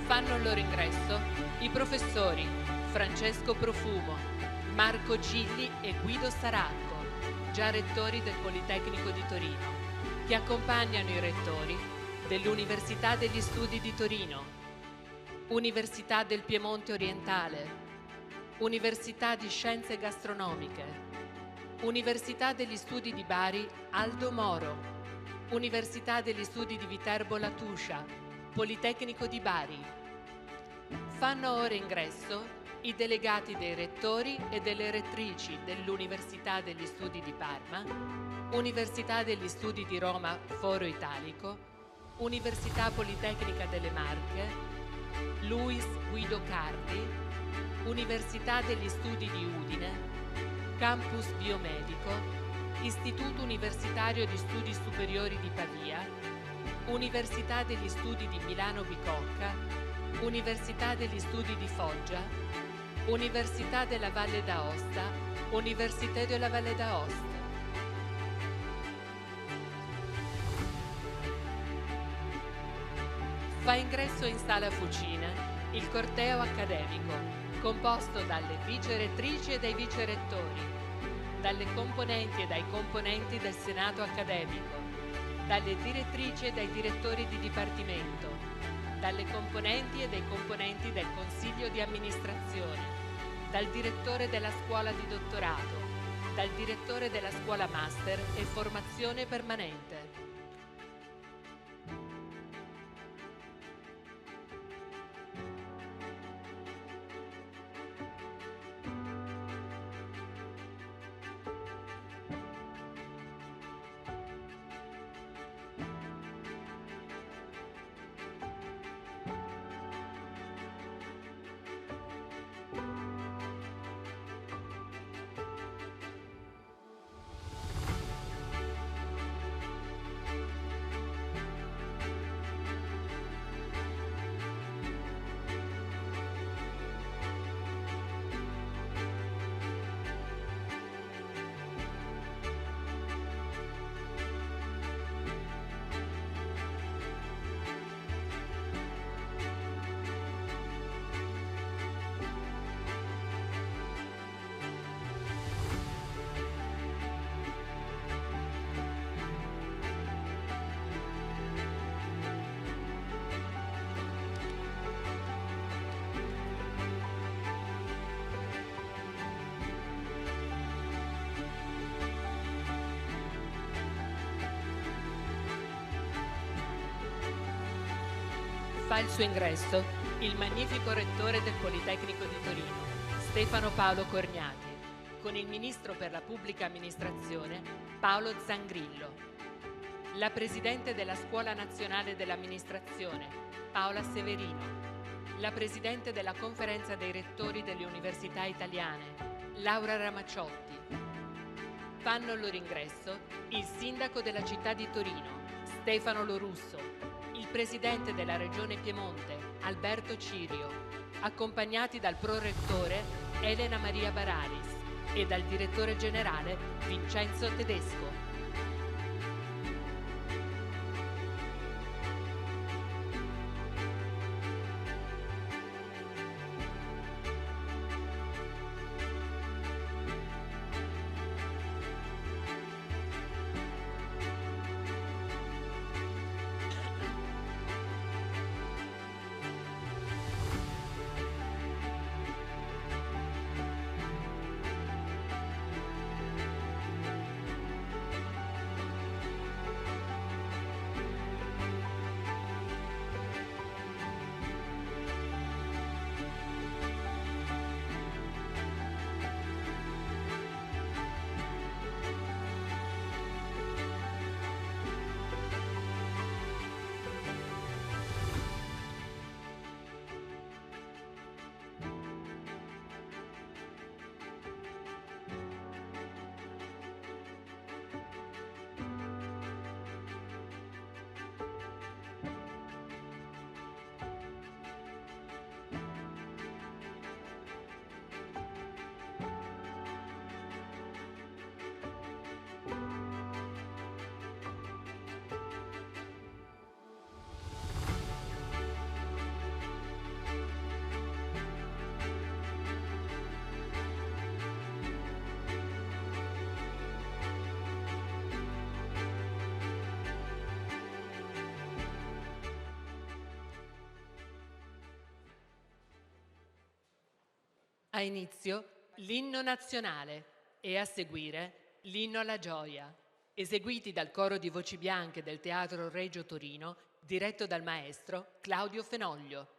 Fanno il loro ingresso i professori Francesco Profumo, Marco Gilli e Guido Saracco, già rettori del Politecnico di Torino, che accompagnano i rettori dell'Università degli Studi di Torino, Università del Piemonte Orientale, Università di Scienze Gastronomiche, Università degli Studi di Bari Aldo Moro, Università degli Studi di Viterbo Latúcia, Politecnico di Bari. Fanno ora ingresso i delegati dei rettori e delle rettrici dell'Università degli Studi di Parma, Università degli Studi di Roma Foro Italico, Università Politecnica delle Marche, Luis Guido Carli, Università degli Studi di Udine, Campus Biomedico, Istituto Universitario di Studi Superiori di Pavia, Università degli Studi di Milano Bicocca, Università degli Studi di Foggia, Università della Valle d'Aosta, Università della Valle d'Aosta. Fa ingresso in Sala Fucina il corteo accademico, composto dalle vicerettrici e dai vicerettori, dalle componenti e dai componenti del Senato accademico, dalle direttrici e dai direttori di dipartimento, dalle componenti e dai componenti del Consiglio di amministrazione, dal direttore della scuola di dottorato, dal direttore della scuola master e formazione permanente. Fa il suo ingresso il magnifico rettore del Politecnico di Torino, Stefano Paolo Corniati, con il ministro per la pubblica amministrazione, Paolo Zangrillo, la presidente della Scuola Nazionale dell'Amministrazione, Paola Severino, la presidente della Conferenza dei Rettori delle Università Italiane, Laura Ramacciotti. Fanno il loro ingresso il sindaco della città di Torino, Stefano Lorusso, il presidente della Regione Piemonte, Alberto Cirio, accompagnati dal prorettore Elena Maria Baralis e dal direttore generale Vincenzo Tedesco. Ha inizio l'inno nazionale e a seguire l'inno alla gioia, eseguiti dal coro di voci bianche del Teatro Regio Torino, diretto dal maestro Claudio Fenoglio.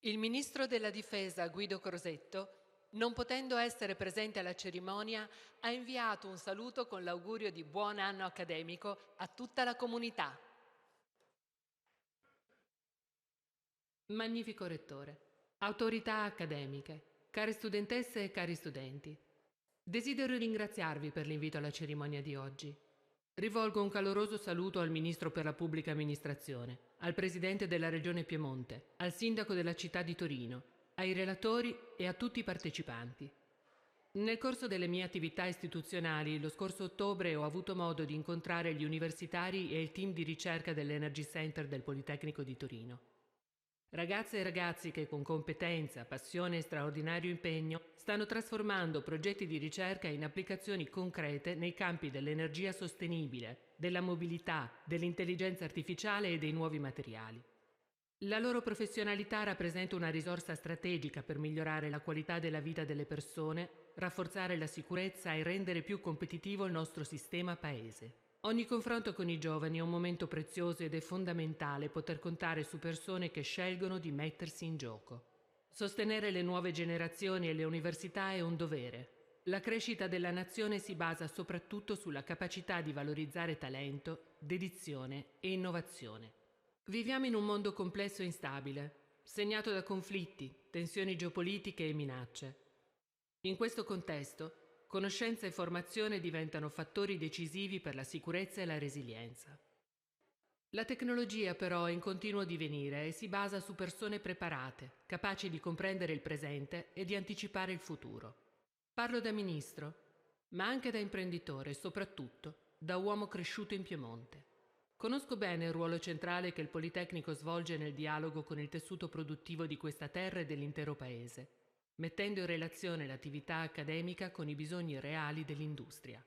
Il ministro della Difesa Guido Crosetto, non potendo essere presente alla cerimonia, ha inviato un saluto con l'augurio di buon anno accademico a tutta la comunità. Magnifico Rettore, autorità accademiche, care studentesse e cari studenti, desidero ringraziarvi per l'invito alla cerimonia di oggi. Rivolgo un caloroso saluto al Ministro per la Pubblica Amministrazione, al Presidente della Regione Piemonte, al Sindaco della città di Torino, ai relatori e a tutti i partecipanti. Nel corso delle mie attività istituzionali, lo scorso ottobre ho avuto modo di incontrare gli universitari e il team di ricerca dell'Energy Center del Politecnico di Torino. Ragazze e ragazzi che con competenza, passione e straordinario impegno stanno trasformando progetti di ricerca in applicazioni concrete nei campi dell'energia sostenibile, della mobilità, dell'intelligenza artificiale e dei nuovi materiali. La loro professionalità rappresenta una risorsa strategica per migliorare la qualità della vita delle persone, rafforzare la sicurezza e rendere più competitivo il nostro sistema paese. Ogni confronto con i giovani è un momento prezioso ed è fondamentale poter contare su persone che scelgono di mettersi in gioco. Sostenere le nuove generazioni e le università è un dovere. La crescita della nazione si basa soprattutto sulla capacità di valorizzare talento, dedizione e innovazione. Viviamo in un mondo complesso e instabile, segnato da conflitti, tensioni geopolitiche e minacce. In questo contesto, conoscenza e formazione diventano fattori decisivi per la sicurezza e la resilienza. La tecnologia però è in continuo divenire e si basa su persone preparate, capaci di comprendere il presente e di anticipare il futuro. Parlo da ministro, ma anche da imprenditore e soprattutto da uomo cresciuto in Piemonte. Conosco bene il ruolo centrale che il Politecnico svolge nel dialogo con il tessuto produttivo di questa terra e dell'intero Paese, mettendo in relazione l'attività accademica con i bisogni reali dell'industria.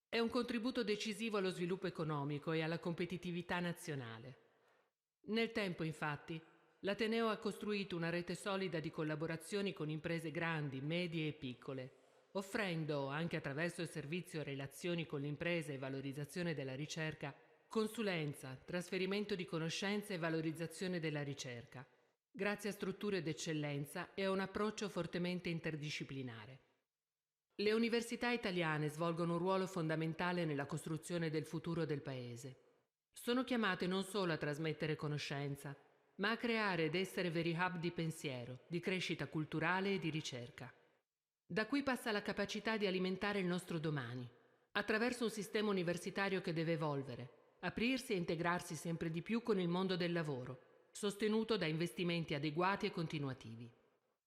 È un contributo decisivo allo sviluppo economico e alla competitività nazionale. Nel tempo, infatti, l'Ateneo ha costruito una rete solida di collaborazioni con imprese grandi, medie e piccole, offrendo, anche attraverso il servizio Relazioni con l'impresa e valorizzazione della ricerca, consulenza, trasferimento di conoscenze e valorizzazione della ricerca, grazie a strutture d'eccellenza e a un approccio fortemente interdisciplinare. Le università italiane svolgono un ruolo fondamentale nella costruzione del futuro del Paese. Sono chiamate non solo a trasmettere conoscenza, ma a creare ed essere veri hub di pensiero, di crescita culturale e di ricerca. Da qui passa la capacità di alimentare il nostro domani, attraverso un sistema universitario che deve evolvere, aprirsi e integrarsi sempre di più con il mondo del lavoro, sostenuto da investimenti adeguati e continuativi.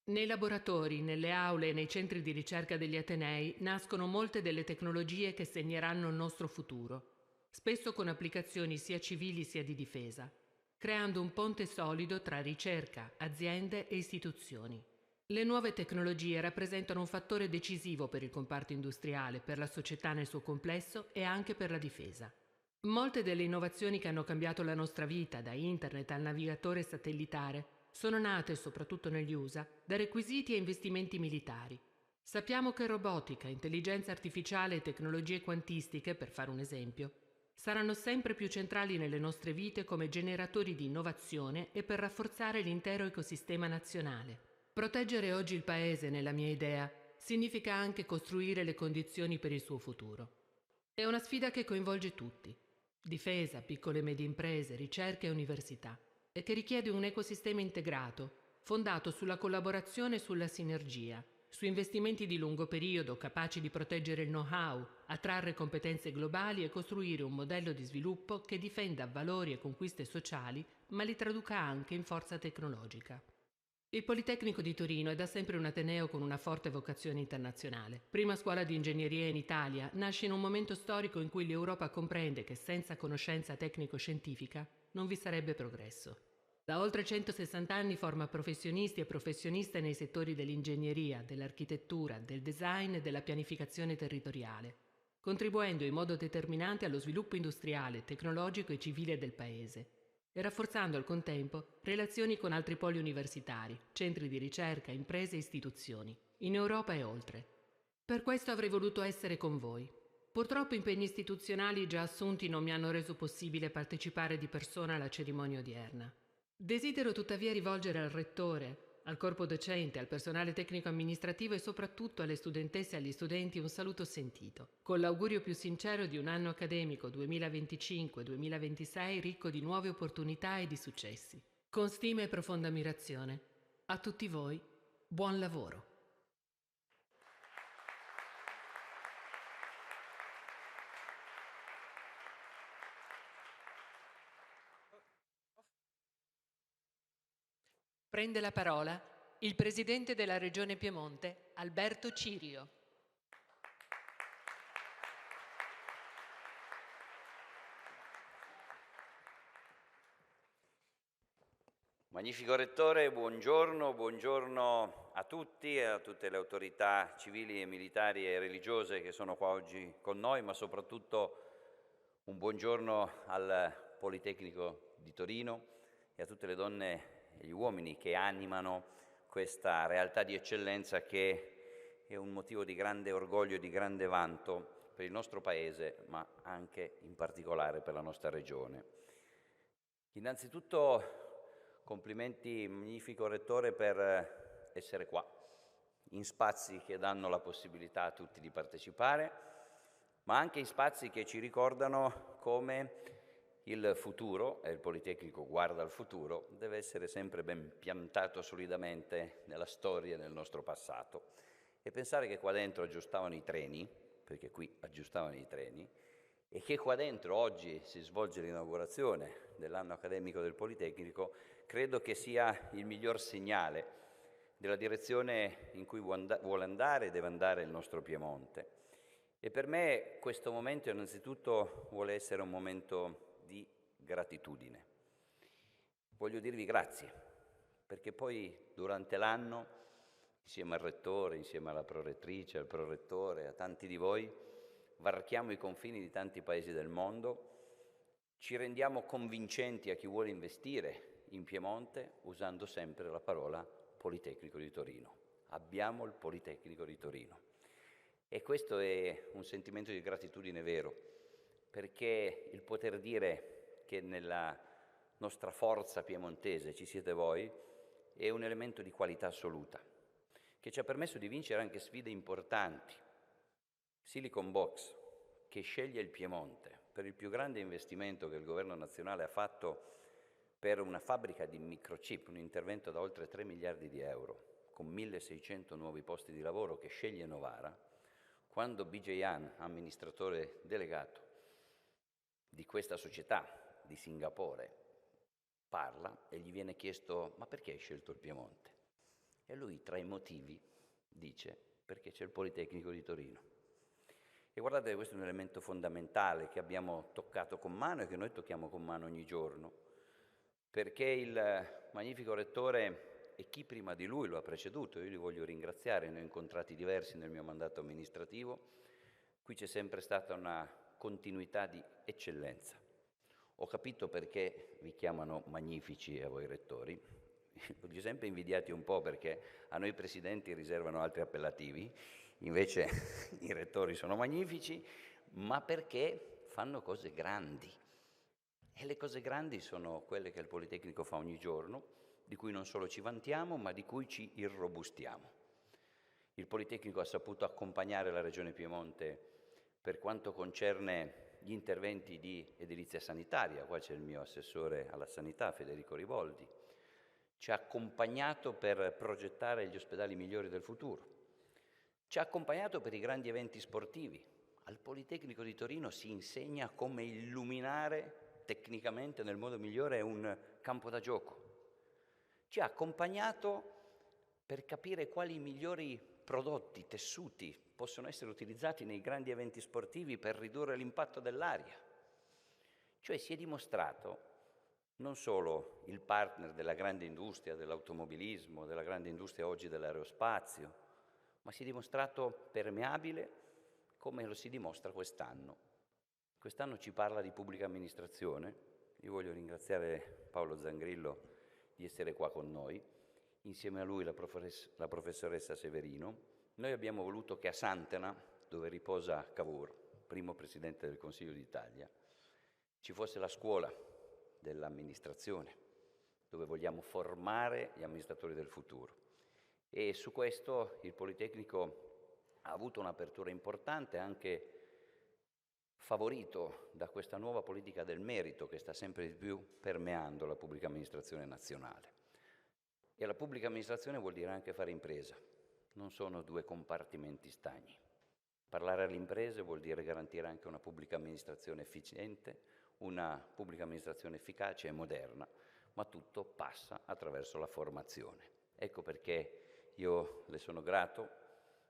Nei laboratori, nelle aule e nei centri di ricerca degli Atenei nascono molte delle tecnologie che segneranno il nostro futuro, spesso con applicazioni sia civili sia di difesa, creando un ponte solido tra ricerca, aziende e istituzioni. Le nuove tecnologie rappresentano un fattore decisivo per il comparto industriale, per la società nel suo complesso e anche per la difesa. Molte delle innovazioni che hanno cambiato la nostra vita, da internet al navigatore satellitare, sono nate, soprattutto negli USA, da requisiti e investimenti militari. Sappiamo che robotica, intelligenza artificiale e tecnologie quantistiche, per fare un esempio, saranno sempre più centrali nelle nostre vite come generatori di innovazione e per rafforzare l'intero ecosistema nazionale. Proteggere oggi il Paese, nella mia idea, significa anche costruire le condizioni per il suo futuro. È una sfida che coinvolge tutti. Difesa, piccole e medie imprese, ricerca e università, e che richiede un ecosistema integrato, fondato sulla collaborazione e sulla sinergia, su investimenti di lungo periodo capaci di proteggere il know-how, attrarre competenze globali e costruire un modello di sviluppo che difenda valori e conquiste sociali, ma li traduca anche in forza tecnologica. Il Politecnico di Torino è da sempre un ateneo con una forte vocazione internazionale. Prima scuola di ingegneria in Italia, nasce in un momento storico in cui l'Europa comprende che senza conoscenza tecnico-scientifica non vi sarebbe progresso. Da oltre 160 anni forma professionisti e professioniste nei settori dell'ingegneria, dell'architettura, del design e della pianificazione territoriale, contribuendo in modo determinante allo sviluppo industriale, tecnologico e civile del Paese e rafforzando al contempo relazioni con altri poli universitari, centri di ricerca, imprese e istituzioni, in Europa e oltre. Per questo avrei voluto essere con voi. Purtroppo impegni istituzionali già assunti non mi hanno reso possibile partecipare di persona alla cerimonia odierna. Desidero tuttavia rivolgere al Rettore, al corpo docente, al personale tecnico-amministrativo e soprattutto alle studentesse e agli studenti un saluto sentito, con l'augurio più sincero di un anno accademico 2025-2026 ricco di nuove opportunità e di successi. Con stima e profonda ammirazione, a tutti voi, buon lavoro. Prende la parola il Presidente della Regione Piemonte, Alberto Cirio. Magnifico Rettore, buongiorno a tutti e a tutte le autorità civili e militari e religiose che sono qua oggi con noi, ma soprattutto un buongiorno al Politecnico di Torino e a tutte le donne e gli uomini che animano questa realtà di eccellenza che è un motivo di grande orgoglio e di grande vanto per il nostro Paese, ma anche in particolare per la nostra Regione. Innanzitutto complimenti, magnifico Rettore, per essere qua, in spazi che danno la possibilità a tutti di partecipare, ma anche in spazi che ci ricordano come il futuro, e il Politecnico guarda al futuro, deve essere sempre ben piantato solidamente nella storia e nel nostro passato. E pensare che qua dentro aggiustavano i treni, perché qui aggiustavano i treni, e che qua dentro oggi si svolge l'inaugurazione dell'anno accademico del Politecnico, credo che sia il miglior segnale della direzione in cui vuole andare e deve andare il nostro Piemonte. E per me questo momento innanzitutto vuole essere un momento di gratitudine. Voglio dirvi grazie, perché poi durante l'anno, insieme al Rettore, insieme alla Prorettrice, al Prorettore, a tanti di voi, varchiamo i confini di tanti paesi del mondo, ci rendiamo convincenti a chi vuole investire in Piemonte usando sempre la parola Politecnico di Torino. Abbiamo il Politecnico di Torino. E questo è un sentimento di gratitudine vero, perché il poter dire che nella nostra forza piemontese ci siete voi è un elemento di qualità assoluta, che ci ha permesso di vincere anche sfide importanti. Silicon Box, che sceglie il Piemonte per il più grande investimento che il Governo nazionale ha fatto per una fabbrica di microchip, un intervento da oltre 3 miliardi di euro, con 1.600 nuovi posti di lavoro, che sceglie Novara, quando BJ Han, amministratore delegato di questa società di Singapore, parla e gli viene chiesto: ma perché hai scelto il Piemonte? E lui, tra i motivi, dice: perché c'è il Politecnico di Torino. E guardate, questo è un elemento fondamentale che abbiamo toccato con mano e che noi tocchiamo con mano ogni giorno, perché il magnifico Rettore e chi prima di lui lo ha preceduto, io li voglio ringraziare, ne ho incontrati diversi nel mio mandato amministrativo, qui c'è sempre stata una continuità di eccellenza. Ho capito perché vi chiamano magnifici a voi rettori, li ho sempre invidiati un po' perché a noi presidenti riservano altri appellativi, invece i rettori sono magnifici, ma perché fanno cose grandi. E le cose grandi sono quelle che il Politecnico fa ogni giorno, di cui non solo ci vantiamo, ma di cui ci irrobustiamo. Il Politecnico ha saputo accompagnare la Regione Piemonte per quanto concerne gli interventi di edilizia sanitaria, qua c'è il mio assessore alla sanità, Federico Rivoldi, ci ha accompagnato per progettare gli ospedali migliori del futuro, ci ha accompagnato per i grandi eventi sportivi. Al Politecnico di Torino si insegna come illuminare tecnicamente nel modo migliore un campo da gioco. Ci ha accompagnato per capire quali migliori prodotti, tessuti possono essere utilizzati nei grandi eventi sportivi per ridurre l'impatto dell'aria. Cioè si è dimostrato non solo il partner della grande industria, dell'automobilismo, della grande industria oggi dell'aerospazio, ma si è dimostrato permeabile come lo si dimostra quest'anno. Quest'anno ci parla di pubblica amministrazione. Io voglio ringraziare Paolo Zangrillo di essere qua con noi, insieme a lui la professoressa Severino. Noi abbiamo voluto che a Santena, dove riposa Cavour, primo Presidente del Consiglio d'Italia, ci fosse la scuola dell'amministrazione, dove vogliamo formare gli amministratori del futuro. E su questo il Politecnico ha avuto un'apertura importante, anche favorito da questa nuova politica del merito che sta sempre di più permeando la pubblica amministrazione nazionale. E la pubblica amministrazione vuol dire anche fare impresa, non sono due compartimenti stagni. Parlare alle imprese vuol dire garantire anche una pubblica amministrazione efficiente, una pubblica amministrazione efficace e moderna, ma tutto passa attraverso la formazione. Ecco perché io le sono grato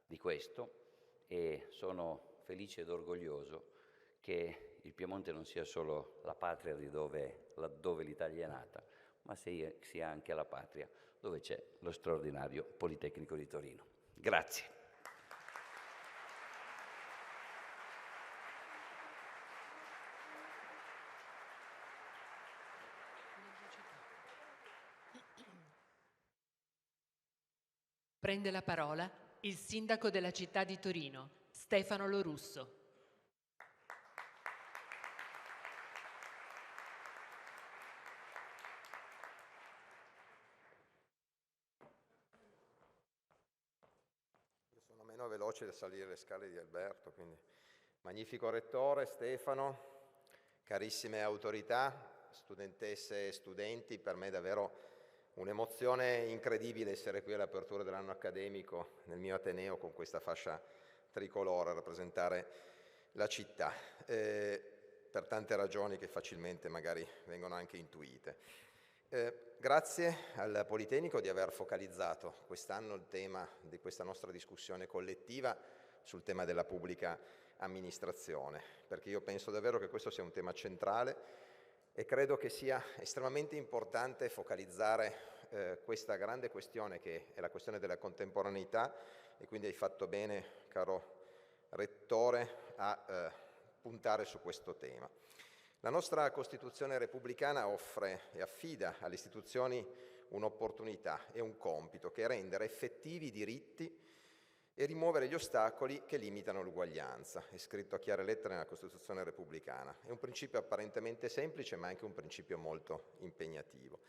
di questo e sono felice ed orgoglioso che il Piemonte non sia solo la patria laddove l'Italia è nata, ma sia anche la patria dove c'è lo straordinario Politecnico di Torino. Grazie. Prende la parola il sindaco della città di Torino, Stefano Lorusso. Io sono meno veloce da salire le scale di Alberto, quindi magnifico rettore Stefano, carissime autorità, studentesse e studenti, per me è davvero un'emozione incredibile essere qui all'apertura dell'anno accademico nel mio Ateneo con questa fascia tricolore a rappresentare la città, per tante ragioni che facilmente magari vengono anche intuite. Grazie al Politecnico di aver focalizzato quest'anno il tema di questa nostra discussione collettiva sul tema della pubblica amministrazione, perché io penso davvero che questo sia un tema centrale e credo che sia estremamente importante focalizzare questa grande questione che è la questione della contemporaneità, e quindi hai fatto bene, caro Rettore, a puntare su questo tema. La nostra Costituzione repubblicana offre e affida alle istituzioni un'opportunità e un compito che è rendere effettivi i diritti e rimuovere gli ostacoli che limitano l'uguaglianza. È scritto a chiare lettere nella Costituzione repubblicana. È un principio apparentemente semplice, ma anche un principio molto impegnativo.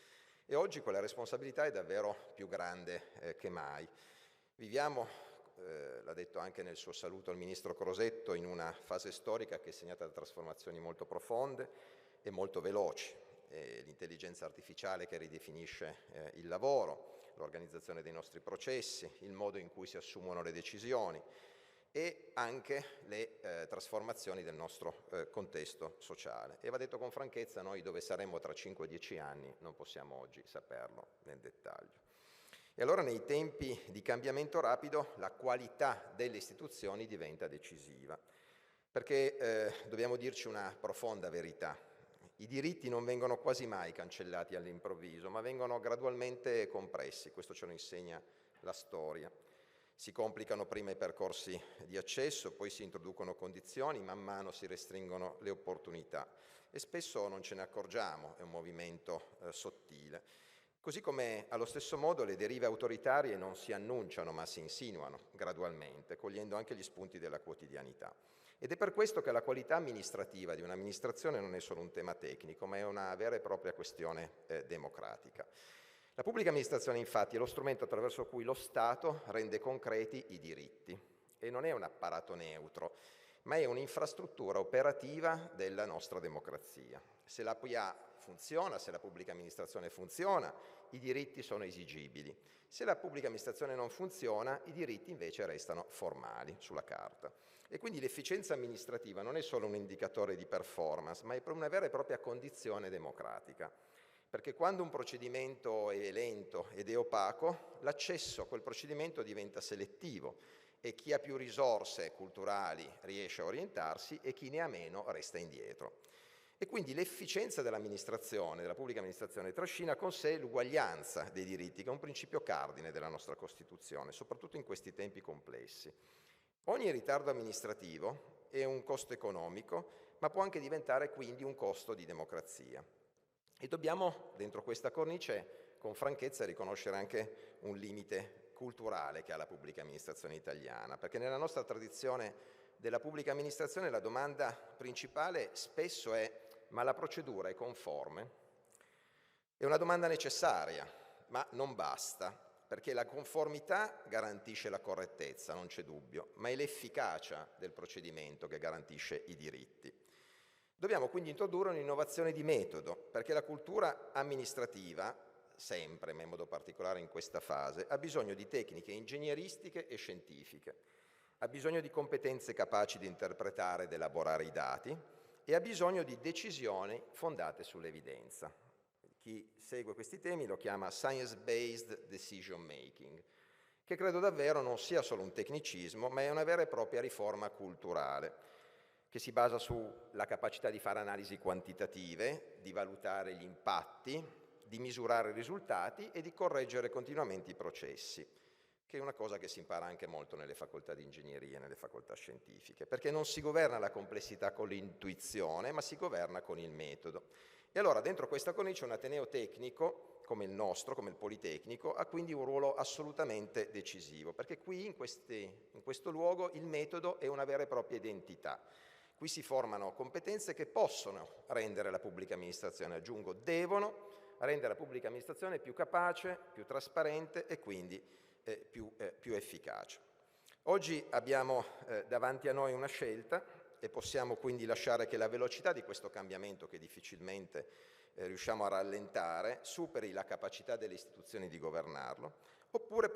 E oggi quella responsabilità è davvero più grande che mai. Viviamo, l'ha detto anche nel suo saluto il Ministro Crosetto, in una fase storica che è segnata da trasformazioni molto profonde e molto veloci. L'intelligenza artificiale che ridefinisce il lavoro, l'organizzazione dei nostri processi, il modo in cui si assumono le decisioni e anche le trasformazioni del nostro contesto sociale. E va detto con franchezza, noi dove saremo tra 5-10 anni non possiamo oggi saperlo nel dettaglio. E allora nei tempi di cambiamento rapido la qualità delle istituzioni diventa decisiva, perché dobbiamo dirci una profonda verità. I diritti non vengono quasi mai cancellati all'improvviso, ma vengono gradualmente compressi, questo ce lo insegna la storia. Si complicano prima i percorsi di accesso, poi si introducono condizioni, man mano si restringono le opportunità e spesso non ce ne accorgiamo, è un movimento sottile. Così come allo stesso modo le derive autoritarie non si annunciano ma si insinuano gradualmente, cogliendo anche gli spunti della quotidianità. Ed è per questo che la qualità amministrativa di un'amministrazione non è solo un tema tecnico, ma è una vera e propria questione democratica. La pubblica amministrazione infatti è lo strumento attraverso cui lo Stato rende concreti i diritti e non è un apparato neutro, ma è un'infrastruttura operativa della nostra democrazia. Se la PA funziona, se la pubblica amministrazione funziona, i diritti sono esigibili. Se la pubblica amministrazione non funziona, i diritti invece restano formali sulla carta. E quindi l'efficienza amministrativa non è solo un indicatore di performance, ma è una vera e propria condizione democratica. Perché quando un procedimento è lento ed è opaco, l'accesso a quel procedimento diventa selettivo e chi ha più risorse culturali riesce a orientarsi e chi ne ha meno resta indietro. E quindi l'efficienza dell'amministrazione, della pubblica amministrazione, trascina con sé l'uguaglianza dei diritti, che è un principio cardine della nostra Costituzione, soprattutto in questi tempi complessi. Ogni ritardo amministrativo è un costo economico, ma può anche diventare quindi un costo di democrazia. E dobbiamo, dentro questa cornice, con franchezza riconoscere anche un limite culturale che ha la pubblica amministrazione italiana, perché nella nostra tradizione della pubblica amministrazione la domanda principale spesso è: ma la procedura è conforme? È una domanda necessaria, ma non basta, perché la conformità garantisce la correttezza, non c'è dubbio, ma è l'efficacia del procedimento che garantisce i diritti. Dobbiamo quindi introdurre un'innovazione di metodo, perché la cultura amministrativa, sempre, ma in modo particolare in questa fase, ha bisogno di tecniche ingegneristiche e scientifiche, ha bisogno di competenze capaci di interpretare ed elaborare i dati e ha bisogno di decisioni fondate sull'evidenza. Chi segue questi temi lo chiama science-based decision making, che credo davvero non sia solo un tecnicismo, ma è una vera e propria riforma culturale, che si basa sulla capacità di fare analisi quantitative, di valutare gli impatti, di misurare i risultati e di correggere continuamente i processi, che è una cosa che si impara anche molto nelle facoltà di ingegneria e nelle facoltà scientifiche, perché non si governa la complessità con l'intuizione, ma si governa con il metodo. E allora dentro questa cornice un ateneo tecnico, come il nostro, come il Politecnico, ha quindi un ruolo assolutamente decisivo, perché qui in questo luogo il metodo è una vera e propria identità. Qui si formano competenze che possono rendere la pubblica amministrazione, aggiungo, devono rendere la pubblica amministrazione più capace, più trasparente e quindi più efficace. Oggi abbiamo davanti a noi una scelta e possiamo quindi lasciare che la velocità di questo cambiamento, che difficilmente riusciamo a rallentare, superi la capacità delle istituzioni di governarlo, oppure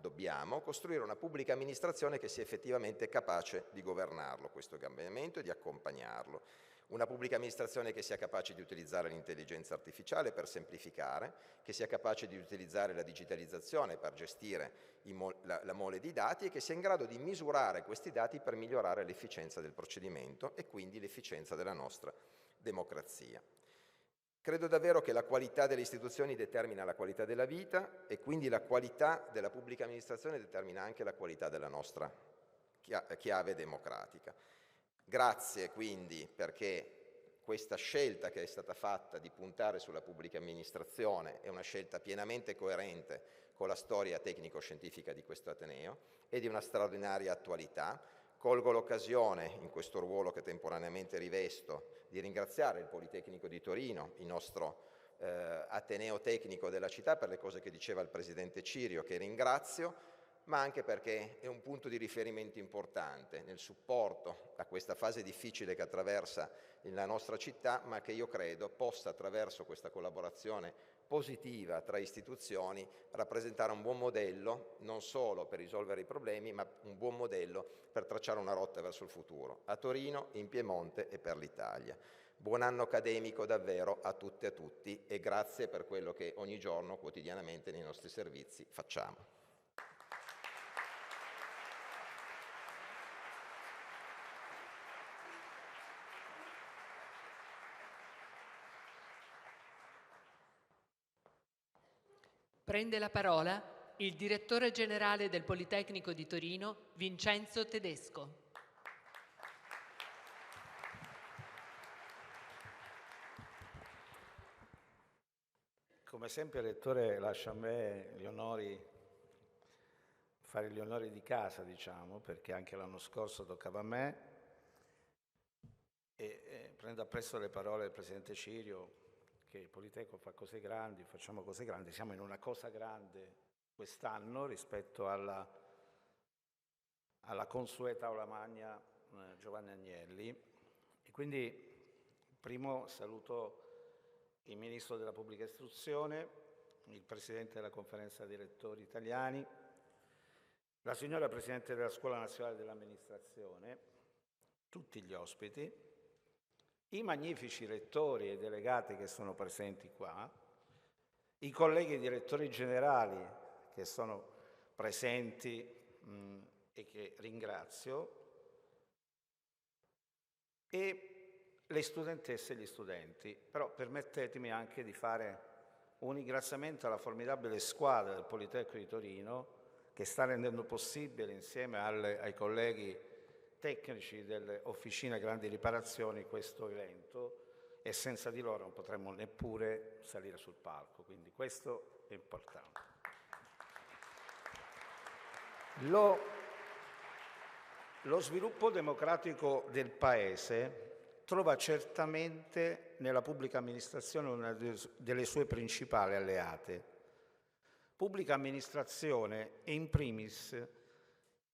dobbiamo costruire una pubblica amministrazione che sia effettivamente capace di governarlo, questo cambiamento, e di accompagnarlo. Una pubblica amministrazione che sia capace di utilizzare l'intelligenza artificiale per semplificare, che sia capace di utilizzare la digitalizzazione per gestire la mole di dati e che sia in grado di misurare questi dati per migliorare l'efficienza del procedimento e quindi l'efficienza della nostra democrazia. Credo davvero che la qualità delle istituzioni determina la qualità della vita e quindi la qualità della pubblica amministrazione determina anche la qualità della nostra chiave democratica. Grazie quindi perché questa scelta che è stata fatta di puntare sulla pubblica amministrazione è una scelta pienamente coerente con la storia tecnico-scientifica di questo Ateneo e di una straordinaria attualità. Colgo l'occasione, in questo ruolo che temporaneamente rivesto, di ringraziare il Politecnico di Torino, il nostro Ateneo tecnico della città, per le cose che diceva il Presidente Cirio, che ringrazio, ma anche perché è un punto di riferimento importante nel supporto a questa fase difficile che attraversa la nostra città, ma che io credo possa, attraverso questa collaborazione positiva tra istituzioni, rappresentare un buon modello non solo per risolvere i problemi, ma un buon modello per tracciare una rotta verso il futuro, a Torino, in Piemonte e per l'Italia. Buon anno accademico davvero a tutte e a tutti e grazie per quello che ogni giorno, quotidianamente, nei nostri servizi facciamo. Prende la parola il direttore generale del Politecnico di Torino, Vincenzo Tedesco. Come sempre, Rettore, lascia a me fare gli onori di casa, diciamo, perché anche l'anno scorso toccava a me. E prendo appresso le parole del Presidente Cirio, che il Politecnico fa cose grandi, facciamo cose grandi, siamo in una cosa grande quest'anno rispetto alla consueta aula magna Giovanni Agnelli. E quindi primo saluto il Ministro della Pubblica Istruzione, il Presidente della Conferenza dei Rettori Italiani, la signora Presidente della Scuola Nazionale dell'Amministrazione, tutti gli ospiti, i magnifici rettori e delegati che sono presenti qua, i colleghi direttori generali che sono presenti e che ringrazio, e le studentesse e gli studenti. Però permettetemi anche di fare un ringraziamento alla formidabile squadra del Politecnico di Torino che sta rendendo possibile, insieme ai colleghi tecnici delle officine grandi riparazioni, questo evento, e senza di loro non potremmo neppure salire sul palco, quindi questo è importante. Lo sviluppo democratico del Paese trova certamente nella pubblica amministrazione una delle sue principali alleate. Pubblica amministrazione è in primis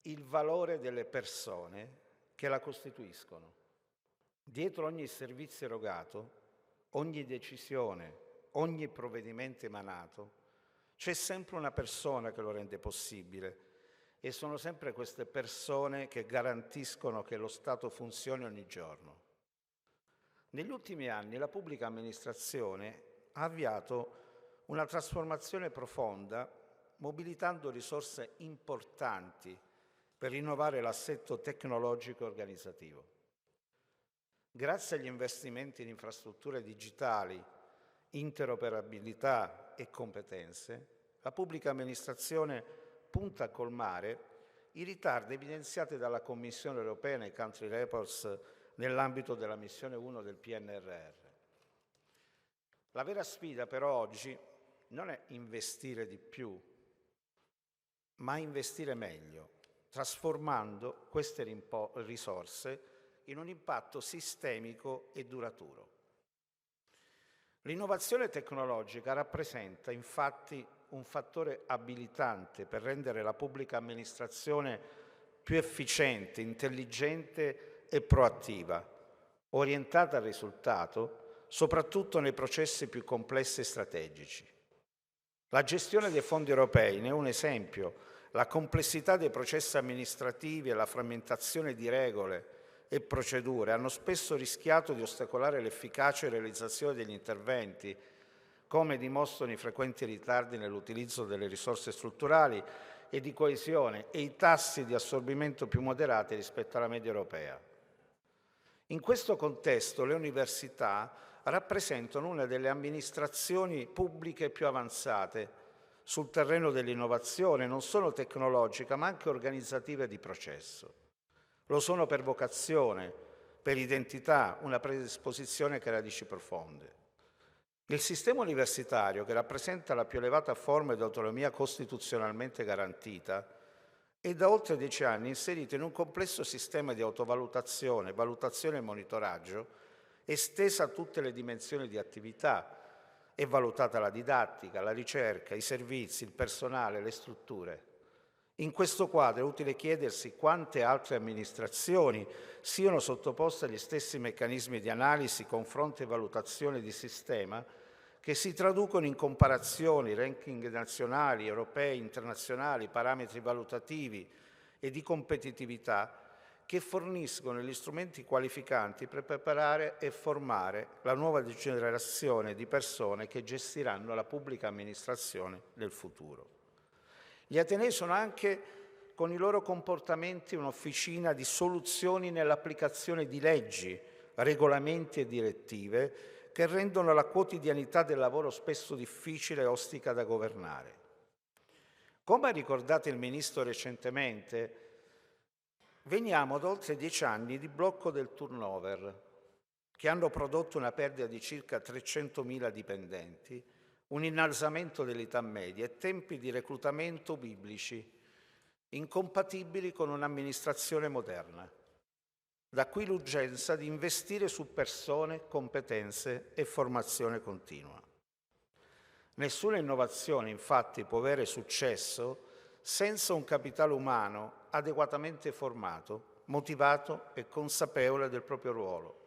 il valore delle persone che la costituiscono. Dietro ogni servizio erogato, ogni decisione, ogni provvedimento emanato, c'è sempre una persona che lo rende possibile e sono sempre queste persone che garantiscono che lo Stato funzioni ogni giorno. Negli ultimi anni la pubblica amministrazione ha avviato una trasformazione profonda, mobilitando risorse importanti per rinnovare l'assetto tecnologico e organizzativo. Grazie agli investimenti in infrastrutture digitali, interoperabilità e competenze, la pubblica amministrazione punta a colmare i ritardi evidenziati dalla Commissione europea nei country reports nell'ambito della missione 1 del PNRR. La vera sfida però oggi non è investire di più, ma investire meglio, trasformando queste risorse in un impatto sistemico e duraturo. L'innovazione tecnologica rappresenta infatti un fattore abilitante per rendere la pubblica amministrazione più efficiente, intelligente e proattiva, orientata al risultato, soprattutto nei processi più complessi e strategici. La gestione dei fondi europei ne è un esempio. La complessità dei processi amministrativi e la frammentazione di regole e procedure hanno spesso rischiato di ostacolare l'efficace realizzazione degli interventi, come dimostrano i frequenti ritardi nell'utilizzo delle risorse strutturali e di coesione e i tassi di assorbimento più moderati rispetto alla media europea. In questo contesto le università rappresentano una delle amministrazioni pubbliche più avanzate sul terreno dell'innovazione, non solo tecnologica, ma anche organizzativa e di processo. Lo sono per vocazione, per identità, una predisposizione che ha radici profonde. Il sistema universitario, che rappresenta la più elevata forma di autonomia costituzionalmente garantita, è da oltre 10 anni inserito in un complesso sistema di autovalutazione, valutazione e monitoraggio, estesa a tutte le dimensioni di attività. È valutata la didattica, la ricerca, i servizi, il personale, le strutture. In questo quadro è utile chiedersi quante altre amministrazioni siano sottoposte agli stessi meccanismi di analisi, confronto e valutazione di sistema che si traducono in comparazioni, ranking nazionali, europei, internazionali, parametri valutativi e di competitività che forniscono gli strumenti qualificanti per preparare e formare la nuova generazione di persone che gestiranno la pubblica amministrazione del futuro. Gli atenei sono anche, con i loro comportamenti, un'officina di soluzioni nell'applicazione di leggi, regolamenti e direttive che rendono la quotidianità del lavoro spesso difficile e ostica da governare. Come ha ricordato il Ministro recentemente, veniamo da oltre 10 anni di blocco del turnover, che hanno prodotto una perdita di circa 300.000 dipendenti, un innalzamento dell'età media e tempi di reclutamento biblici, incompatibili con un'amministrazione moderna. Da qui l'urgenza di investire su persone, competenze e formazione continua. Nessuna innovazione, infatti, può avere successo senza un capitale umano adeguatamente formato, motivato e consapevole del proprio ruolo.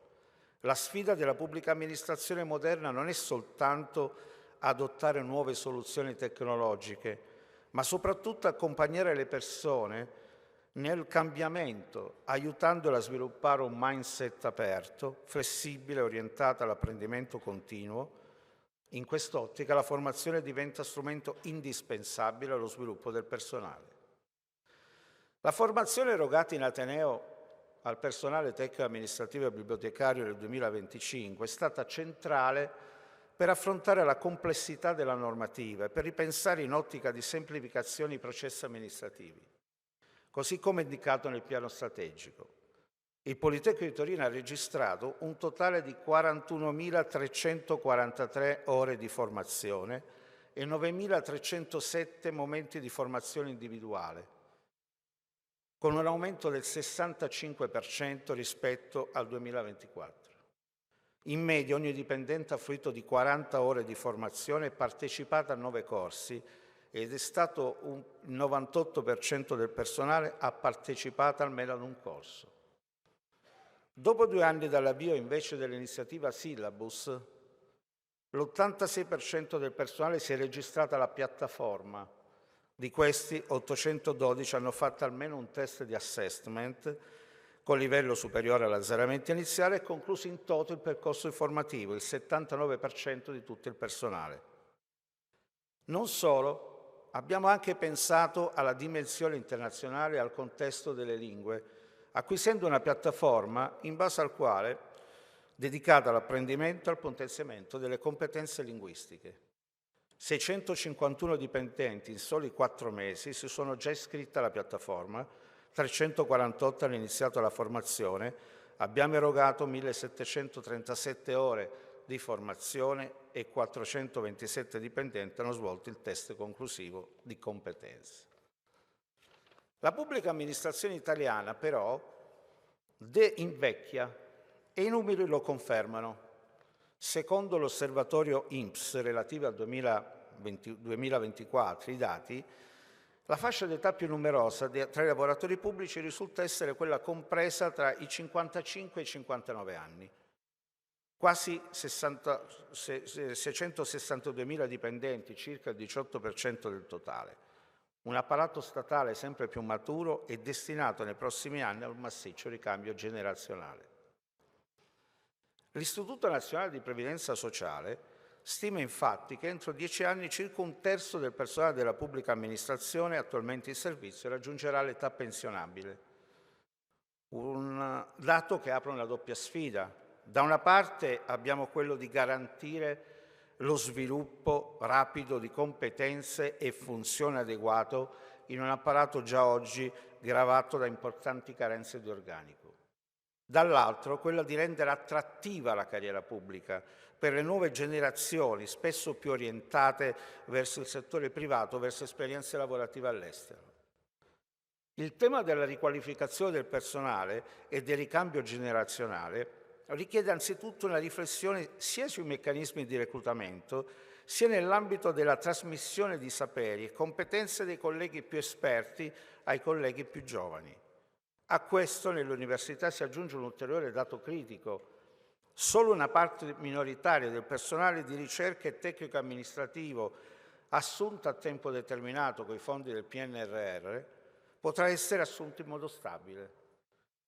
La sfida della pubblica amministrazione moderna non è soltanto adottare nuove soluzioni tecnologiche, ma soprattutto accompagnare le persone nel cambiamento, aiutandole a sviluppare un mindset aperto, flessibile, orientato all'apprendimento continuo. In quest'ottica la formazione diventa strumento indispensabile allo sviluppo del personale. La formazione erogata in Ateneo al personale tecnico amministrativo e bibliotecario nel 2025 è stata centrale per affrontare la complessità della normativa e per ripensare in ottica di semplificazione i processi amministrativi, così come indicato nel piano strategico. Il Politecnico di Torino ha registrato un totale di 41.343 ore di formazione e 9.307 momenti di formazione individuale, con un aumento del 65% rispetto al 2024. In media ogni dipendente ha fruito di 40 ore di formazione e partecipato a 9 corsi ed è stato il 98% del personale ha partecipato almeno ad un corso. Dopo 2 anni dall'avvio invece dell'iniziativa Syllabus, l'86% del personale si è registrato alla piattaforma. Di questi 812 hanno fatto almeno un test di assessment con livello superiore all'azzeramento iniziale e concluso in toto il percorso formativo, il 79% di tutto il personale. Non solo, abbiamo anche pensato alla dimensione internazionale e al contesto delle lingue, acquisendo una piattaforma in base al quale dedicata all'apprendimento e al potenziamento delle competenze linguistiche. 651 dipendenti in soli 4 mesi si sono già iscritti alla piattaforma, 348 hanno iniziato la formazione, abbiamo erogato 1737 ore di formazione e 427 dipendenti hanno svolto il test conclusivo di competenze. La pubblica amministrazione italiana però invecchia e i numeri lo confermano. Secondo l'osservatorio INPS relativo al 2024, i dati, la fascia d'età più numerosa tra i lavoratori pubblici risulta essere quella compresa tra i 55 e i 59 anni. Quasi 662.000 dipendenti, circa il 18% del totale. Un apparato statale sempre più maturo e destinato nei prossimi anni a un massiccio ricambio generazionale. L'Istituto Nazionale di Previdenza Sociale stima infatti che entro 10 anni circa un terzo del personale della pubblica amministrazione attualmente in servizio raggiungerà l'età pensionabile. Un dato che apre una doppia sfida. Da una parte abbiamo quello di garantire lo sviluppo rapido di competenze e funzione adeguato in un apparato già oggi gravato da importanti carenze di organico. Dall'altro, quella di rendere attrattiva la carriera pubblica per le nuove generazioni, spesso più orientate verso il settore privato, verso esperienze lavorative all'estero. Il tema della riqualificazione del personale e del ricambio generazionale richiede anzitutto una riflessione sia sui meccanismi di reclutamento, sia nell'ambito della trasmissione di saperi e competenze dei colleghi più esperti ai colleghi più giovani. A questo nelle università si aggiunge un ulteriore dato critico. Solo una parte minoritaria del personale di ricerca e tecnico amministrativo assunto a tempo determinato con i fondi del PNRR potrà essere assunto in modo stabile,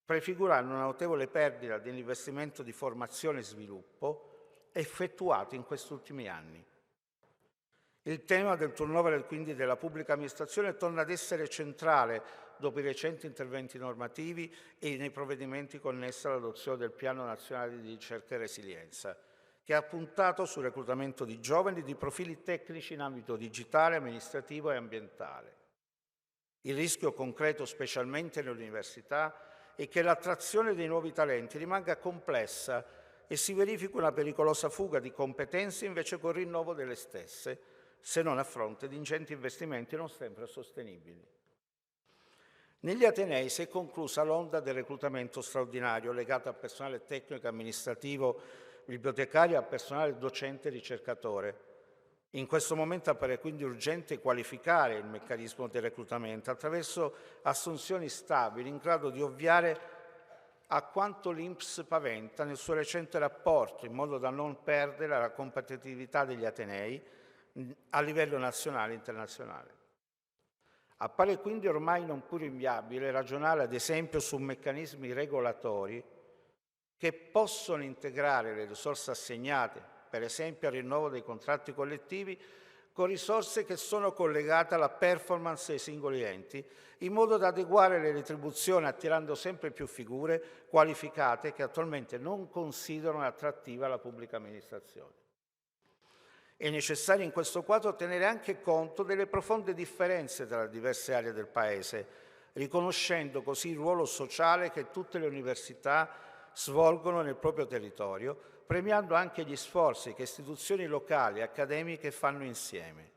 prefigurando una notevole perdita dell'investimento di formazione e sviluppo effettuato in questi ultimi anni. Il tema del turnover quindi della pubblica amministrazione torna ad essere centrale dopo i recenti interventi normativi e nei provvedimenti connessi all'adozione del Piano Nazionale di Ricerca e Resilienza, che ha puntato sul reclutamento di giovani di profili tecnici in ambito digitale, amministrativo e ambientale. Il rischio concreto, specialmente nelle università, è che l'attrazione dei nuovi talenti rimanga complessa e si verifichi una pericolosa fuga di competenze invece col rinnovo delle stesse, se non a fronte di ingenti investimenti non sempre sostenibili. Negli Atenei si è conclusa l'onda del reclutamento straordinario legato al personale tecnico e amministrativo, bibliotecario e al personale docente e ricercatore. In questo momento appare quindi urgente qualificare il meccanismo del reclutamento attraverso assunzioni stabili in grado di ovviare a quanto l'INPS paventa nel suo recente rapporto, in modo da non perdere la competitività degli Atenei a livello nazionale e internazionale. Appare quindi ormai non più rinviabile ragionare ad esempio su meccanismi regolatori che possono integrare le risorse assegnate, per esempio al rinnovo dei contratti collettivi, con risorse che sono collegate alla performance dei singoli enti, in modo da adeguare le retribuzioni attirando sempre più figure qualificate che attualmente non considerano attrattiva la pubblica amministrazione. È necessario in questo quadro tenere anche conto delle profonde differenze tra le diverse aree del Paese, riconoscendo così il ruolo sociale che tutte le università svolgono nel proprio territorio, premiando anche gli sforzi che istituzioni locali e accademiche fanno insieme.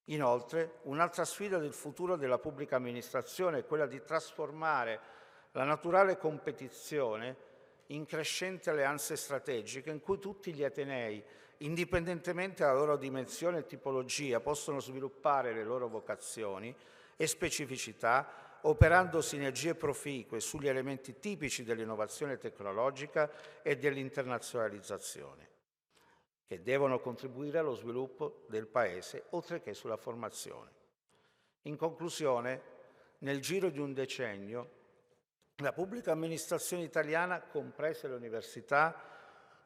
Inoltre, un'altra sfida del futuro della pubblica amministrazione è quella di trasformare la naturale competizione in crescenti alleanze strategiche in cui tutti gli atenei, indipendentemente dalla loro dimensione e tipologia, possono sviluppare le loro vocazioni e specificità, operando sinergie proficue sugli elementi tipici dell'innovazione tecnologica e dell'internazionalizzazione, che devono contribuire allo sviluppo del Paese, oltre che sulla formazione. In conclusione, nel giro di un decennio, la pubblica amministrazione italiana, comprese le università,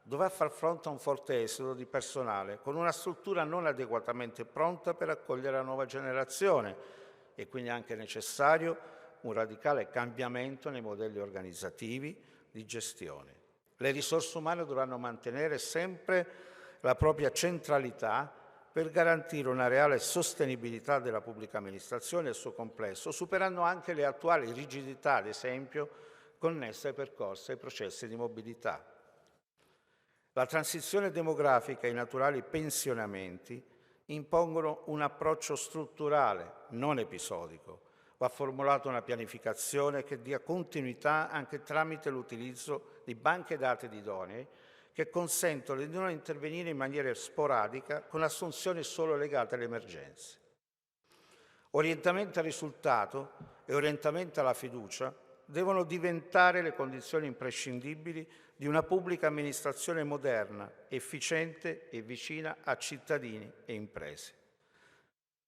dovrà far fronte a un forte esodo di personale, con una struttura non adeguatamente pronta per accogliere la nuova generazione e quindi è anche necessario un radicale cambiamento nei modelli organizzativi di gestione. Le risorse umane dovranno mantenere sempre la propria centralità per garantire una reale sostenibilità della pubblica amministrazione e il suo complesso, superando anche le attuali rigidità, ad esempio, connesse ai percorsi e ai processi di mobilità. La transizione demografica e i naturali pensionamenti impongono un approccio strutturale, non episodico. Va formulata una pianificazione che dia continuità anche tramite l'utilizzo di banche dati idonei che consentono di non intervenire in maniera sporadica con assunzioni solo legate alle emergenze. Orientamento al risultato e orientamento alla fiducia devono diventare le condizioni imprescindibili di una pubblica amministrazione moderna, efficiente e vicina a cittadini e imprese.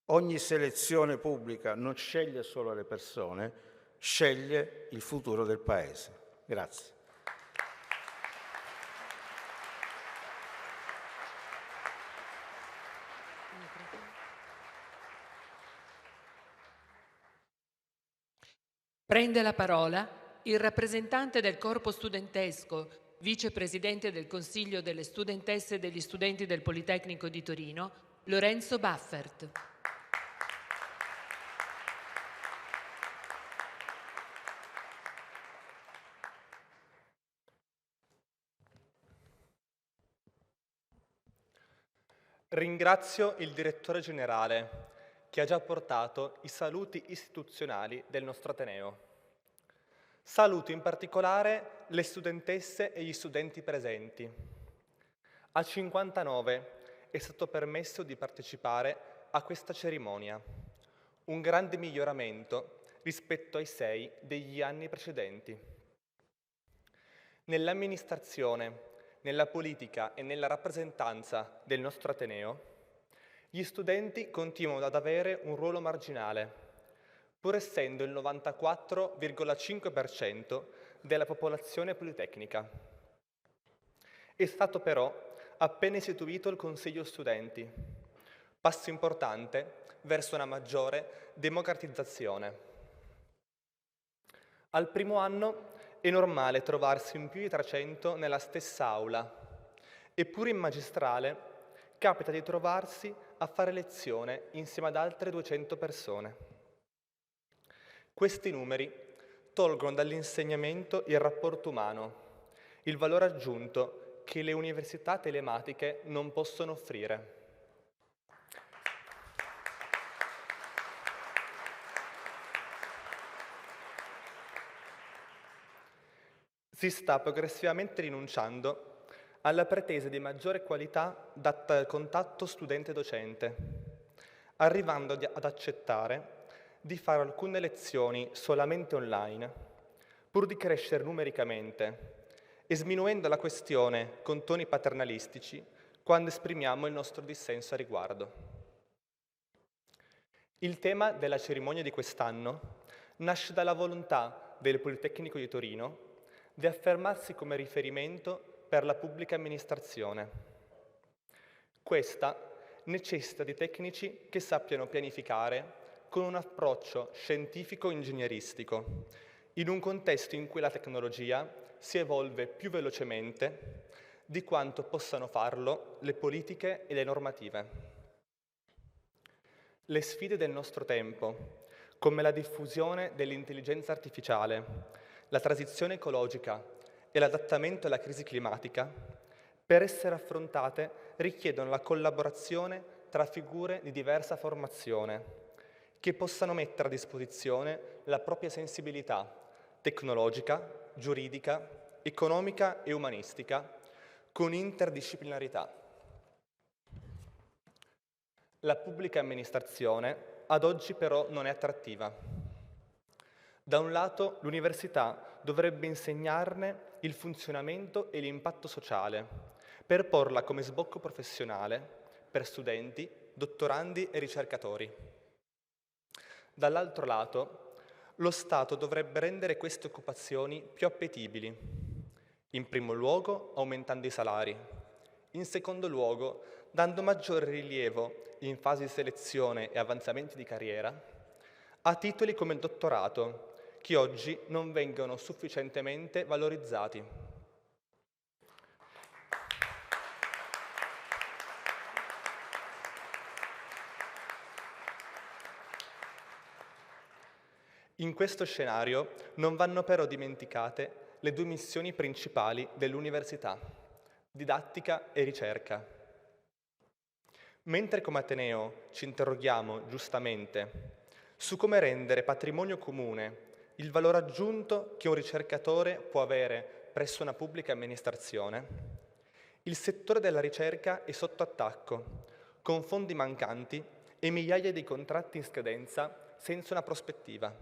Ogni selezione pubblica non sceglie solo le persone, sceglie il futuro del Paese. Grazie. Prende la parola il rappresentante del corpo studentesco, vicepresidente del Consiglio delle studentesse e degli studenti del Politecnico di Torino, Lorenzo Baffert. Ringrazio il direttore generale che ha già portato i saluti istituzionali del nostro Ateneo. Saluto in particolare le studentesse e gli studenti presenti. A 59 è stato permesso di partecipare a questa cerimonia, un grande miglioramento rispetto ai 6 degli anni precedenti. Nell'amministrazione, nella politica e nella rappresentanza del nostro Ateneo, gli studenti continuano ad avere un ruolo marginale, pur essendo il 94,5% della popolazione politecnica. È stato però appena istituito il Consiglio Studenti, passo importante verso una maggiore democratizzazione. Al primo anno è normale trovarsi in più di 300 nella stessa aula, eppure in magistrale capita di trovarsi a fare lezione insieme ad altre 200 persone. Questi numeri tolgono dall'insegnamento il rapporto umano, il valore aggiunto che le università telematiche non possono offrire. Si sta progressivamente rinunciando alla pretesa di maggiore qualità data dal contatto studente-docente, arrivando ad accettare di fare alcune lezioni solamente online, pur di crescere numericamente, e sminuendo la questione con toni paternalistici quando esprimiamo il nostro dissenso a riguardo. Il tema della cerimonia di quest'anno nasce dalla volontà del Politecnico di Torino di affermarsi come riferimento per la pubblica amministrazione. Questa necessita di tecnici che sappiano pianificare con un approccio scientifico-ingegneristico, in un contesto in cui la tecnologia si evolve più velocemente di quanto possano farlo le politiche e le normative. Le sfide del nostro tempo, come la diffusione dell'intelligenza artificiale, la transizione ecologica e l'adattamento alla crisi climatica, per essere affrontate richiedono la collaborazione tra figure di diversa formazione, che possano mettere a disposizione la propria sensibilità tecnologica, giuridica economica e umanistica, con interdisciplinarità. La pubblica amministrazione ad oggi però non è attrattiva. Da un lato, l'università dovrebbe insegnarne il funzionamento e l'impatto sociale, per porla come sbocco professionale per studenti, dottorandi e ricercatori. Dall'altro lato, lo Stato dovrebbe rendere queste occupazioni più appetibili, in primo luogo aumentando i salari, in secondo luogo dando maggiore rilievo in fase di selezione e avanzamenti di carriera a titoli come il dottorato, che oggi non vengono sufficientemente valorizzati. In questo scenario non vanno però dimenticate le due missioni principali dell'università, didattica e ricerca. Mentre come Ateneo ci interroghiamo giustamente su come rendere patrimonio comune il valore aggiunto che un ricercatore può avere presso una pubblica amministrazione, il settore della ricerca è sotto attacco, con fondi mancanti e migliaia di contratti in scadenza senza una prospettiva.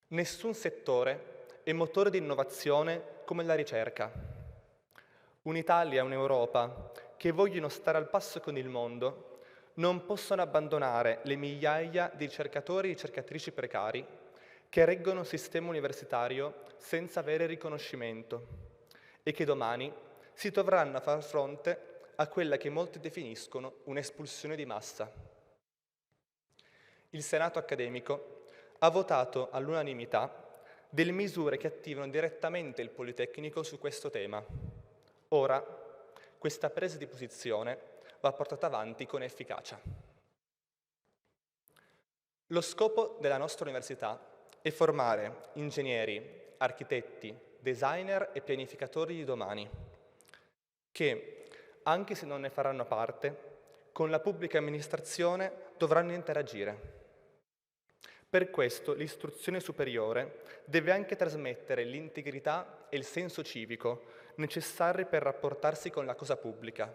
Nessun settore è motore di innovazione come la ricerca. Un'Italia e un'Europa che vogliono stare al passo con il mondo non possono abbandonare le migliaia di ricercatori e ricercatrici precari che reggono il sistema universitario senza avere riconoscimento e che domani si dovranno far fronte a quella che molti definiscono un'espulsione di massa. Il Senato accademico ha votato all'unanimità delle misure che attivano direttamente il Politecnico su questo tema. Ora, questa presa di posizione va portata avanti con efficacia. Lo scopo della nostra università è formare ingegneri, architetti, designer e pianificatori di domani, che, anche se non ne faranno parte, con la pubblica amministrazione dovranno interagire. Per questo l'istruzione superiore deve anche trasmettere l'integrità e il senso civico necessari per rapportarsi con la cosa pubblica,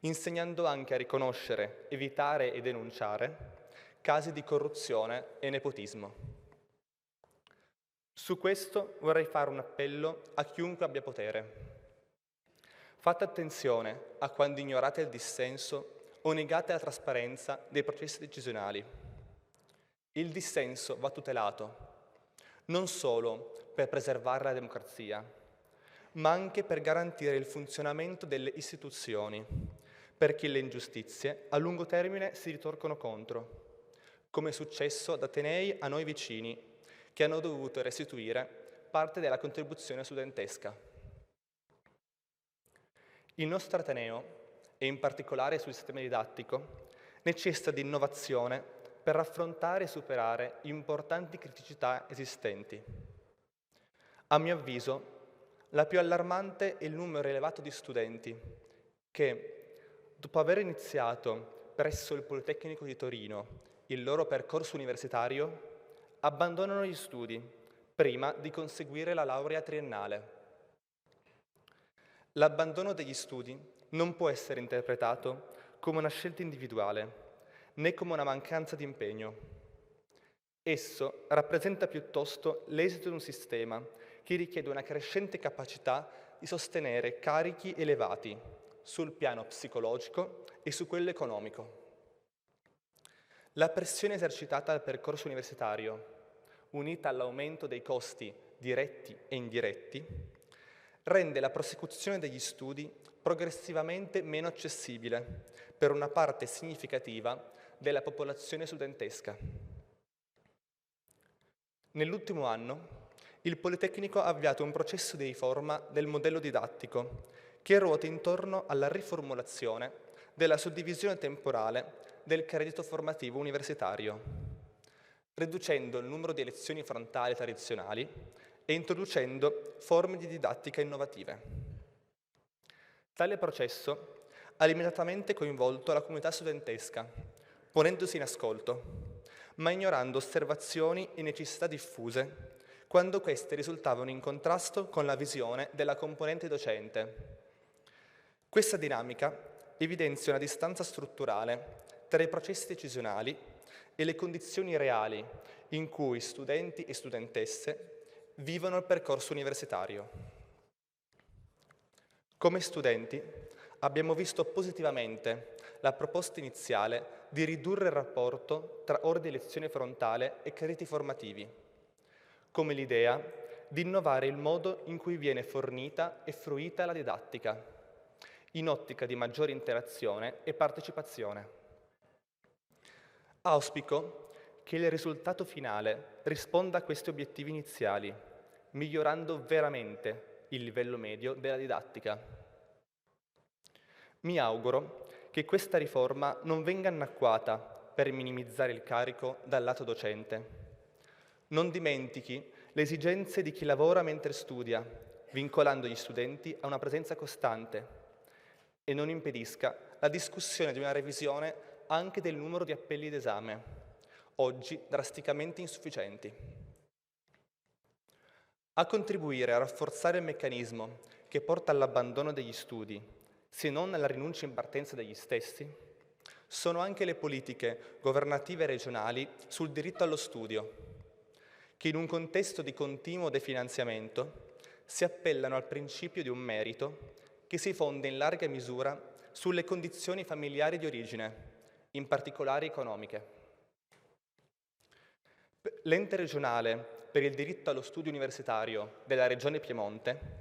insegnando anche a riconoscere, evitare e denunciare casi di corruzione e nepotismo. Su questo vorrei fare un appello a chiunque abbia potere. Fate attenzione a quando ignorate il dissenso o negate la trasparenza dei processi decisionali. Il dissenso va tutelato, non solo per preservare la democrazia, ma anche per garantire il funzionamento delle istituzioni, perché le ingiustizie a lungo termine si ritorcono contro, come è successo ad atenei a noi vicini, che hanno dovuto restituire parte della contribuzione studentesca. Il nostro ateneo, e in particolare sul sistema didattico, necessita di innovazione per affrontare e superare importanti criticità esistenti. A mio avviso, la più allarmante è il numero elevato di studenti che, dopo aver iniziato presso il Politecnico di Torino il loro percorso universitario, abbandonano gli studi prima di conseguire la laurea triennale. L'abbandono degli studi non può essere interpretato come una scelta individuale, né come una mancanza di impegno. Esso rappresenta piuttosto l'esito di un sistema che richiede una crescente capacità di sostenere carichi elevati sul piano psicologico e su quello economico. La pressione esercitata dal percorso universitario, unita all'aumento dei costi diretti e indiretti, rende la prosecuzione degli studi progressivamente meno accessibile per una parte significativa della popolazione studentesca. Nell'ultimo anno, il Politecnico ha avviato un processo di riforma del modello didattico che ruota intorno alla riformulazione della suddivisione temporale del credito formativo universitario, riducendo il numero di lezioni frontali tradizionali e introducendo forme di didattica innovative. Tale processo ha limitatamente coinvolto la comunità studentesca, ponendosi in ascolto, ma ignorando osservazioni e necessità diffuse, quando queste risultavano in contrasto con la visione della componente docente. Questa dinamica evidenzia una distanza strutturale tra i processi decisionali e le condizioni reali in cui studenti e studentesse vivono il percorso universitario. Come studenti abbiamo visto positivamente la proposta iniziale di ridurre il rapporto tra ore di lezione frontale e crediti formativi, come l'idea di innovare il modo in cui viene fornita e fruita la didattica, in ottica di maggiore interazione e partecipazione. Auspico che il risultato finale risponda a questi obiettivi iniziali, migliorando veramente il livello medio della didattica. Mi auguro che questa riforma non venga annacquata per minimizzare il carico dal lato docente. Non dimentichi le esigenze di chi lavora mentre studia, vincolando gli studenti a una presenza costante, e non impedisca la discussione di una revisione anche del numero di appelli d'esame, oggi drasticamente insufficienti. A contribuire a rafforzare il meccanismo che porta all'abbandono degli studi, se non alla rinuncia in partenza degli stessi, sono anche le politiche governative regionali sul diritto allo studio, che in un contesto di continuo definanziamento si appellano al principio di un merito che si fonda in larga misura sulle condizioni familiari di origine, in particolare economiche. L'ente regionale per il diritto allo studio universitario della Regione Piemonte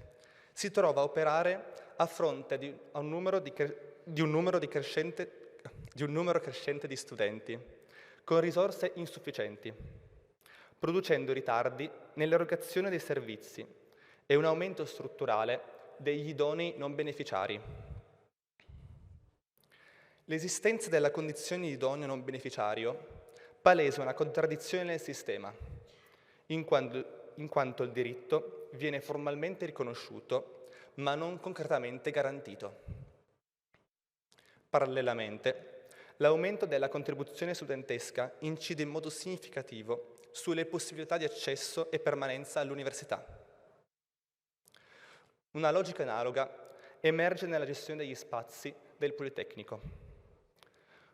si trova a operare a fronte di un numero crescente di studenti, con risorse insufficienti, producendo ritardi nell'erogazione dei servizi e un aumento strutturale degli idonei non beneficiari. L'esistenza della condizione di idoneo non beneficiario palesa una contraddizione nel sistema, in quanto il diritto viene formalmente riconosciuto, ma non concretamente garantito. Parallelamente, l'aumento della contribuzione studentesca incide in modo significativo sulle possibilità di accesso e permanenza all'università. Una logica analoga emerge nella gestione degli spazi del Politecnico.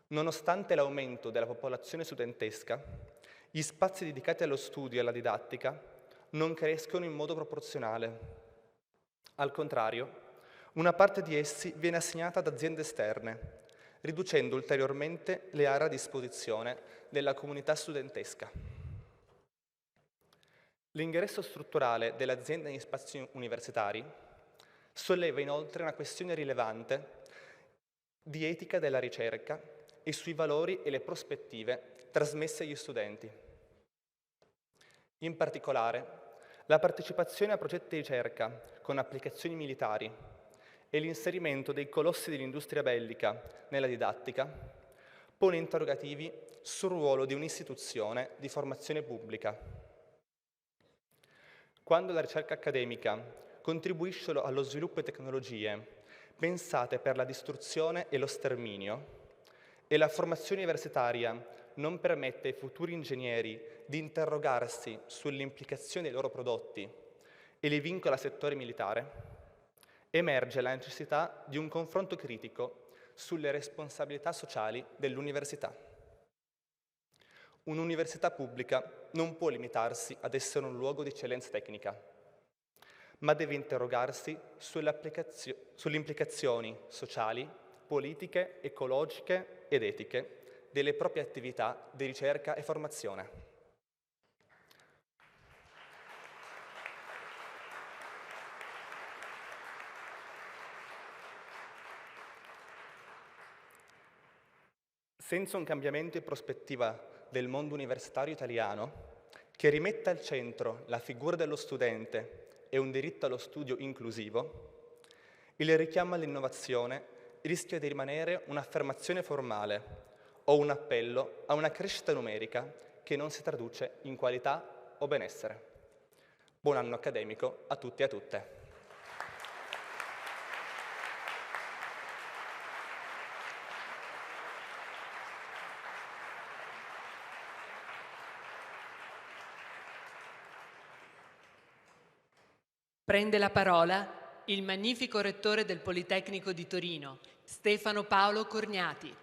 Nonostante l'aumento della popolazione studentesca, gli spazi dedicati allo studio e alla didattica non crescono in modo proporzionale. Al contrario, una parte di essi viene assegnata ad aziende esterne, riducendo ulteriormente le aree a disposizione della comunità studentesca. L'ingresso strutturale delle aziende negli spazi universitari solleva inoltre una questione rilevante di etica della ricerca e sui valori e le prospettive trasmesse agli studenti. In particolare, la partecipazione a progetti di ricerca con applicazioni militari e l'inserimento dei colossi dell'industria bellica nella didattica pone interrogativi sul ruolo di un'istituzione di formazione pubblica. Quando la ricerca accademica contribuisce allo sviluppo di tecnologie pensate per la distruzione e lo sterminio, e la formazione universitaria non permette ai futuri ingegneri di interrogarsi sulle implicazioni dei loro prodotti e li vincola al settore militare, emerge la necessità di un confronto critico sulle responsabilità sociali dell'università. Un'università pubblica non può limitarsi ad essere un luogo di eccellenza tecnica, ma deve interrogarsi sulle implicazioni sociali, politiche, ecologiche ed etiche delle proprie attività di ricerca e formazione. Senza un cambiamento in prospettiva del mondo universitario italiano, che rimetta al centro la figura dello studente e un diritto allo studio inclusivo, il richiamo all'innovazione rischia di rimanere un'affermazione formale o un appello a una crescita numerica che non si traduce in qualità o benessere. Buon anno accademico a tutti e a tutte. Prende la parola il magnifico rettore del Politecnico di Torino, Stefano Paolo Corniati.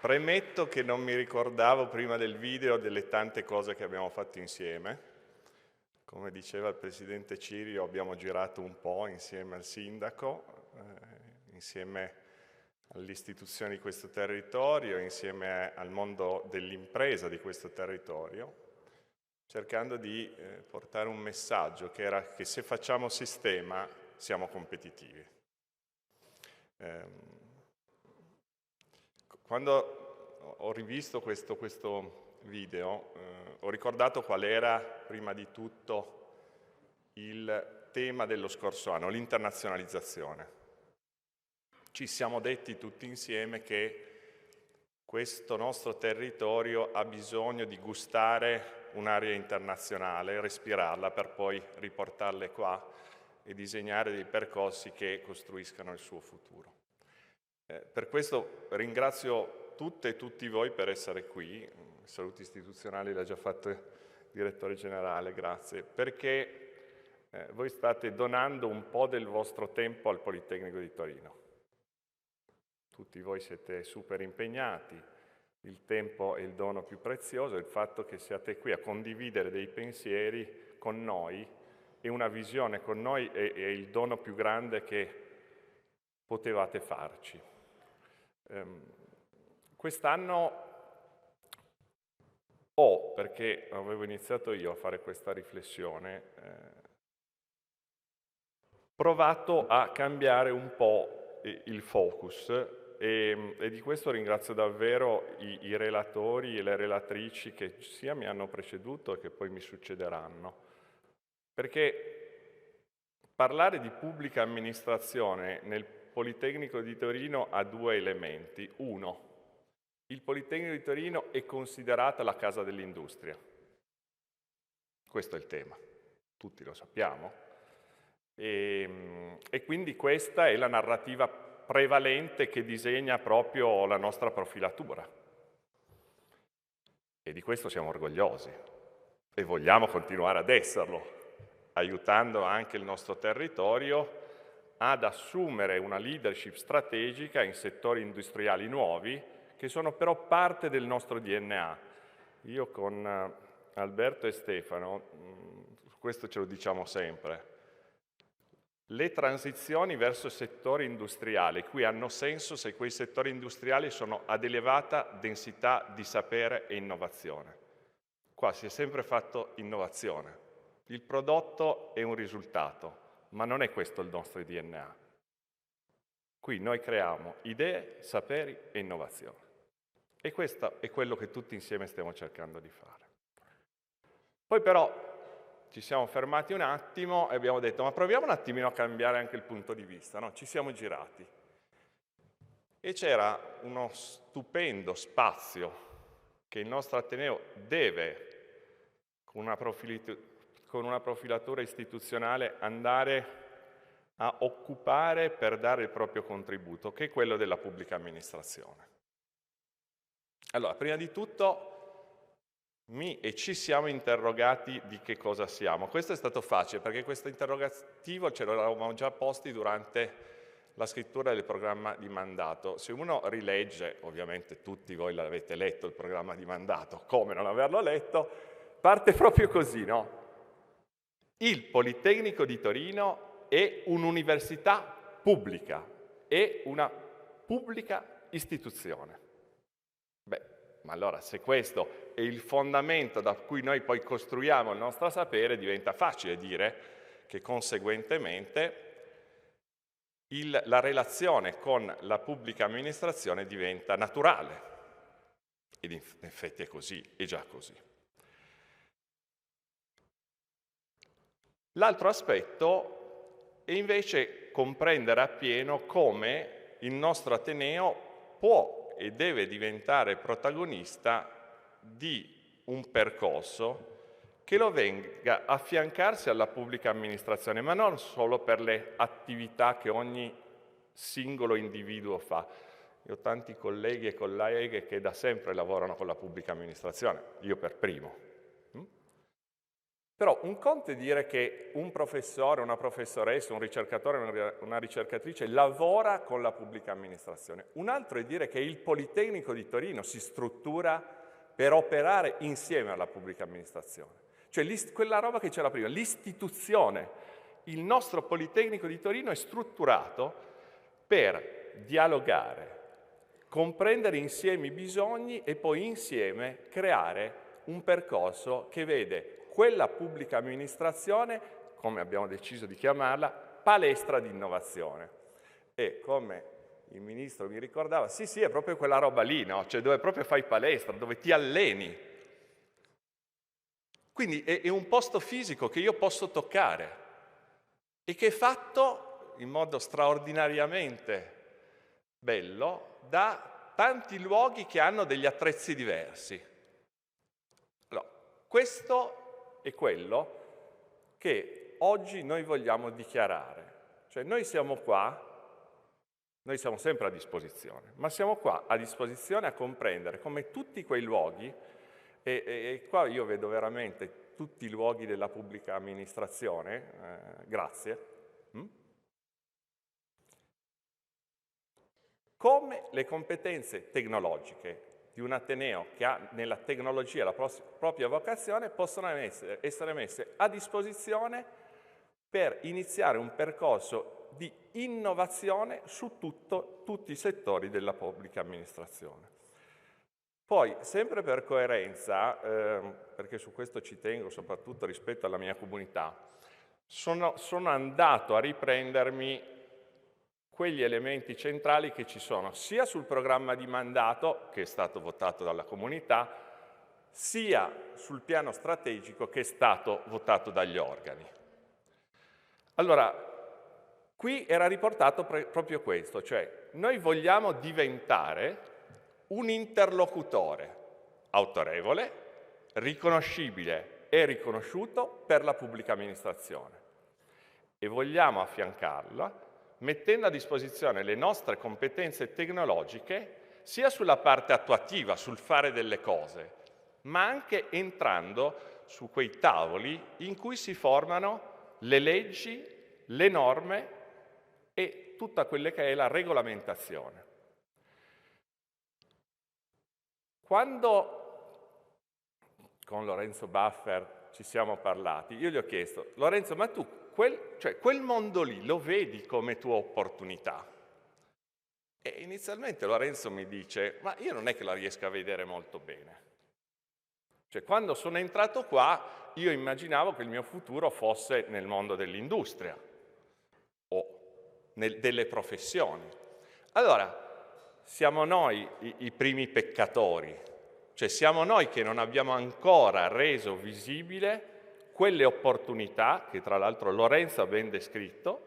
Premetto che non mi ricordavo prima del video delle tante cose che abbiamo fatto insieme. Come diceva il Presidente Cirio, abbiamo girato un po' insieme al Sindaco, insieme alle istituzioni di questo territorio, insieme al mondo dell'impresa di questo territorio, cercando di portare un messaggio che era che se facciamo sistema siamo competitivi. Quando ho rivisto questo video, ho ricordato qual era, prima di tutto, il tema dello scorso anno, l'internazionalizzazione. Ci siamo detti tutti insieme che questo nostro territorio ha bisogno di gustare un'area internazionale, respirarla per poi riportarle qua e disegnare dei percorsi che costruiscano il suo futuro. Per questo ringrazio tutte e tutti voi per essere qui, saluti istituzionali l'ha già fatto il direttore generale, grazie, perché voi state donando un po' del vostro tempo al Politecnico di Torino. Tutti voi siete super impegnati, il tempo è il dono più prezioso, il fatto che siate qui a condividere dei pensieri con noi e una visione con noi è il dono più grande che potevate farci. Quest'anno ho, perché avevo iniziato io a fare questa riflessione, provato a cambiare un po' il focus e di questo ringrazio davvero i relatori e le relatrici che sia mi hanno preceduto e che poi mi succederanno, perché parlare di pubblica amministrazione nel Politecnico di Torino ha due elementi. Uno, il Politecnico di Torino è considerata la casa dell'industria. Questo è il tema, tutti lo sappiamo. E quindi questa è la narrativa prevalente che disegna proprio la nostra profilatura. E di questo siamo orgogliosi e vogliamo continuare ad esserlo, aiutando anche il nostro territorio ad assumere una leadership strategica in settori industriali nuovi che sono però parte del nostro DNA. Io con Alberto e Stefano, questo ce lo diciamo sempre, le transizioni verso settori industriali qui hanno senso se quei settori industriali sono ad elevata densità di sapere e innovazione. Qua si è sempre fatto innovazione. Il prodotto è un risultato, ma non è questo il nostro DNA. Qui noi creiamo idee, saperi e innovazione. E questo è quello che tutti insieme stiamo cercando di fare. Poi però ci siamo fermati un attimo e abbiamo detto ma proviamo un attimino a cambiare anche il punto di vista, no? Ci siamo girati e c'era uno stupendo spazio che il nostro Ateneo deve, con una profilatura istituzionale, andare a occupare per dare il proprio contributo, che è quello della pubblica amministrazione. Allora, prima di tutto ci siamo interrogati di che cosa siamo. Questo è stato facile perché questo interrogativo ce l'avevamo già posti durante la scrittura del programma di mandato. Se uno rilegge, ovviamente tutti voi l'avete letto il programma di mandato, come non averlo letto, parte proprio così, no? Il Politecnico di Torino è un'università pubblica, è una pubblica istituzione. Beh, ma allora se questo è il fondamento da cui noi poi costruiamo il nostro sapere, diventa facile dire che conseguentemente la relazione con la pubblica amministrazione diventa naturale. Ed in effetti è così, è già così. L'altro aspetto è invece comprendere appieno come il nostro Ateneo può e deve diventare protagonista di un percorso che lo venga a affiancarsi alla pubblica amministrazione, ma non solo per le attività che ogni singolo individuo fa. Io ho tanti colleghi e colleghe che da sempre lavorano con la pubblica amministrazione, io per primo. Però un conto è dire che un professore, una professoressa, un ricercatore, una ricercatrice lavora con la pubblica amministrazione. Un altro è dire che il Politecnico di Torino si struttura per operare insieme alla pubblica amministrazione. Cioè quella roba che c'era prima, l'istituzione, il nostro Politecnico di Torino è strutturato per dialogare, comprendere insieme i bisogni e poi insieme creare un percorso che vede quella pubblica amministrazione, come abbiamo deciso di chiamarla, palestra di innovazione. E come il ministro mi ricordava, sì, è proprio quella roba lì, no? Cioè dove proprio fai palestra, dove ti alleni. Quindi è un posto fisico che io posso toccare e che è fatto in modo straordinariamente bello da tanti luoghi che hanno degli attrezzi diversi. Allora, questo è quello che oggi noi vogliamo dichiarare. Cioè noi siamo qua, noi siamo sempre a disposizione, ma siamo qua a disposizione a comprendere come tutti quei luoghi, e qua io vedo veramente tutti i luoghi della pubblica amministrazione, grazie, come le competenze tecnologiche di un Ateneo che ha nella tecnologia la propria vocazione possono essere messe a disposizione per iniziare un percorso di innovazione su tutti i settori della pubblica amministrazione. Poi, sempre per coerenza, perché su questo ci tengo soprattutto rispetto alla mia comunità, sono andato a riprendermi quegli elementi centrali che ci sono sia sul programma di mandato, che è stato votato dalla comunità, sia sul piano strategico che è stato votato dagli organi. Allora, qui era riportato proprio questo, cioè noi vogliamo diventare un interlocutore autorevole, riconoscibile e riconosciuto per la pubblica amministrazione e vogliamo affiancarla mettendo a disposizione le nostre competenze tecnologiche sia sulla parte attuativa, sul fare delle cose, ma anche entrando su quei tavoli in cui si formano le leggi, le norme e tutta quella che è la regolamentazione. Quando con Lorenzo Buffer ci siamo parlati, io gli ho chiesto: Lorenzo, ma tu quel mondo lì lo vedi come tua opportunità? E inizialmente Lorenzo mi dice: ma io non è che la riesco a vedere molto bene. Cioè, quando sono entrato qua, io immaginavo che il mio futuro fosse nel mondo dell'industria o delle professioni. Allora, siamo noi i primi peccatori, cioè siamo noi che non abbiamo ancora reso visibile quelle opportunità, che tra l'altro Lorenzo ha ben descritto,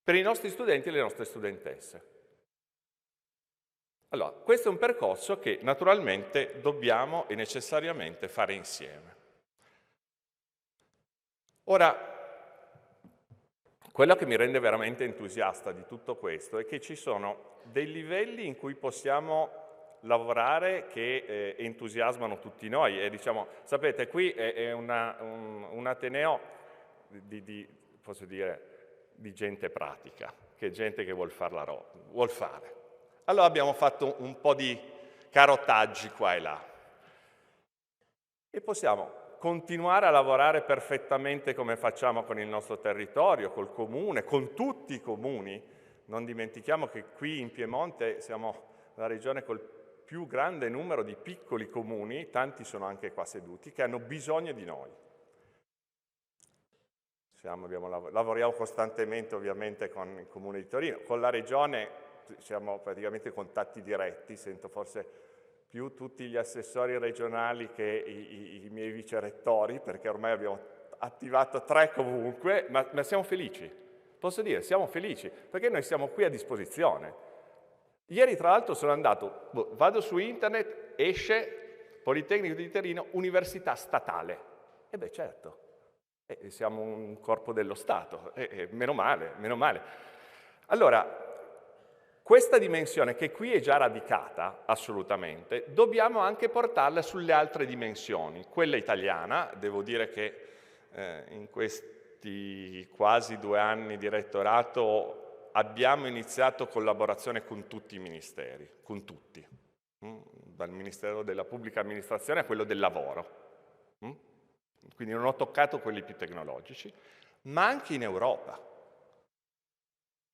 per i nostri studenti e le nostre studentesse. Allora, questo è un percorso che naturalmente dobbiamo e necessariamente fare insieme. Ora, quello che mi rende veramente entusiasta di tutto questo è che ci sono dei livelli in cui possiamo lavorare che entusiasmano tutti noi e diciamo, sapete, qui è un ateneo posso dire, di gente pratica, che è gente che vuol fare. Allora abbiamo fatto un po' di carotaggi qua e là e possiamo continuare a lavorare perfettamente come facciamo con il nostro territorio, col comune, con tutti i comuni. Non dimentichiamo che qui in Piemonte siamo la regione col più grande numero di piccoli comuni, tanti sono anche qua seduti, che hanno bisogno di noi. Lavoriamo costantemente ovviamente con il Comune di Torino, con la Regione siamo praticamente in contatti diretti, sento forse più tutti gli assessori regionali che i miei vicerettori, perché ormai abbiamo attivato 3 comunque, ma siamo felici, posso dire, siamo felici, perché noi siamo qui a disposizione. Ieri tra l'altro sono andato, vado su internet, esce Politecnico di Torino, università statale. E beh certo, siamo un corpo dello Stato, meno male. Allora, questa dimensione che qui è già radicata, assolutamente, dobbiamo anche portarla sulle altre dimensioni. Quella italiana, devo dire che in questi quasi 2 anni di rettorato abbiamo iniziato collaborazione con tutti i ministeri, con tutti, dal Ministero della Pubblica Amministrazione a quello del Lavoro. Quindi non ho toccato quelli più tecnologici, ma anche in Europa.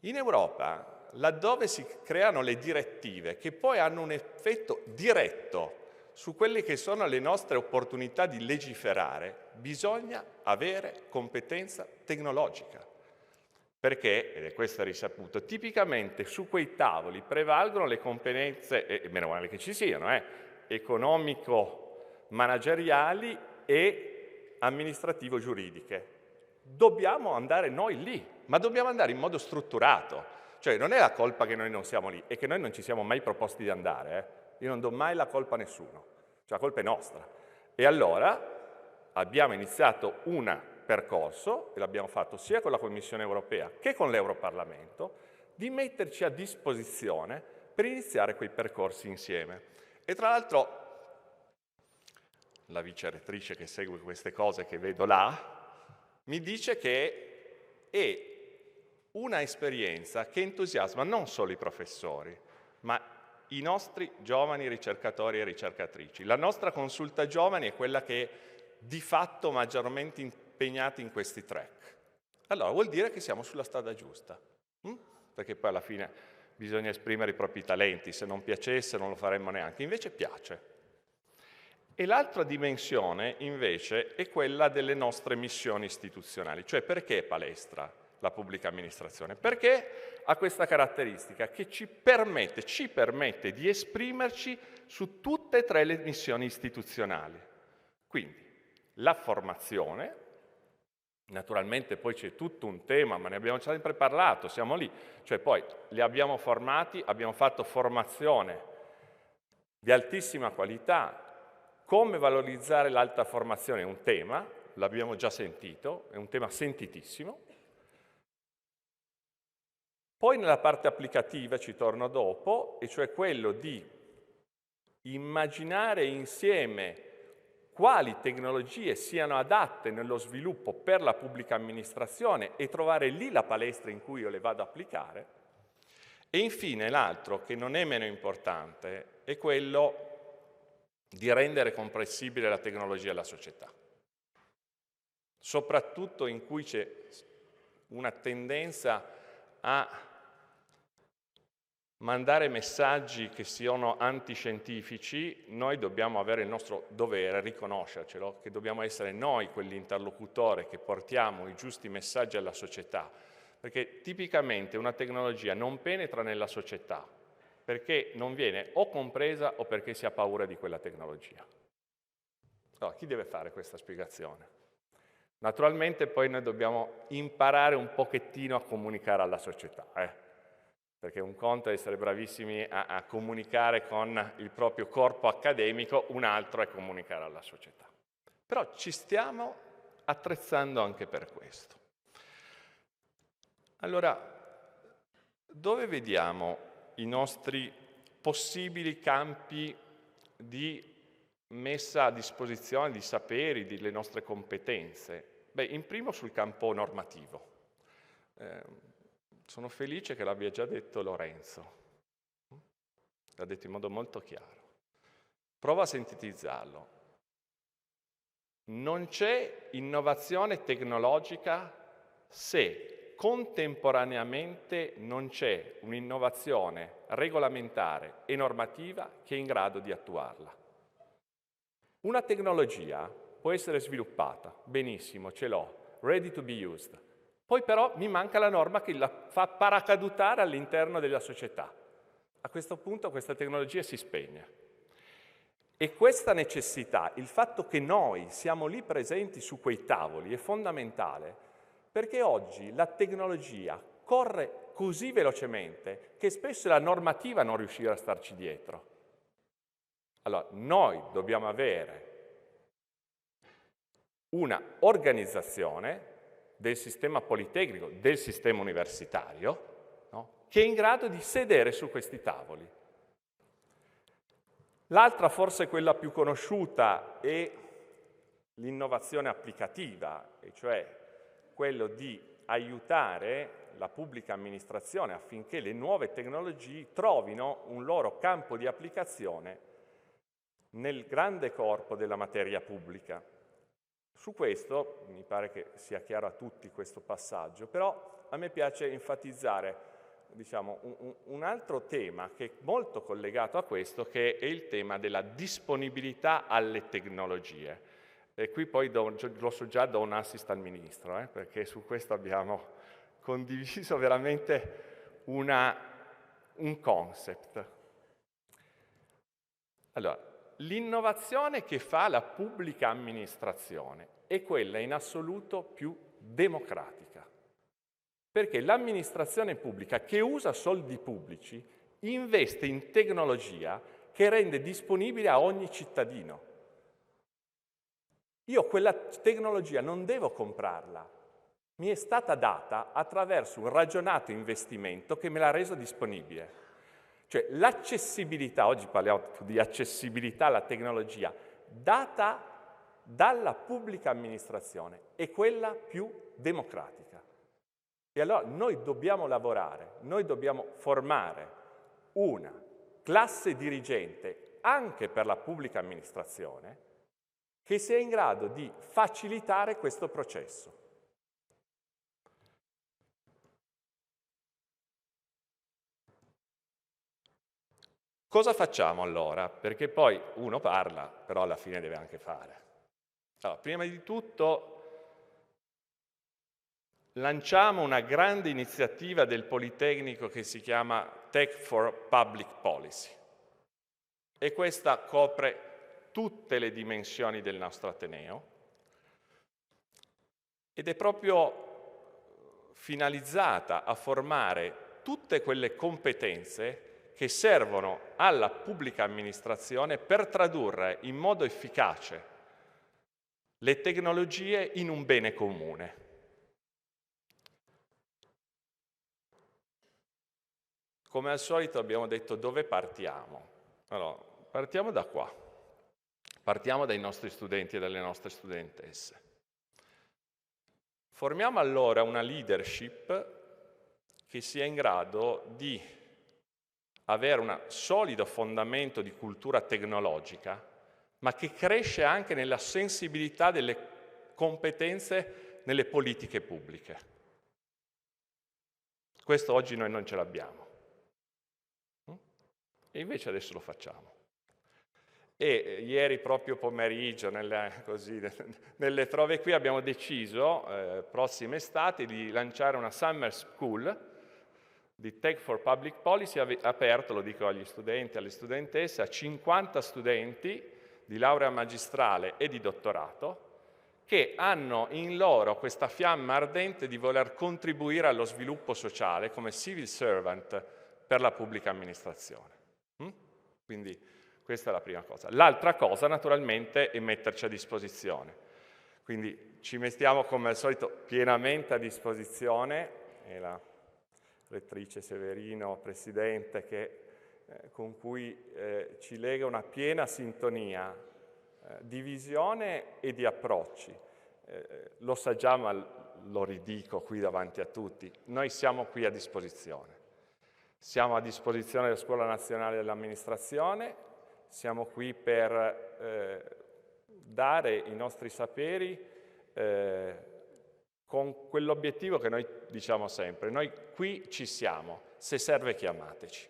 In Europa, laddove si creano le direttive che poi hanno un effetto diretto su quelle che sono le nostre opportunità di legiferare, bisogna avere competenza tecnologica. Perché, ed è questo risaputo, tipicamente su quei tavoli prevalgono le competenze, e meno male che ci siano, economico-manageriali e amministrativo-giuridiche. Dobbiamo andare noi lì, ma dobbiamo andare in modo strutturato. Cioè non è la colpa che noi non siamo lì, è che noi non ci siamo mai proposti di andare. Io non do mai la colpa a nessuno, cioè la colpa è nostra. E allora abbiamo iniziato un percorso, e l'abbiamo fatto sia con la Commissione europea che con l'Europarlamento, di metterci a disposizione per iniziare quei percorsi insieme. E tra l'altro la vice rettrice che segue queste cose che vedo là, mi dice che è una esperienza che entusiasma non solo i professori, ma i nostri giovani ricercatori e ricercatrici. La nostra consulta giovani è quella che è di fatto maggiormente impegnata in questi track. Allora vuol dire che siamo sulla strada giusta, perché poi alla fine bisogna esprimere i propri talenti, se non piacesse non lo faremmo neanche, invece piace. E l'altra dimensione invece è quella delle nostre missioni istituzionali, cioè perché palestra la pubblica amministrazione? Perché ha questa caratteristica che ci permette di esprimerci su tutte e tre le missioni istituzionali. Quindi la formazione, naturalmente poi c'è tutto un tema, ma ne abbiamo sempre parlato, siamo lì, cioè poi li abbiamo formati, abbiamo fatto formazione di altissima qualità. Come valorizzare l'alta formazione è un tema, l'abbiamo già sentito, è un tema sentitissimo. Poi nella parte applicativa ci torno dopo, e cioè quello di immaginare insieme quali tecnologie siano adatte nello sviluppo per la pubblica amministrazione e trovare lì la palestra in cui io le vado ad applicare. E infine l'altro, che non è meno importante, è quello di rendere comprensibile la tecnologia alla società. Soprattutto in cui c'è una tendenza a mandare messaggi che siano antiscientifici, noi dobbiamo avere il nostro dovere, riconoscercelo, che dobbiamo essere noi quell'interlocutore che portiamo i giusti messaggi alla società, perché tipicamente una tecnologia non penetra nella società perché non viene o compresa o perché si ha paura di quella tecnologia. Allora, chi deve fare questa spiegazione? Naturalmente poi noi dobbiamo imparare un pochettino a comunicare alla società, perché un conto è essere bravissimi a comunicare con il proprio corpo accademico, un altro è comunicare alla società. Però ci stiamo attrezzando anche per questo. Allora, dove vediamo i nostri possibili campi di messa a disposizione di saperi, delle nostre competenze? Beh, in primo sul campo normativo. Sono felice che l'abbia già detto Lorenzo, l'ha detto in modo molto chiaro. Provo a sintetizzarlo. Non c'è innovazione tecnologica se contemporaneamente non c'è un'innovazione regolamentare e normativa che è in grado di attuarla. Una tecnologia può essere sviluppata, benissimo, ce l'ho, ready to be used. Poi però mi manca la norma che la fa paracadutare all'interno della società. A questo punto questa tecnologia si spegne. E questa necessità, il fatto che noi siamo lì presenti su quei tavoli, è fondamentale, perché oggi la tecnologia corre così velocemente che spesso è la normativa non riuscirà a starci dietro. Allora, noi dobbiamo avere una organizzazione del sistema politecnico, del sistema universitario, no? Che è in grado di sedere su questi tavoli. L'altra, forse quella più conosciuta, è l'innovazione applicativa, e cioè quello di aiutare la pubblica amministrazione affinché le nuove tecnologie trovino un loro campo di applicazione nel grande corpo della materia pubblica. Su questo, mi pare che sia chiaro a tutti questo passaggio, però a me piace enfatizzare un altro tema che è molto collegato a questo, che è il tema della disponibilità alle tecnologie. E qui poi lo so già, do un assist al Ministro, perché su questo abbiamo condiviso veramente un concept. Allora, l'innovazione che fa la pubblica amministrazione è quella in assoluto più democratica, perché l'amministrazione pubblica che usa soldi pubblici investe in tecnologia che rende disponibile a ogni cittadino. Io quella tecnologia non devo comprarla, mi è stata data attraverso un ragionato investimento che me l'ha reso disponibile. Cioè l'accessibilità, oggi parliamo di accessibilità alla tecnologia, data dalla pubblica amministrazione, è quella più democratica. E allora noi dobbiamo lavorare, noi dobbiamo formare una classe dirigente anche per la pubblica amministrazione che sia in grado di facilitare questo processo. Cosa facciamo allora? Perché poi uno parla, però alla fine deve anche fare. Allora, prima di tutto lanciamo una grande iniziativa del Politecnico che si chiama Tech for Public Policy e questa copre tutte le dimensioni del nostro Ateneo ed è proprio finalizzata a formare tutte quelle competenze che servono alla pubblica amministrazione per tradurre in modo efficace le tecnologie in un bene comune. Come al solito abbiamo detto dove partiamo. Allora, partiamo da qua. Partiamo dai nostri studenti e dalle nostre studentesse. Formiamo allora una leadership che sia in grado di avere un solido fondamento di cultura tecnologica, ma che cresce anche nella sensibilità delle competenze nelle politiche pubbliche. Questo oggi noi non ce l'abbiamo. E invece adesso lo facciamo. E ieri proprio pomeriggio, nelle prove qui, abbiamo deciso, prossima estate, di lanciare una Summer School di Tech for Public Policy aperto, lo dico agli studenti e alle studentesse, a 50 studenti di laurea magistrale e di dottorato che hanno in loro questa fiamma ardente di voler contribuire allo sviluppo sociale come civil servant per la pubblica amministrazione. Quindi questa è la prima cosa. L'altra cosa naturalmente è metterci a disposizione. Quindi ci mettiamo come al solito pienamente a disposizione, e la rettrice Severino, presidente, con cui ci lega una piena sintonia di visione e di approcci. Lo sa già, ma lo ridico qui davanti a tutti. Noi siamo qui a disposizione. Siamo a disposizione della Scuola Nazionale dell'Amministrazione, siamo qui per dare i nostri saperi con quell'obiettivo che noi diciamo sempre. Noi qui ci siamo, se serve chiamateci.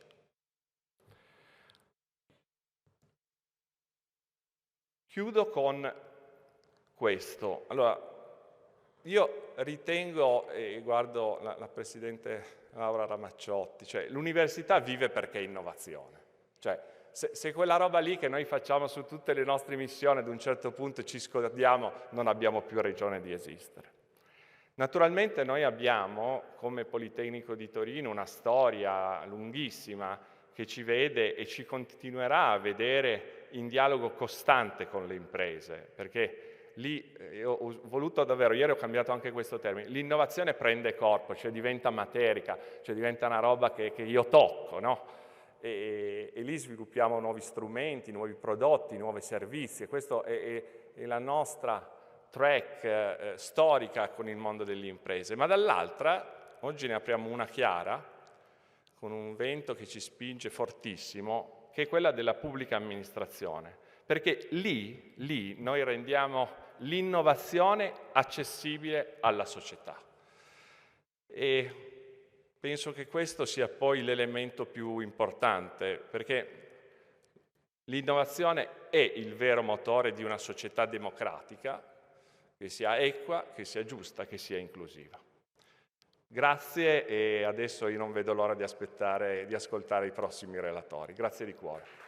Chiudo con questo. Allora, io ritengo, e guardo la Presidente Laura Ramacciotti, cioè l'università vive perché è innovazione. Cioè, se quella roba lì che noi facciamo su tutte le nostre missioni ad un certo punto ci scordiamo, non abbiamo più ragione di esistere. Naturalmente noi abbiamo, come Politecnico di Torino, una storia lunghissima che ci vede e ci continuerà a vedere in dialogo costante con le imprese, perché lì, io ho voluto davvero, ieri ho cambiato anche questo termine, l'innovazione prende corpo, cioè diventa materica, cioè diventa una roba che io tocco, no? E lì sviluppiamo nuovi strumenti, nuovi prodotti, nuovi servizi, e questo è la nostra track storica con il mondo delle imprese. Ma dall'altra, oggi ne apriamo una chiara, con un vento che ci spinge fortissimo, che è quella della pubblica amministrazione, perché lì noi rendiamo l'innovazione accessibile alla società. E penso che questo sia poi l'elemento più importante, perché l'innovazione è il vero motore di una società democratica, che sia equa, che sia giusta, che sia inclusiva. Grazie, e adesso io non vedo l'ora di ascoltare i prossimi relatori. Grazie di cuore.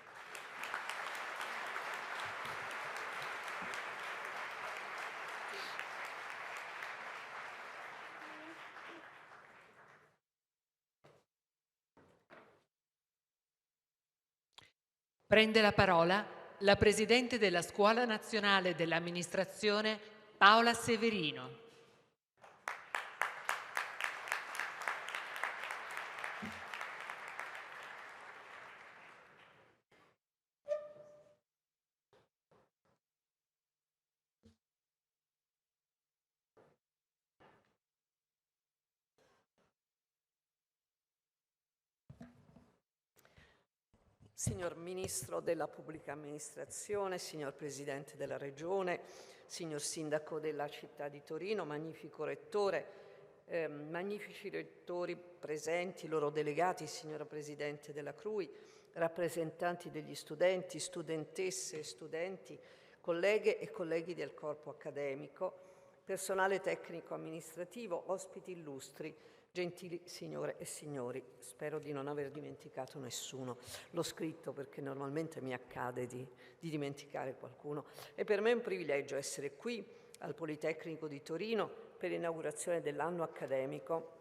Prende la parola la Presidente della Scuola Nazionale dell'Amministrazione, Paola Severino. Signor Ministro della Pubblica Amministrazione, signor Presidente della Regione, signor Sindaco della città di Torino, magnifico Rettore, magnifici rettori presenti, loro delegati, signora Presidente della CRUI, rappresentanti degli studenti, studentesse e studenti, colleghe e colleghi del corpo accademico, personale tecnico amministrativo, ospiti illustri, gentili signore e signori. Spero di non aver dimenticato nessuno. L'ho scritto perché normalmente mi accade di dimenticare qualcuno. E per me è un privilegio essere qui al Politecnico di Torino per l'inaugurazione dell'anno accademico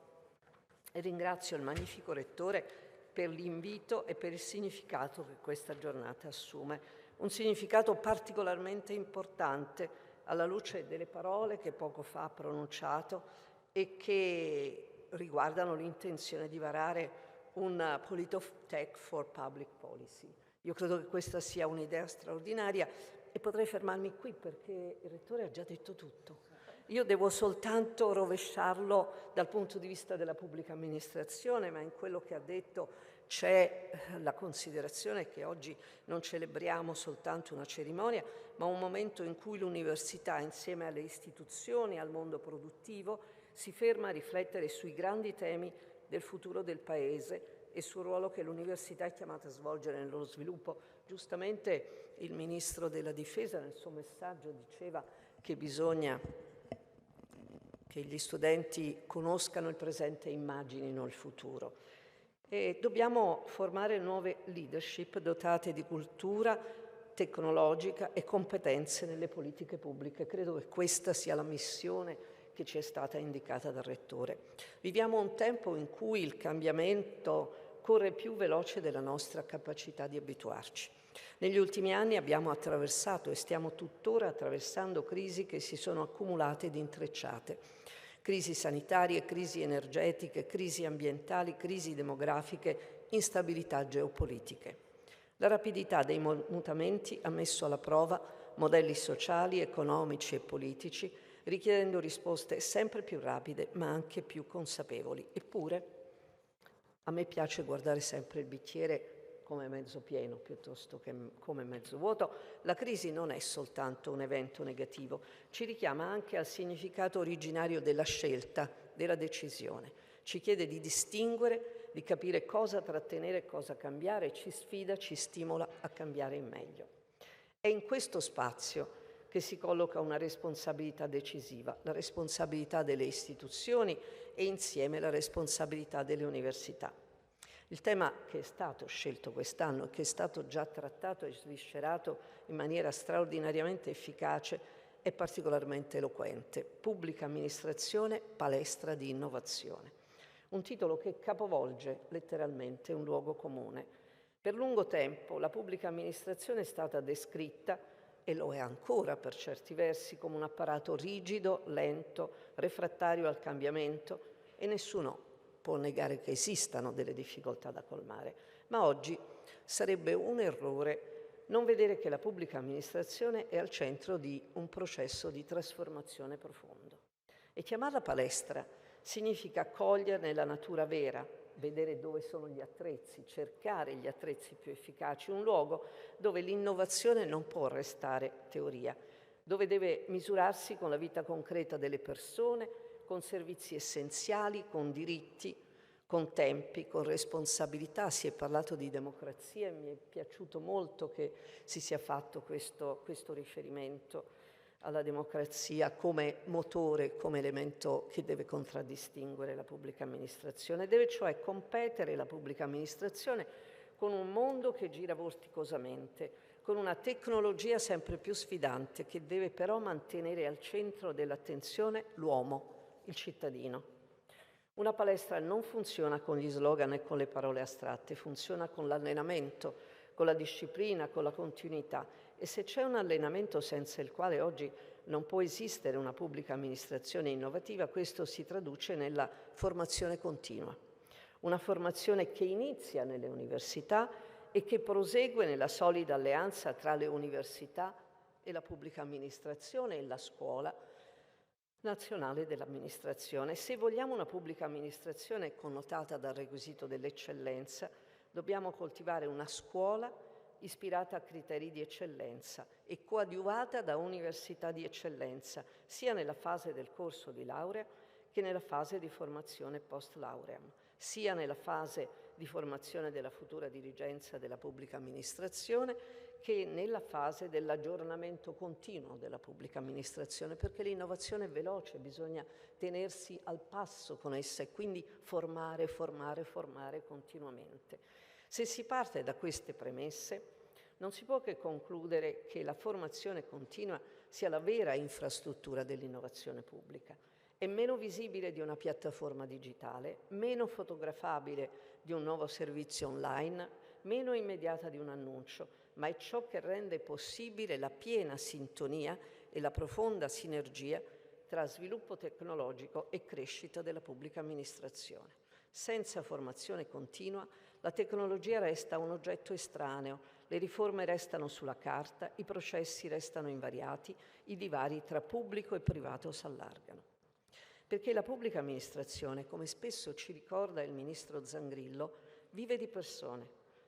e ringrazio il magnifico Rettore per l'invito e per il significato che questa giornata assume. Un significato particolarmente importante alla luce delle parole che poco fa ha pronunciato e che riguardano l'intenzione di varare un Politech for Public Policy. Io credo che questa sia un'idea straordinaria e potrei fermarmi qui perché il Rettore ha già detto tutto. Io devo soltanto rovesciarlo dal punto di vista della pubblica amministrazione, ma in quello che ha detto c'è la considerazione che oggi non celebriamo soltanto una cerimonia, ma un momento in cui l'università, insieme alle istituzioni, al mondo produttivo, si ferma a riflettere sui grandi temi del futuro del Paese e sul ruolo che l'università è chiamata a svolgere nel loro sviluppo. Giustamente il Ministro della Difesa nel suo messaggio diceva che bisogna che gli studenti conoscano il presente e immaginino il futuro. E dobbiamo formare nuove leadership dotate di cultura tecnologica e competenze nelle politiche pubbliche. Credo che questa sia la missione che ci è stata indicata dal Rettore. Viviamo un tempo in cui il cambiamento corre più veloce della nostra capacità di abituarci. Negli ultimi anni abbiamo attraversato e stiamo tuttora attraversando crisi che si sono accumulate ed intrecciate. Crisi sanitarie, crisi energetiche, crisi ambientali, crisi demografiche, instabilità geopolitiche. La rapidità dei mutamenti ha messo alla prova modelli sociali, economici e politici, richiedendo risposte sempre più rapide ma anche più consapevoli. Eppure a me piace guardare sempre il bicchiere come mezzo pieno piuttosto che come mezzo vuoto. La crisi non è soltanto un evento negativo, ci richiama anche al significato originario della scelta, della decisione. Ci chiede di distinguere, di capire cosa trattenere e cosa cambiare, ci sfida, ci stimola a cambiare in meglio. È in questo spazio che si colloca una responsabilità decisiva, la responsabilità delle istituzioni e insieme la responsabilità delle università. Il tema che è stato scelto quest'anno e che è stato già trattato e sviscerato in maniera straordinariamente efficace è particolarmente eloquente: Pubblica amministrazione, palestra di innovazione. Un titolo che capovolge letteralmente un luogo comune. Per lungo tempo la pubblica amministrazione è stata descritta, e lo è ancora per certi versi, come un apparato rigido, lento, refrattario al cambiamento, e nessuno può negare che esistano delle difficoltà da colmare, ma oggi sarebbe un errore non vedere che la pubblica amministrazione è al centro di un processo di trasformazione profondo. E chiamarla palestra significa coglierne la natura vera, vedere dove sono gli attrezzi, cercare gli attrezzi più efficaci, un luogo dove l'innovazione non può restare teoria, dove deve misurarsi con la vita concreta delle persone, con servizi essenziali, con diritti, con tempi, con responsabilità. Si è parlato di democrazia e mi è piaciuto molto che si sia fatto questo riferimento alla democrazia come motore, come elemento che deve contraddistinguere la pubblica amministrazione. Deve cioè competere la pubblica amministrazione con un mondo che gira vorticosamente, con una tecnologia sempre più sfidante che deve però mantenere al centro dell'attenzione l'uomo, il cittadino. Una palestra non funziona con gli slogan e con le parole astratte, funziona con l'allenamento, con la disciplina, con la continuità. E se c'è un allenamento senza il quale oggi non può esistere una pubblica amministrazione innovativa, questo si traduce nella formazione continua. Una formazione che inizia nelle università e che prosegue nella solida alleanza tra le università e la pubblica amministrazione e la scuola nazionale dell'amministrazione. Se vogliamo una pubblica amministrazione connotata dal requisito dell'eccellenza, dobbiamo coltivare una scuola ispirata a criteri di eccellenza e coadiuvata da università di eccellenza, sia nella fase del corso di laurea che nella fase di formazione post lauream, sia nella fase di formazione della futura dirigenza della pubblica amministrazione che nella fase dell'aggiornamento continuo della pubblica amministrazione, perché l'innovazione è veloce, bisogna tenersi al passo con essa e quindi formare continuamente. Se si parte da queste premesse, non si può che concludere che la formazione continua sia la vera infrastruttura dell'innovazione pubblica. È meno visibile di una piattaforma digitale, meno fotografabile di un nuovo servizio online, meno immediata di un annuncio, ma è ciò che rende possibile la piena sintonia e la profonda sinergia tra sviluppo tecnologico e crescita della pubblica amministrazione. Senza formazione continua, la tecnologia resta un oggetto estraneo, le riforme restano sulla carta, i processi restano invariati, i divari tra pubblico e privato s'allargano. Perché la pubblica amministrazione, come spesso ci ricorda il ministro Zangrillo, vive di persone,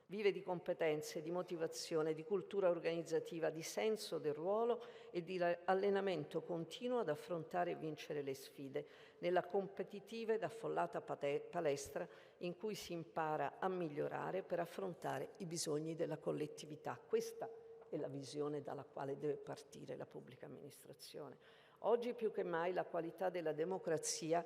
vive di competenze, di motivazione, di cultura organizzativa, di senso del ruolo e di allenamento continuo ad affrontare e vincere le sfide, nella competitiva ed affollata palestra in cui si impara a migliorare per affrontare i bisogni della collettività. Questa è la visione dalla quale deve partire la pubblica amministrazione. Oggi più che mai la qualità della democrazia,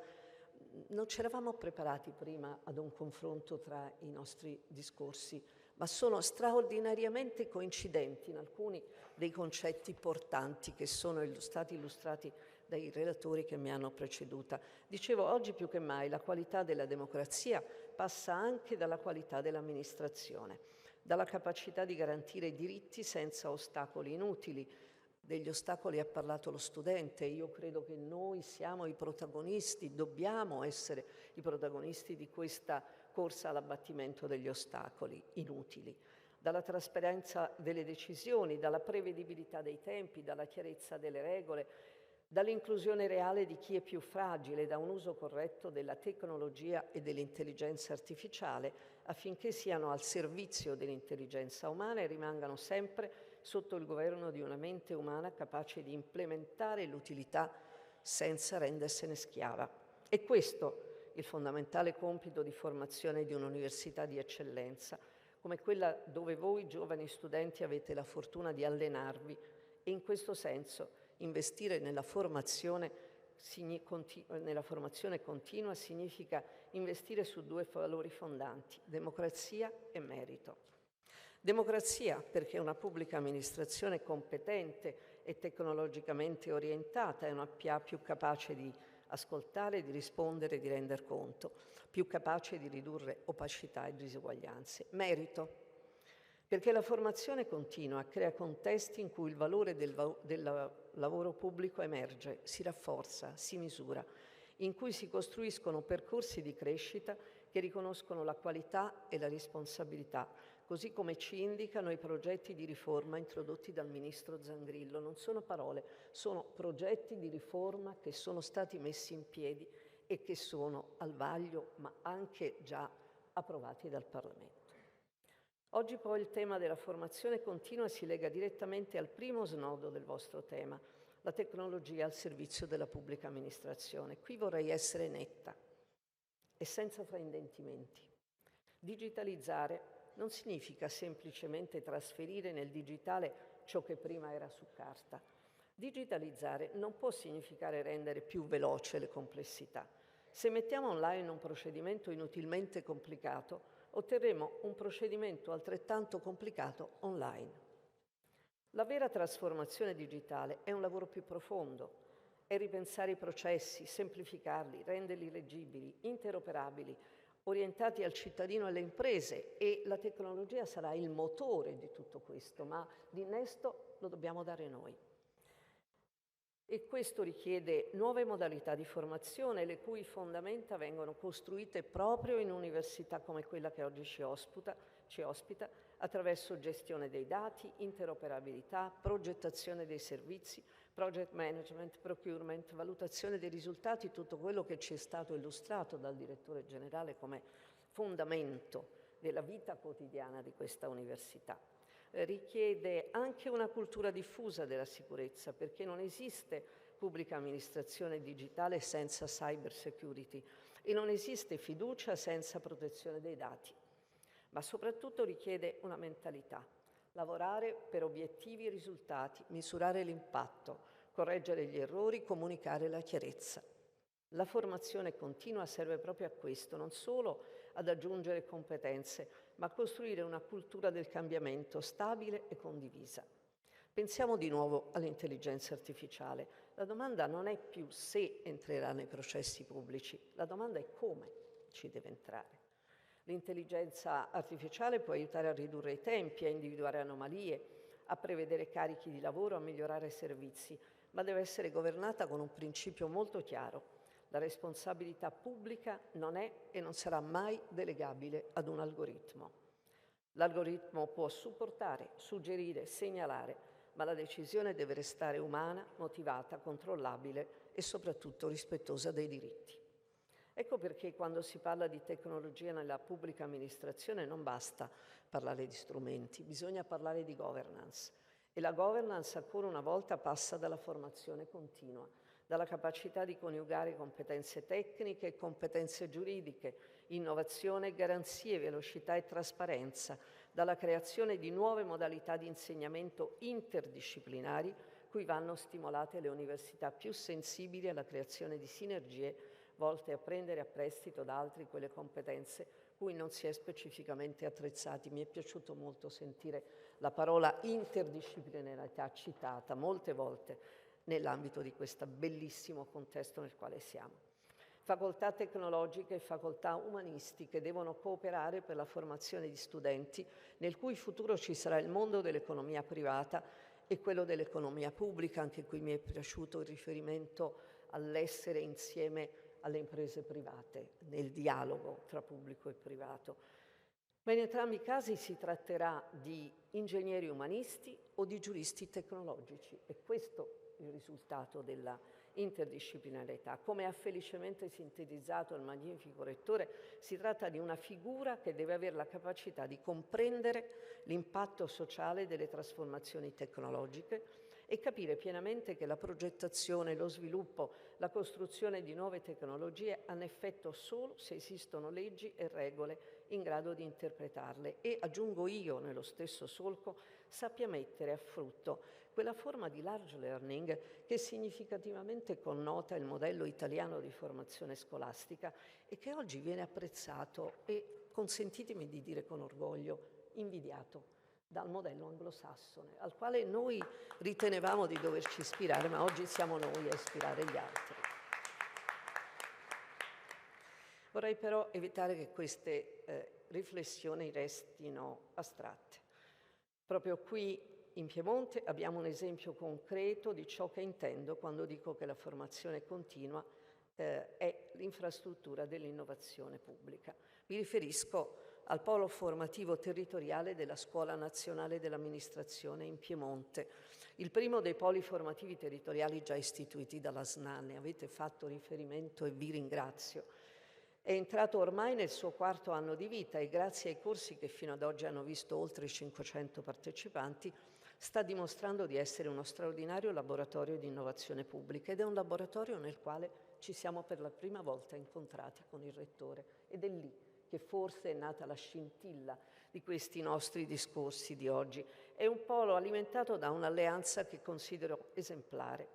non ci eravamo preparati prima ad un confronto tra i nostri discorsi, ma sono straordinariamente coincidenti in alcuni dei concetti portanti che sono stati illustrati dai relatori che mi hanno preceduta. Dicevo, oggi più che mai la qualità della democrazia passa anche dalla qualità dell'amministrazione, dalla capacità di garantire i diritti senza ostacoli inutili. Degli ostacoli ha parlato lo studente, io credo che noi siamo i protagonisti, dobbiamo essere i protagonisti di questa corsa all'abbattimento degli ostacoli inutili. Dalla trasparenza delle decisioni, dalla prevedibilità dei tempi, dalla chiarezza delle regole, dall'inclusione reale di chi è più fragile, da un uso corretto della tecnologia e dell'intelligenza artificiale affinché siano al servizio dell'intelligenza umana e rimangano sempre sotto il governo di una mente umana capace di implementare l'utilità senza rendersene schiava. E questo il fondamentale compito di formazione di un'università di eccellenza, come quella dove voi giovani studenti avete la fortuna di allenarvi e in questo senso investire nella formazione continua significa investire su due valori fondanti, democrazia e merito. Democrazia perché una pubblica amministrazione competente e tecnologicamente orientata è una PA più capace di ascoltare, di rispondere, di render conto, più capace di ridurre opacità e diseguaglianze. Merito perché la formazione continua crea contesti in cui il valore del lavoro pubblico emerge, si rafforza, si misura, in cui si costruiscono percorsi di crescita che riconoscono la qualità e la responsabilità, così come ci indicano i progetti di riforma introdotti dal ministro Zangrillo. Non sono parole, sono progetti di riforma che sono stati messi in piedi e che sono al vaglio, ma anche già approvati dal Parlamento. Oggi poi il tema della formazione continua si lega direttamente al primo snodo del vostro tema, la tecnologia al servizio della pubblica amministrazione. Qui vorrei essere netta e senza fraintendimenti. Digitalizzare non significa semplicemente trasferire nel digitale ciò che prima era su carta. Digitalizzare non può significare rendere più veloce le complessità. Se mettiamo online un procedimento inutilmente complicato, otterremo un procedimento altrettanto complicato online. La vera trasformazione digitale è un lavoro più profondo, è ripensare i processi, semplificarli, renderli leggibili, interoperabili, orientati al cittadino e alle imprese, e la tecnologia sarà il motore di tutto questo, ma l'innesto lo dobbiamo dare noi. E questo richiede nuove modalità di formazione, le cui fondamenta vengono costruite proprio in università come quella che oggi ci ospita, attraverso gestione dei dati, interoperabilità, progettazione dei servizi, project management, procurement, valutazione dei risultati, tutto quello che ci è stato illustrato dal direttore generale come fondamento della vita quotidiana di questa università. Richiede anche una cultura diffusa della sicurezza, perché non esiste pubblica amministrazione digitale senza cyber security e non esiste fiducia senza protezione dei dati. ma soprattutto richiede una mentalità. Lavorare per obiettivi e risultati, misurare l'impatto, correggere gli errori, comunicare la chiarezza. La formazione continua serve proprio a questo, non solo ad aggiungere competenze, ma a costruire una cultura del cambiamento stabile e condivisa. Pensiamo di nuovo all'intelligenza artificiale. La domanda non è più se entrerà nei processi pubblici, la domanda è come ci deve entrare. L'intelligenza artificiale può aiutare a ridurre i tempi, a individuare anomalie, a prevedere carichi di lavoro, a migliorare servizi, ma deve essere governata con un principio molto chiaro. La responsabilità pubblica non è e non sarà mai delegabile ad un algoritmo. L'algoritmo può supportare, suggerire, segnalare, ma la decisione deve restare umana, motivata, controllabile e soprattutto rispettosa dei diritti. Ecco perché quando si parla di tecnologia nella pubblica amministrazione non basta parlare di strumenti, bisogna parlare di governance. E la governance ancora una volta passa dalla formazione continua, dalla capacità di coniugare competenze tecniche e competenze giuridiche, innovazione e garanzie, velocità e trasparenza, dalla creazione di nuove modalità di insegnamento interdisciplinari, cui vanno stimolate le università più sensibili alla creazione di sinergie volte a prendere a prestito da altri quelle competenze cui non si è specificamente attrezzati. Mi è piaciuto molto sentire la parola interdisciplinarietà citata molte volte nell'ambito di questo bellissimo contesto nel quale siamo. Facoltà tecnologiche e facoltà umanistiche devono cooperare per la formazione di studenti nel cui futuro ci sarà il mondo dell'economia privata e quello dell'economia pubblica. Anche qui mi è piaciuto il riferimento all'essere insieme alle imprese private, nel dialogo tra pubblico e privato. Ma in entrambi i casi si tratterà di ingegneri umanisti o di giuristi tecnologici, e questo è il risultato della interdisciplinarietà. Come ha felicemente sintetizzato il magnifico rettore, si tratta di una figura che deve avere la capacità di comprendere l'impatto sociale delle trasformazioni tecnologiche e capire pienamente che la progettazione, lo sviluppo, la costruzione di nuove tecnologie hanno effetto solo se esistono leggi e regole in grado di interpretarle e, aggiungo io nello stesso solco, sappia mettere a frutto quella forma di large learning che significativamente connota il modello italiano di formazione scolastica e che oggi viene apprezzato e, consentitemi di dire con orgoglio, invidiato dal modello anglosassone, al quale noi ritenevamo di doverci ispirare, ma oggi siamo noi a ispirare gli altri. Vorrei però evitare che queste riflessioni restino astratte. Proprio qui in Piemonte abbiamo un esempio concreto di ciò che intendo quando dico che la formazione continua è l'infrastruttura dell'innovazione pubblica. Mi riferisco al polo formativo territoriale della Scuola Nazionale dell'Amministrazione in Piemonte, il primo dei poli formativi territoriali già istituiti dalla SNAM. Ne avete fatto riferimento e vi ringrazio. È entrato ormai nel suo 4º anno di vita e grazie ai corsi che fino ad oggi hanno visto oltre 500 partecipanti sta dimostrando di essere uno straordinario laboratorio di innovazione pubblica ed è un laboratorio nel quale ci siamo per la prima volta incontrati con il rettore ed è lì che forse è nata la scintilla di questi nostri discorsi di oggi. È un polo alimentato da un'alleanza che considero esemplare.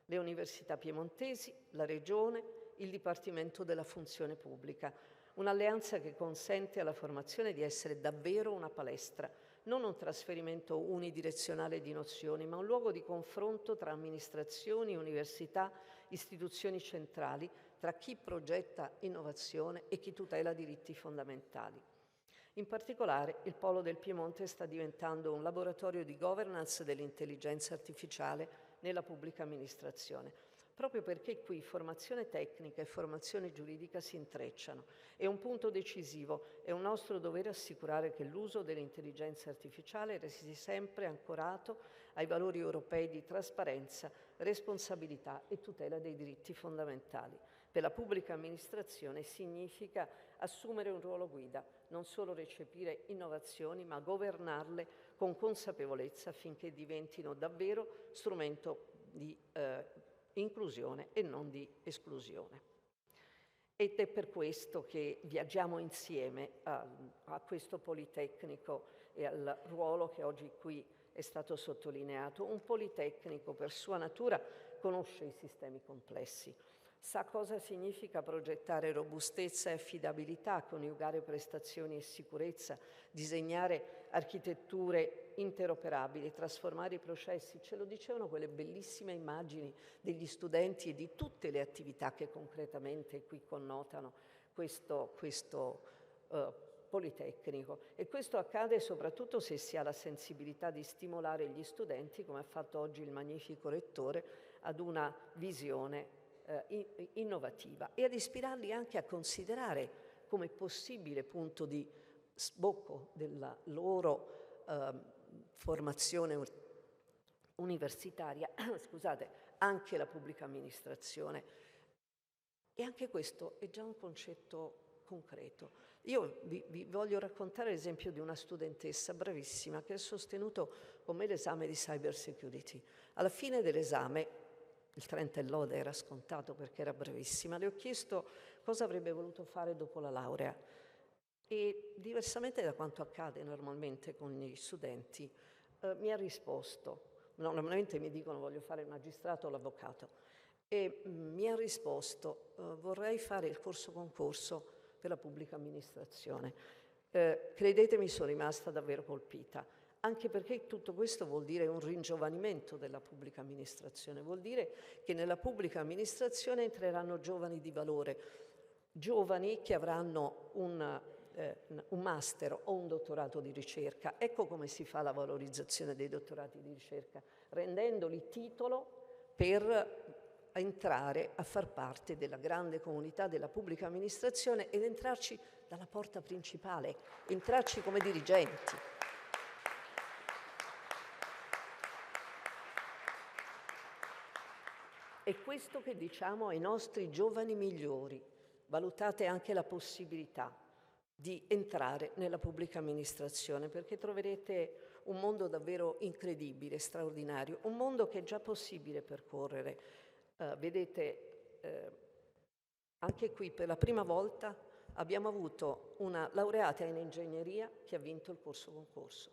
Le università piemontesi, la Regione, il Dipartimento della Funzione Pubblica. Un'alleanza che consente alla formazione di essere davvero una palestra, non un trasferimento unidirezionale di nozioni, ma un luogo di confronto tra amministrazioni, università, istituzioni centrali, tra chi progetta innovazione e chi tutela diritti fondamentali. In particolare, il Polo del Piemonte sta diventando un laboratorio di governance dell'intelligenza artificiale nella pubblica amministrazione, proprio perché qui formazione tecnica e formazione giuridica si intrecciano. È un punto decisivo, è un nostro dovere assicurare che l'uso dell'intelligenza artificiale resti sempre ancorato ai valori europei di trasparenza, responsabilità e tutela dei diritti fondamentali. Per la pubblica amministrazione significa assumere un ruolo guida, non solo recepire innovazioni, ma governarle con consapevolezza affinché diventino davvero strumento di inclusione e non di esclusione. Ed è per questo che viaggiamo insieme a questo Politecnico e al ruolo che oggi qui è stato sottolineato. Un Politecnico, per sua natura, conosce i sistemi complessi, sa cosa significa progettare robustezza e affidabilità, coniugare prestazioni e sicurezza, disegnare architetture interoperabili, trasformare i processi. Ce lo dicevano quelle bellissime immagini degli studenti e di tutte le attività che concretamente qui connotano questo Politecnico. E questo accade soprattutto se si ha la sensibilità di stimolare gli studenti, come ha fatto oggi il magnifico rettore, ad una visione innovativa e ad ispirarli anche a considerare come possibile punto di sbocco della loro formazione universitaria, scusate, anche la pubblica amministrazione. E anche questo è già un concetto concreto. Io vi voglio raccontare l'esempio di una studentessa bravissima che ha sostenuto con me l'esame di cyber security. Alla fine dell'esame, il 30 e lode era scontato perché era bravissima, le ho chiesto cosa avrebbe voluto fare dopo la laurea e, diversamente da quanto accade normalmente con gli studenti, mi ha risposto, normalmente mi dicono voglio fare il magistrato o l'avvocato, e mi ha risposto vorrei fare il corso concorso per la pubblica amministrazione. Credetemi, sono rimasta davvero colpita, anche perché tutto questo vuol dire un ringiovanimento della pubblica amministrazione, vuol dire che nella pubblica amministrazione entreranno giovani di valore, giovani che avranno un master o un dottorato di ricerca. Ecco come si fa la valorizzazione dei dottorati di ricerca, rendendoli titolo per entrare a far parte della grande comunità della pubblica amministrazione ed entrarci dalla porta principale, entrarci come dirigenti. È questo che diciamo ai nostri giovani migliori: valutate anche la possibilità di entrare nella pubblica amministrazione, perché troverete un mondo davvero incredibile, straordinario, un mondo che è già possibile percorrere. Vedete, anche qui per la prima volta abbiamo avuto una laureata in ingegneria che ha vinto il corso concorso.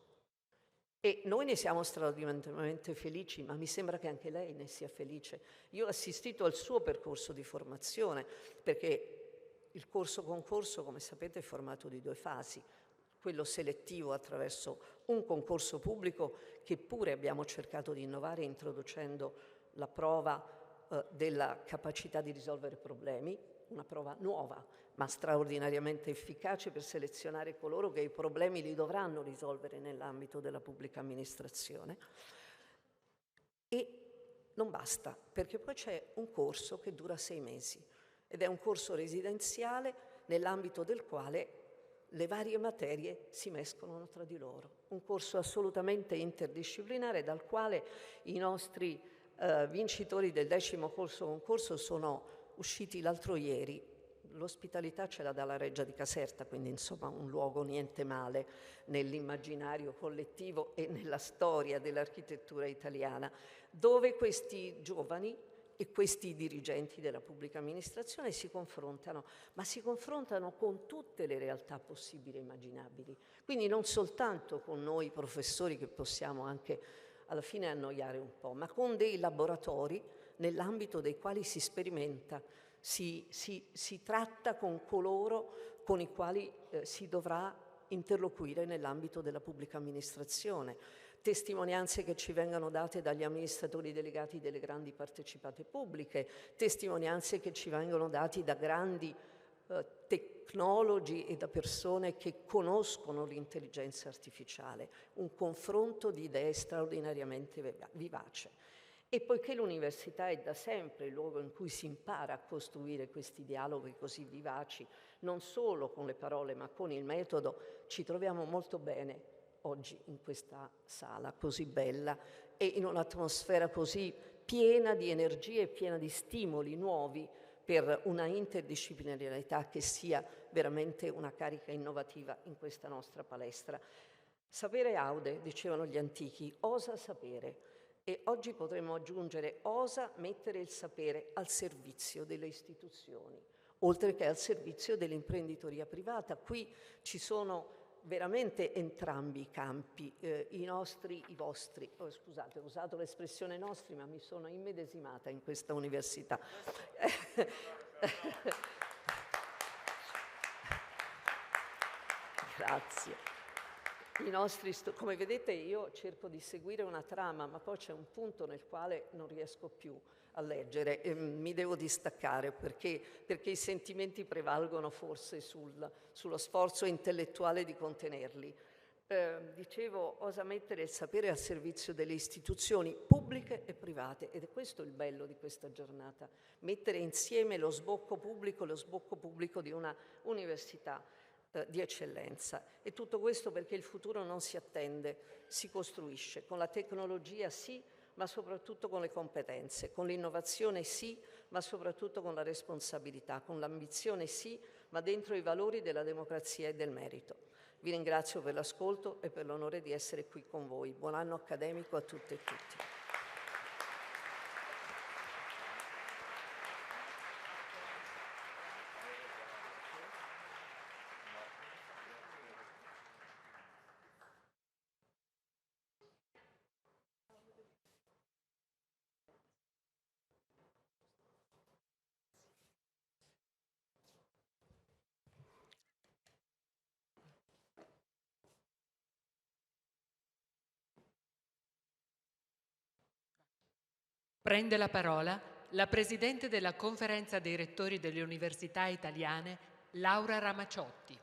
E noi ne siamo straordinariamente felici, ma mi sembra che anche lei ne sia felice. Io ho assistito al suo percorso di formazione, perché il corso concorso, come sapete, è formato di 2 fasi. Quello selettivo attraverso un concorso pubblico che pure abbiamo cercato di innovare introducendo la prova della capacità di risolvere problemi, una prova nuova ma straordinariamente efficace per selezionare coloro che i problemi li dovranno risolvere nell'ambito della pubblica amministrazione. E non basta, perché poi c'è un corso che dura 6 mesi ed è un corso residenziale nell'ambito del quale le varie materie si mescolano tra di loro. Un corso assolutamente interdisciplinare dal quale i nostri vincitori del 10° corso concorso sono usciti l'altro ieri. L'ospitalità ce la dà la Reggia di Caserta, quindi insomma un luogo niente male nell'immaginario collettivo e nella storia dell'architettura italiana, dove questi giovani e questi dirigenti della pubblica amministrazione si confrontano, ma si confrontano con tutte le realtà possibili e immaginabili. Quindi non soltanto con noi professori che possiamo anche alla fine annoiare un po', ma con dei laboratori nell'ambito dei quali si sperimenta, si tratta con coloro con i quali si dovrà interloquire nell'ambito della pubblica amministrazione. Testimonianze che ci vengono date dagli amministratori delegati delle grandi partecipate pubbliche, testimonianze che ci vengono date da grandi tecnologi e da persone che conoscono l'intelligenza artificiale, un confronto di idee straordinariamente vivace. E poiché l'università è da sempre il luogo in cui si impara a costruire questi dialoghi così vivaci, non solo con le parole ma con il metodo, ci troviamo molto bene oggi in questa sala così bella e in un'atmosfera così piena di energie e piena di stimoli nuovi per una interdisciplinarietà che sia veramente una carica innovativa in questa nostra palestra. Sapere aude, dicevano gli antichi, osa sapere. E oggi potremmo aggiungere osa mettere il sapere al servizio delle istituzioni, oltre che al servizio dell'imprenditoria privata. Qui ci sono veramente entrambi i campi, scusate, ho usato l'espressione nostri, ma mi sono immedesimata in questa università. Grazie. Come vedete io cerco di seguire una trama, ma poi c'è un punto nel quale non riesco più a leggere, mi devo distaccare perché i sentimenti prevalgono forse sullo sforzo intellettuale di contenerli. Dicevo, osa mettere il sapere al servizio delle istituzioni pubbliche e private, ed è questo il bello di questa giornata, mettere insieme lo sbocco pubblico di una università di eccellenza. E tutto questo perché il futuro non si attende, si costruisce, con la tecnologia sì, ma soprattutto con le competenze, con l'innovazione sì, ma soprattutto con la responsabilità, con l'ambizione sì, ma dentro i valori della democrazia e del merito. Vi ringrazio per l'ascolto e per l'onore di essere qui con voi. Buon anno accademico a tutte e tutti. Prende la parola la Presidente della Conferenza dei Rettori delle Università Italiane, Laura Ramacciotti.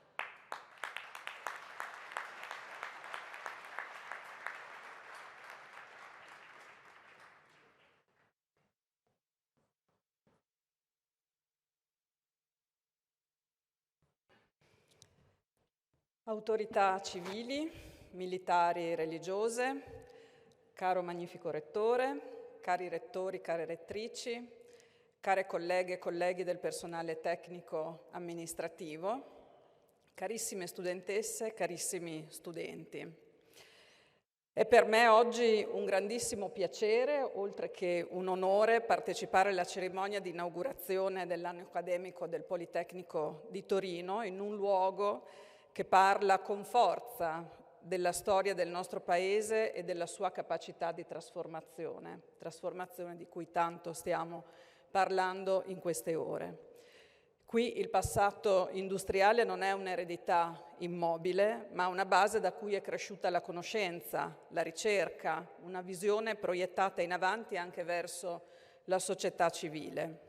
Autorità civili, militari e religiose, caro Magnifico Rettore, cari rettori, care rettrici, care colleghe e colleghi del personale tecnico amministrativo, carissime studentesse, carissimi studenti. È per me oggi un grandissimo piacere, oltre che un onore, partecipare alla cerimonia di inaugurazione dell'anno accademico del Politecnico di Torino in un luogo che parla con forza della storia del nostro Paese e della sua capacità di trasformazione di cui tanto stiamo parlando in queste ore. Qui il passato industriale non è un'eredità immobile, ma una base da cui è cresciuta la conoscenza, la ricerca, una visione proiettata in avanti anche verso la società civile.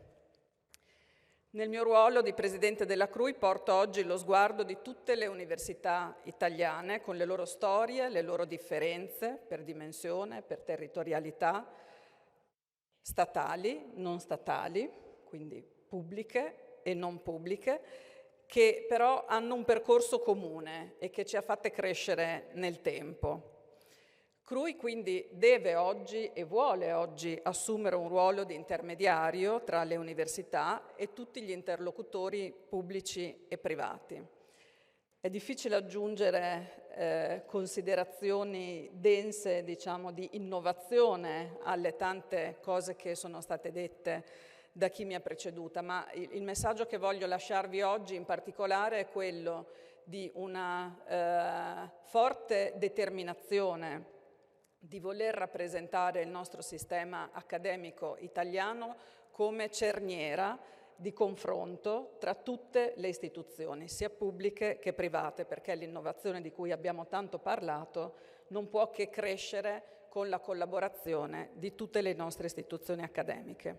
Nel mio ruolo di Presidente della CRUI porto oggi lo sguardo di tutte le università italiane con le loro storie, le loro differenze per dimensione, per territorialità, statali, non statali, quindi pubbliche e non pubbliche, che però hanno un percorso comune e che ci ha fatte crescere nel tempo. CRUI quindi deve oggi e vuole oggi assumere un ruolo di intermediario tra le università e tutti gli interlocutori pubblici e privati. È difficile aggiungere considerazioni dense, diciamo, di innovazione alle tante cose che sono state dette da chi mi ha preceduta, ma il messaggio che voglio lasciarvi oggi in particolare è quello di una forte determinazione di voler rappresentare il nostro sistema accademico italiano come cerniera di confronto tra tutte le istituzioni, sia pubbliche che private, perché l'innovazione di cui abbiamo tanto parlato non può che crescere con la collaborazione di tutte le nostre istituzioni accademiche.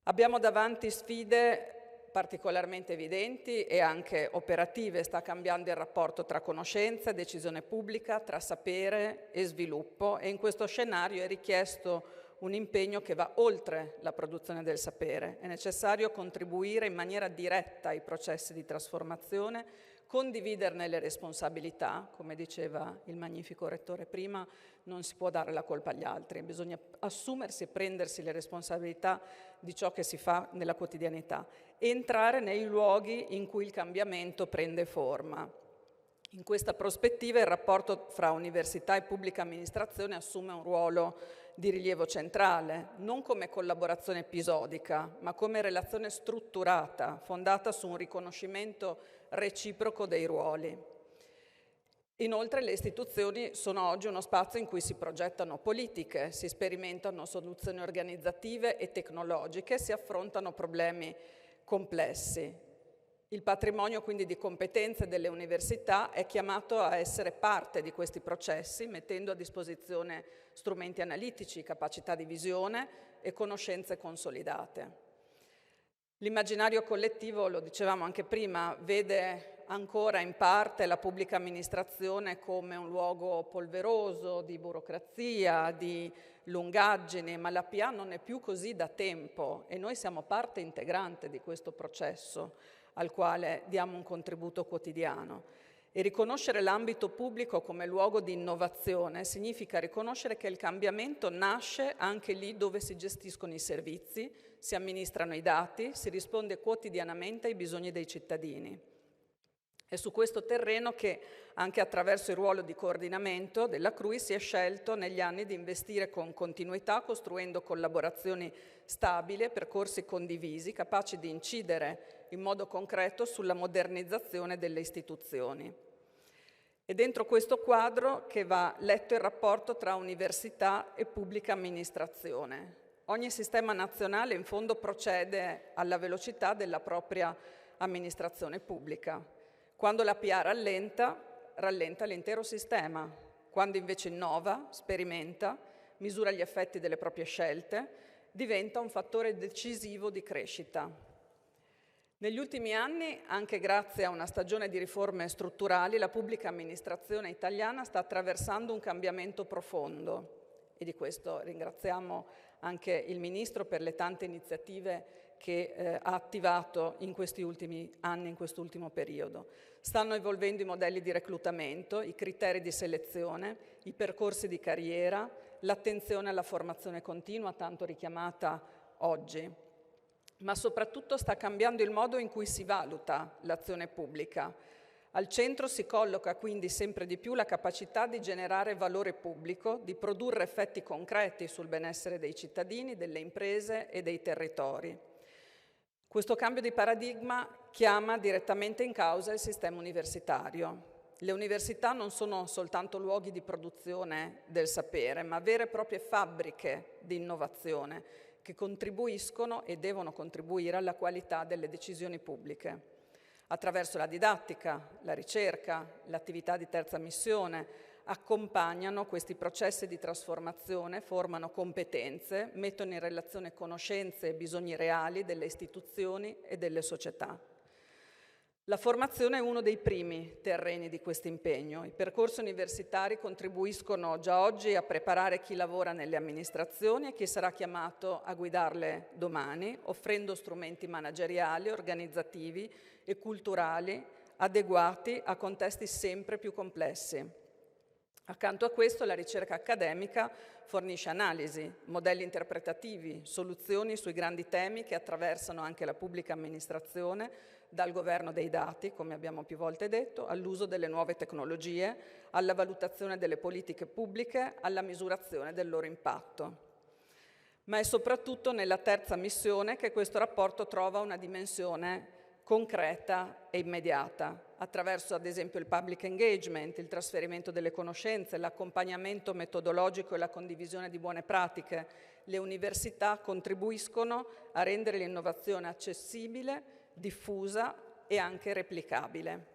Abbiamo davanti sfide particolarmente evidenti e anche operative. Sta cambiando il rapporto tra conoscenza e decisione pubblica, tra sapere e sviluppo, e in questo scenario è richiesto un impegno che va oltre la produzione del sapere. È necessario contribuire in maniera diretta ai processi di trasformazione, condividerne le responsabilità, come diceva il Magnifico Rettore prima, non si può dare la colpa agli altri, bisogna assumersi e prendersi le responsabilità di ciò che si fa nella quotidianità, entrare nei luoghi in cui il cambiamento prende forma. In questa prospettiva il rapporto fra università e pubblica amministrazione assume un ruolo di rilievo centrale, non come collaborazione episodica, ma come relazione strutturata, fondata su un riconoscimento reciproco dei ruoli. Inoltre le istituzioni sono oggi uno spazio in cui si progettano politiche, si sperimentano soluzioni organizzative e tecnologiche, si affrontano problemi complessi. Il patrimonio quindi di competenze delle università è chiamato a essere parte di questi processi, mettendo a disposizione strumenti analitici, capacità di visione e conoscenze consolidate. L'immaginario collettivo, lo dicevamo anche prima, vede ancora in parte la pubblica amministrazione come un luogo polveroso, di burocrazia, di lungaggini, ma la PA non è più così da tempo e noi siamo parte integrante di questo processo al quale diamo un contributo quotidiano. E riconoscere l'ambito pubblico come luogo di innovazione significa riconoscere che il cambiamento nasce anche lì dove si gestiscono i servizi, si amministrano i dati, si risponde quotidianamente ai bisogni dei cittadini. È su questo terreno che, anche attraverso il ruolo di coordinamento della CRUI, si è scelto negli anni di investire con continuità, costruendo collaborazioni stabili e percorsi condivisi, capaci di incidere in modo concreto sulla modernizzazione delle istituzioni. È dentro questo quadro che va letto il rapporto tra università e pubblica amministrazione. Ogni sistema nazionale in fondo procede alla velocità della propria amministrazione pubblica. Quando la PA rallenta l'intero sistema. Quando invece innova, sperimenta, misura gli effetti delle proprie scelte, diventa un fattore decisivo di crescita. Negli ultimi anni, anche grazie a una stagione di riforme strutturali, la pubblica amministrazione italiana sta attraversando un cambiamento profondo e di questo ringraziamo anche il Ministro per le tante iniziative che ha attivato in questi ultimi anni, in quest'ultimo periodo. Stanno evolvendo i modelli di reclutamento, i criteri di selezione, i percorsi di carriera, l'attenzione alla formazione continua, tanto richiamata oggi. Ma soprattutto sta cambiando il modo in cui si valuta l'azione pubblica. Al centro si colloca quindi sempre di più la capacità di generare valore pubblico, di produrre effetti concreti sul benessere dei cittadini, delle imprese e dei territori. Questo cambio di paradigma chiama direttamente in causa il sistema universitario. Le università non sono soltanto luoghi di produzione del sapere, ma vere e proprie fabbriche di innovazione che contribuiscono e devono contribuire alla qualità delle decisioni pubbliche. Attraverso la didattica, la ricerca, l'attività di terza missione, accompagnano questi processi di trasformazione, formano competenze, mettono in relazione conoscenze e bisogni reali delle istituzioni e delle società. La formazione è uno dei primi terreni di questo impegno. I percorsi universitari contribuiscono già oggi a preparare chi lavora nelle amministrazioni e chi sarà chiamato a guidarle domani, offrendo strumenti manageriali, organizzativi e culturali adeguati a contesti sempre più complessi. Accanto a questo la ricerca accademica fornisce analisi, modelli interpretativi, soluzioni sui grandi temi che attraversano anche la pubblica amministrazione, dal governo dei dati, come abbiamo più volte detto, all'uso delle nuove tecnologie, alla valutazione delle politiche pubbliche, alla misurazione del loro impatto. Ma è soprattutto nella terza missione che questo rapporto trova una dimensione concreta e immediata, attraverso ad esempio il public engagement, il trasferimento delle conoscenze, l'accompagnamento metodologico e la condivisione di buone pratiche. Le università contribuiscono a rendere l'innovazione accessibile, diffusa e anche replicabile.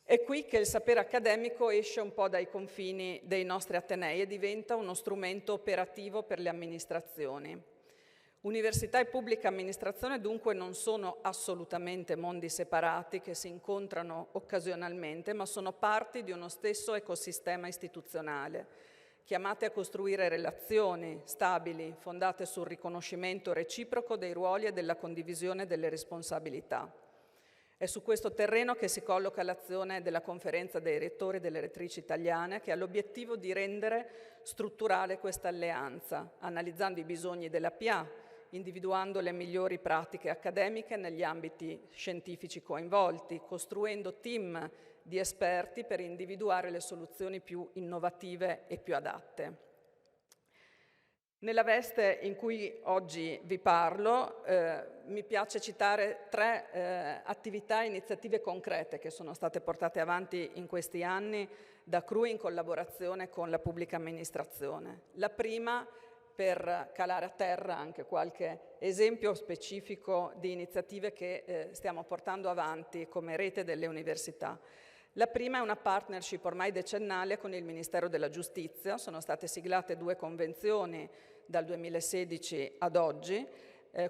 È qui che il sapere accademico esce un po' dai confini dei nostri atenei e diventa uno strumento operativo per le amministrazioni. Università e pubblica amministrazione dunque non sono assolutamente mondi separati che si incontrano occasionalmente, ma sono parti di uno stesso ecosistema istituzionale, chiamate a costruire relazioni stabili, fondate sul riconoscimento reciproco dei ruoli e della condivisione delle responsabilità. È su questo terreno che si colloca l'azione della Conferenza dei rettori e delle rettrici italiane, che ha l'obiettivo di rendere strutturale questa alleanza, analizzando i bisogni della PA, individuando le migliori pratiche accademiche negli ambiti scientifici coinvolti, costruendo team di esperti per individuare le soluzioni più innovative e più adatte. Nella veste in cui oggi vi parlo, mi piace citare 3 attività e iniziative concrete che sono state portate avanti in questi anni da CRUI in collaborazione con la pubblica amministrazione. La prima, per calare a terra anche qualche esempio specifico di iniziative che stiamo portando avanti come rete delle università. La prima è una partnership ormai decennale con il Ministero della Giustizia. Sono state siglate 2 convenzioni dal 2016 ad oggi,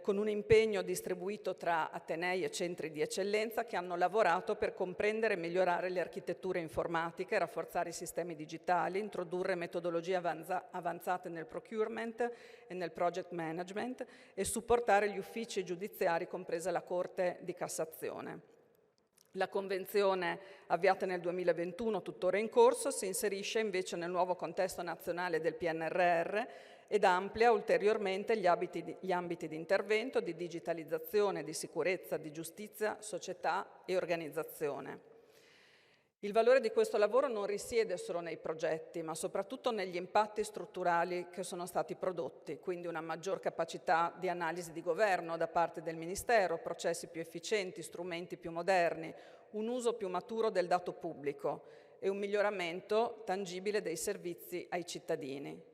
con un impegno distribuito tra atenei e centri di eccellenza che hanno lavorato per comprendere e migliorare le architetture informatiche, rafforzare i sistemi digitali, introdurre metodologie avanzate nel procurement e nel project management e supportare gli uffici giudiziari, compresa la Corte di Cassazione. La convenzione, avviata nel 2021, tuttora in corso, si inserisce invece nel nuovo contesto nazionale del PNRR ed amplia ulteriormente gli ambiti di intervento, di digitalizzazione, di sicurezza, di giustizia, società e organizzazione. Il valore di questo lavoro non risiede solo nei progetti, ma soprattutto negli impatti strutturali che sono stati prodotti, quindi una maggior capacità di analisi di governo da parte del Ministero, processi più efficienti, strumenti più moderni, un uso più maturo del dato pubblico e un miglioramento tangibile dei servizi ai cittadini.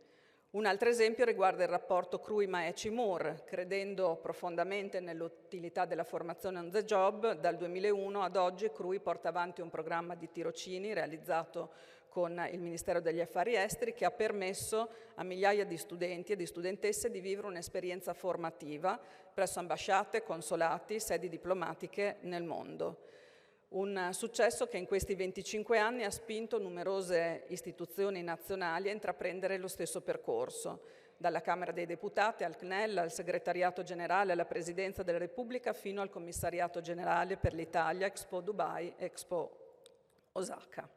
Un altro esempio riguarda il rapporto CRUI-MAECI-MUR. Credendo profondamente nell'utilità della formazione on the job, dal 2001 ad oggi CRUI porta avanti un programma di tirocini realizzato con il Ministero degli Affari Esteri che ha permesso a migliaia di studenti e di studentesse di vivere un'esperienza formativa presso ambasciate, consolati, sedi diplomatiche nel mondo. Un successo che in questi 25 anni ha spinto numerose istituzioni nazionali a intraprendere lo stesso percorso, dalla Camera dei Deputati al CNEL, al Segretariato Generale, alla Presidenza della Repubblica, fino al Commissariato Generale per l'Italia, Expo Dubai, Expo Osaka.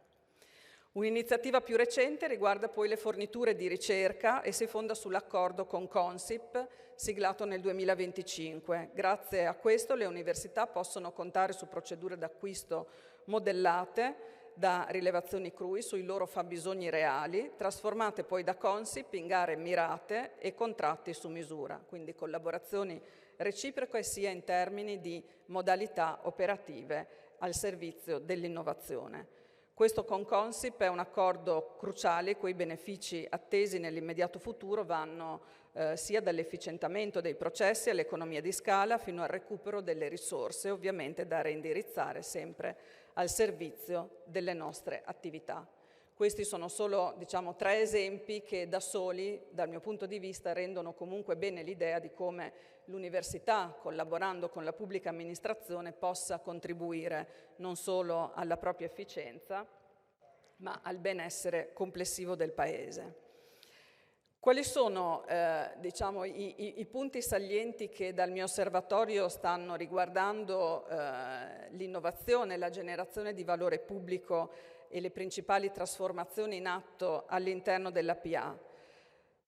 Un'iniziativa più recente riguarda poi le forniture di ricerca e si fonda sull'accordo con Consip, siglato nel 2025. Grazie a questo le università possono contare su procedure d'acquisto modellate da rilevazioni CRUI sui loro fabbisogni reali, trasformate poi da Consip in gare mirate e contratti su misura, quindi collaborazioni reciproche sia in termini di modalità operative al servizio dell'innovazione. Questo con Consip è un accordo cruciale, i cui benefici attesi nell'immediato futuro vanno sia dall'efficientamento dei processi all'economia di scala fino al recupero delle risorse, ovviamente da reindirizzare sempre al servizio delle nostre attività. Questi sono solo, 3 esempi che da soli, dal mio punto di vista, rendono comunque bene l'idea di come l'università, collaborando con la pubblica amministrazione, possa contribuire non solo alla propria efficienza, ma al benessere complessivo del Paese. Quali sono i punti salienti che dal mio osservatorio stanno riguardando l'innovazione, la generazione di valore pubblico e le principali trasformazioni in atto all'interno della PA?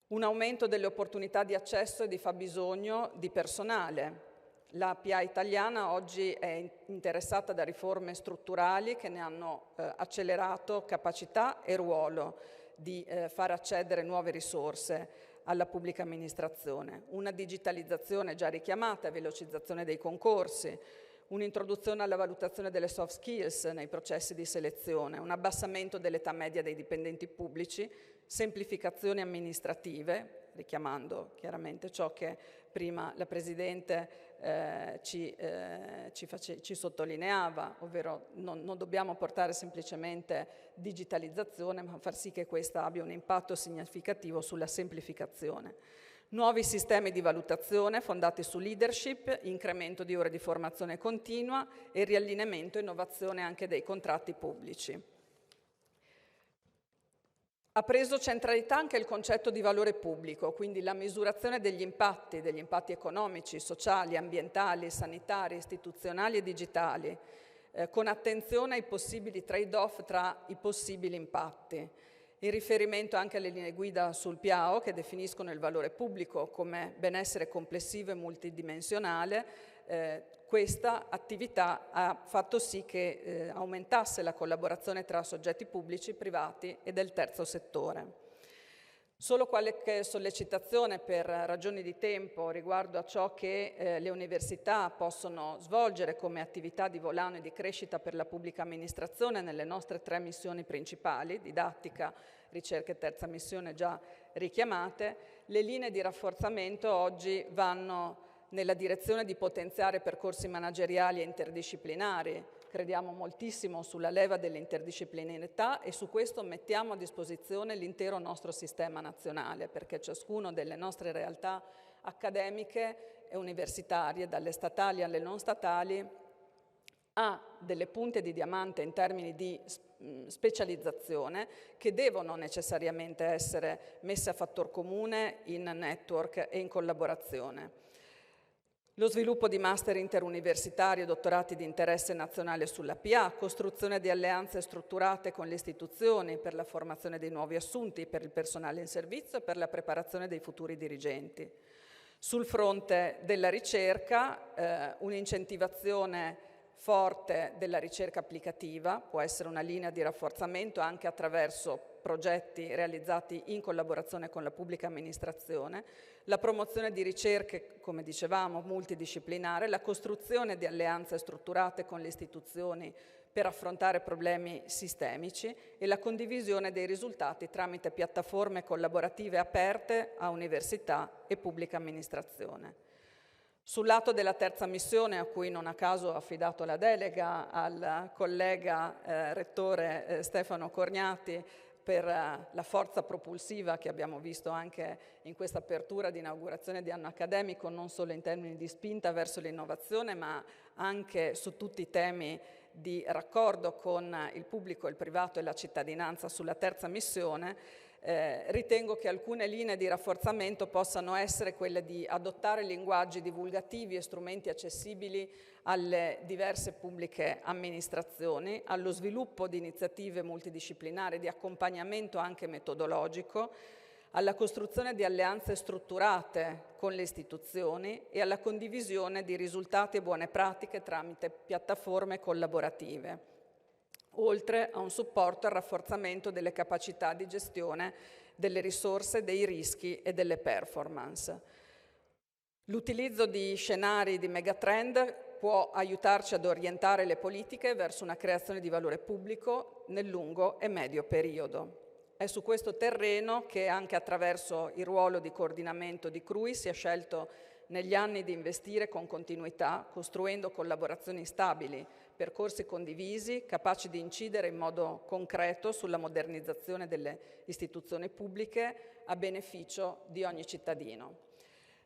Un aumento delle opportunità di accesso e di fabbisogno di personale. La PA italiana oggi è interessata da riforme strutturali che ne hanno accelerato capacità e ruolo di far accedere nuove risorse alla pubblica amministrazione. Una digitalizzazione già richiamata, velocizzazione dei concorsi, un'introduzione alla valutazione delle soft skills nei processi di selezione, un abbassamento dell'età media dei dipendenti pubblici, semplificazioni amministrative, richiamando chiaramente ciò che prima la Presidente ci sottolineava, ovvero non dobbiamo portare semplicemente digitalizzazione, ma far sì che questa abbia un impatto significativo sulla semplificazione. Nuovi sistemi di valutazione fondati su leadership, incremento di ore di formazione continua e riallineamento e innovazione anche dei contratti pubblici. Ha preso centralità anche il concetto di valore pubblico, quindi la misurazione degli impatti economici, sociali, ambientali, sanitari, istituzionali e digitali, con attenzione ai possibili trade-off tra i possibili impatti. In riferimento anche alle linee guida sul PIAO che definiscono il valore pubblico come benessere complessivo e multidimensionale, questa attività ha fatto sì che aumentasse la collaborazione tra soggetti pubblici, privati e del terzo settore. Solo qualche sollecitazione per ragioni di tempo riguardo a ciò che le università possono svolgere come attività di volano e di crescita per la pubblica amministrazione nelle nostre 3 missioni principali, didattica, ricerca e terza missione già richiamate. Le linee di rafforzamento oggi vanno nella direzione di potenziare percorsi manageriali e interdisciplinari. Crediamo moltissimo sulla leva dell'interdisciplinarità e su questo mettiamo a disposizione l'intero nostro sistema nazionale, perché ciascuno delle nostre realtà accademiche e universitarie, dalle statali alle non statali, ha delle punte di diamante in termini di specializzazione che devono necessariamente essere messe a fattor comune in network e in collaborazione. Lo sviluppo di master interuniversitari e dottorati di interesse nazionale sulla PA, costruzione di alleanze strutturate con le istituzioni per la formazione dei nuovi assunti, per il personale in servizio e per la preparazione dei futuri dirigenti. Sul fronte della ricerca, un'incentivazione forte della ricerca applicativa, può essere una linea di rafforzamento anche attraverso progetti realizzati in collaborazione con la pubblica amministrazione, la promozione di ricerche, come dicevamo, multidisciplinare, la costruzione di alleanze strutturate con le istituzioni per affrontare problemi sistemici e la condivisione dei risultati tramite piattaforme collaborative aperte a università e pubblica amministrazione. Sul lato della terza missione, a cui non a caso ho affidato la delega al collega rettore Stefano Corniati, per la forza propulsiva che abbiamo visto anche in questa apertura di inaugurazione di anno accademico, non solo in termini di spinta verso l'innovazione, ma anche su tutti i temi di raccordo con il pubblico, il privato e la cittadinanza sulla terza missione. Ritengo che alcune linee di rafforzamento possano essere quelle di adottare linguaggi divulgativi e strumenti accessibili alle diverse pubbliche amministrazioni, allo sviluppo di iniziative multidisciplinari di accompagnamento anche metodologico, alla costruzione di alleanze strutturate con le istituzioni e alla condivisione di risultati e buone pratiche tramite piattaforme collaborative, oltre a un supporto al rafforzamento delle capacità di gestione delle risorse, dei rischi e delle performance. L'utilizzo di scenari di megatrend può aiutarci ad orientare le politiche verso una creazione di valore pubblico nel lungo e medio periodo. È su questo terreno che anche attraverso il ruolo di coordinamento di CRUI si è scelto negli anni di investire con continuità, costruendo collaborazioni stabili, percorsi condivisi, capaci di incidere in modo concreto sulla modernizzazione delle istituzioni pubbliche a beneficio di ogni cittadino.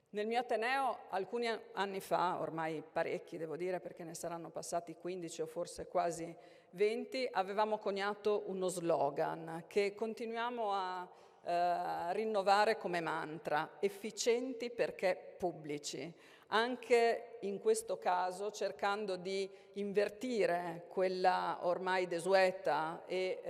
Nel mio Ateneo, alcuni anni fa, ormai parecchi devo dire perché ne saranno passati 15 o forse quasi 20, avevamo coniato uno slogan che continuiamo a rinnovare come mantra: efficienti perché pubblici. Anche in questo caso cercando di invertire quella ormai desueta e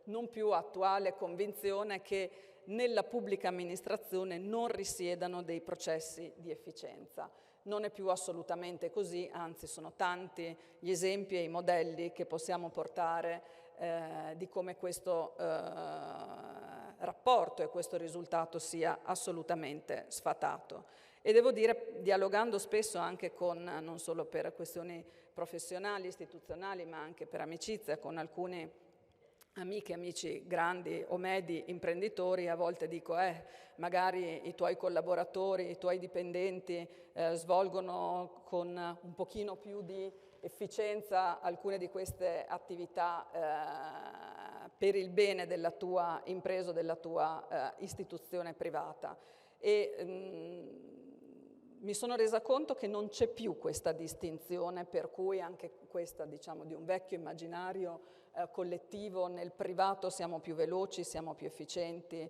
non più attuale convinzione che nella pubblica amministrazione non risiedano dei processi di efficienza. Non è più assolutamente così, anzi sono tanti gli esempi e i modelli che possiamo portare di come questo rapporto e questo risultato sia assolutamente sfatato. E devo dire, dialogando spesso anche con, non solo per questioni professionali, istituzionali, ma anche per amicizia, con alcuni amiche, amici grandi o medi imprenditori, a volte dico, magari i tuoi collaboratori, i tuoi dipendenti svolgono con un pochino più di efficienza alcune di queste attività per il bene della tua impresa o della tua istituzione privata. E mi sono resa conto che non c'è più questa distinzione, per cui anche questa, diciamo, di un vecchio immaginario collettivo, nel privato siamo più veloci, siamo più efficienti,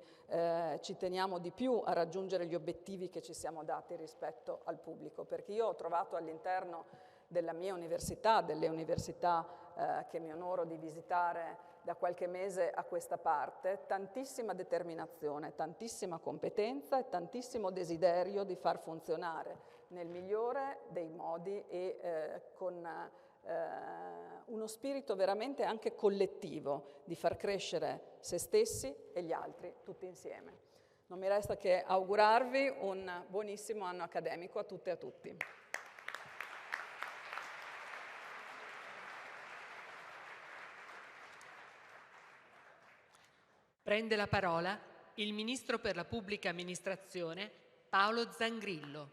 ci teniamo di più a raggiungere gli obiettivi che ci siamo dati rispetto al pubblico, perché io ho trovato all'interno della mia università, delle università che mi onoro di visitare da qualche mese a questa parte, tantissima determinazione, tantissima competenza e tantissimo desiderio di far funzionare nel migliore dei modi e con uno spirito veramente anche collettivo di far crescere se stessi e gli altri tutti insieme. Non mi resta che augurarvi un buonissimo anno accademico a tutte e a tutti. Prende la parola il Ministro per la Pubblica Amministrazione Paolo Zangrillo.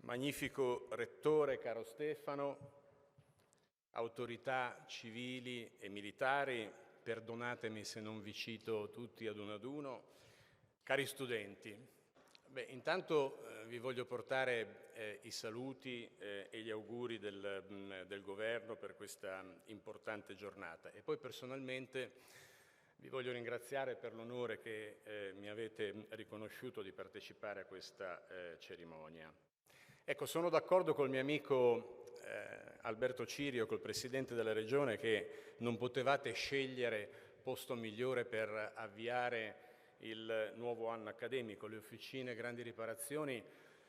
Magnifico Rettore, caro Stefano, autorità civili e militari, perdonatemi se non vi cito tutti ad uno, cari studenti. Intanto vi voglio portare i saluti e gli auguri del Governo per questa importante giornata e poi personalmente vi voglio ringraziare per l'onore che mi avete riconosciuto di partecipare a questa cerimonia. Ecco, sono d'accordo col mio amico Alberto Cirio, col Presidente della Regione, che non potevate scegliere posto migliore per avviare il nuovo anno accademico. Le officine grandi riparazioni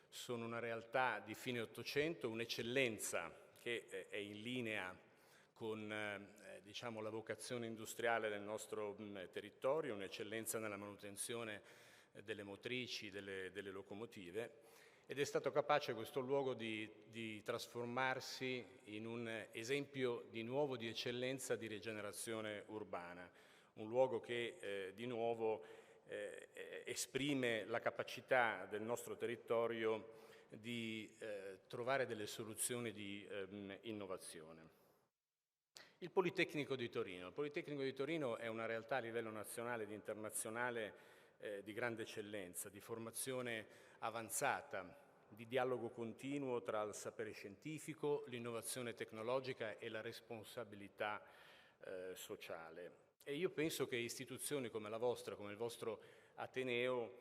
sono una realtà di fine Ottocento, un'eccellenza che è in linea con diciamo, la vocazione industriale del nostro territorio, un'eccellenza nella manutenzione delle motrici, delle locomotive, ed è stato capace questo luogo di trasformarsi in un esempio di nuovo di eccellenza di rigenerazione urbana, un luogo che di nuovo esprime la capacità del nostro territorio di trovare delle soluzioni di innovazione. Il Politecnico di Torino. Il Politecnico di Torino è una realtà a livello nazionale ed internazionale di grande eccellenza, di formazione avanzata, di dialogo continuo tra il sapere scientifico, l'innovazione tecnologica e la responsabilità sociale. E io penso che istituzioni come la vostra, come il vostro Ateneo,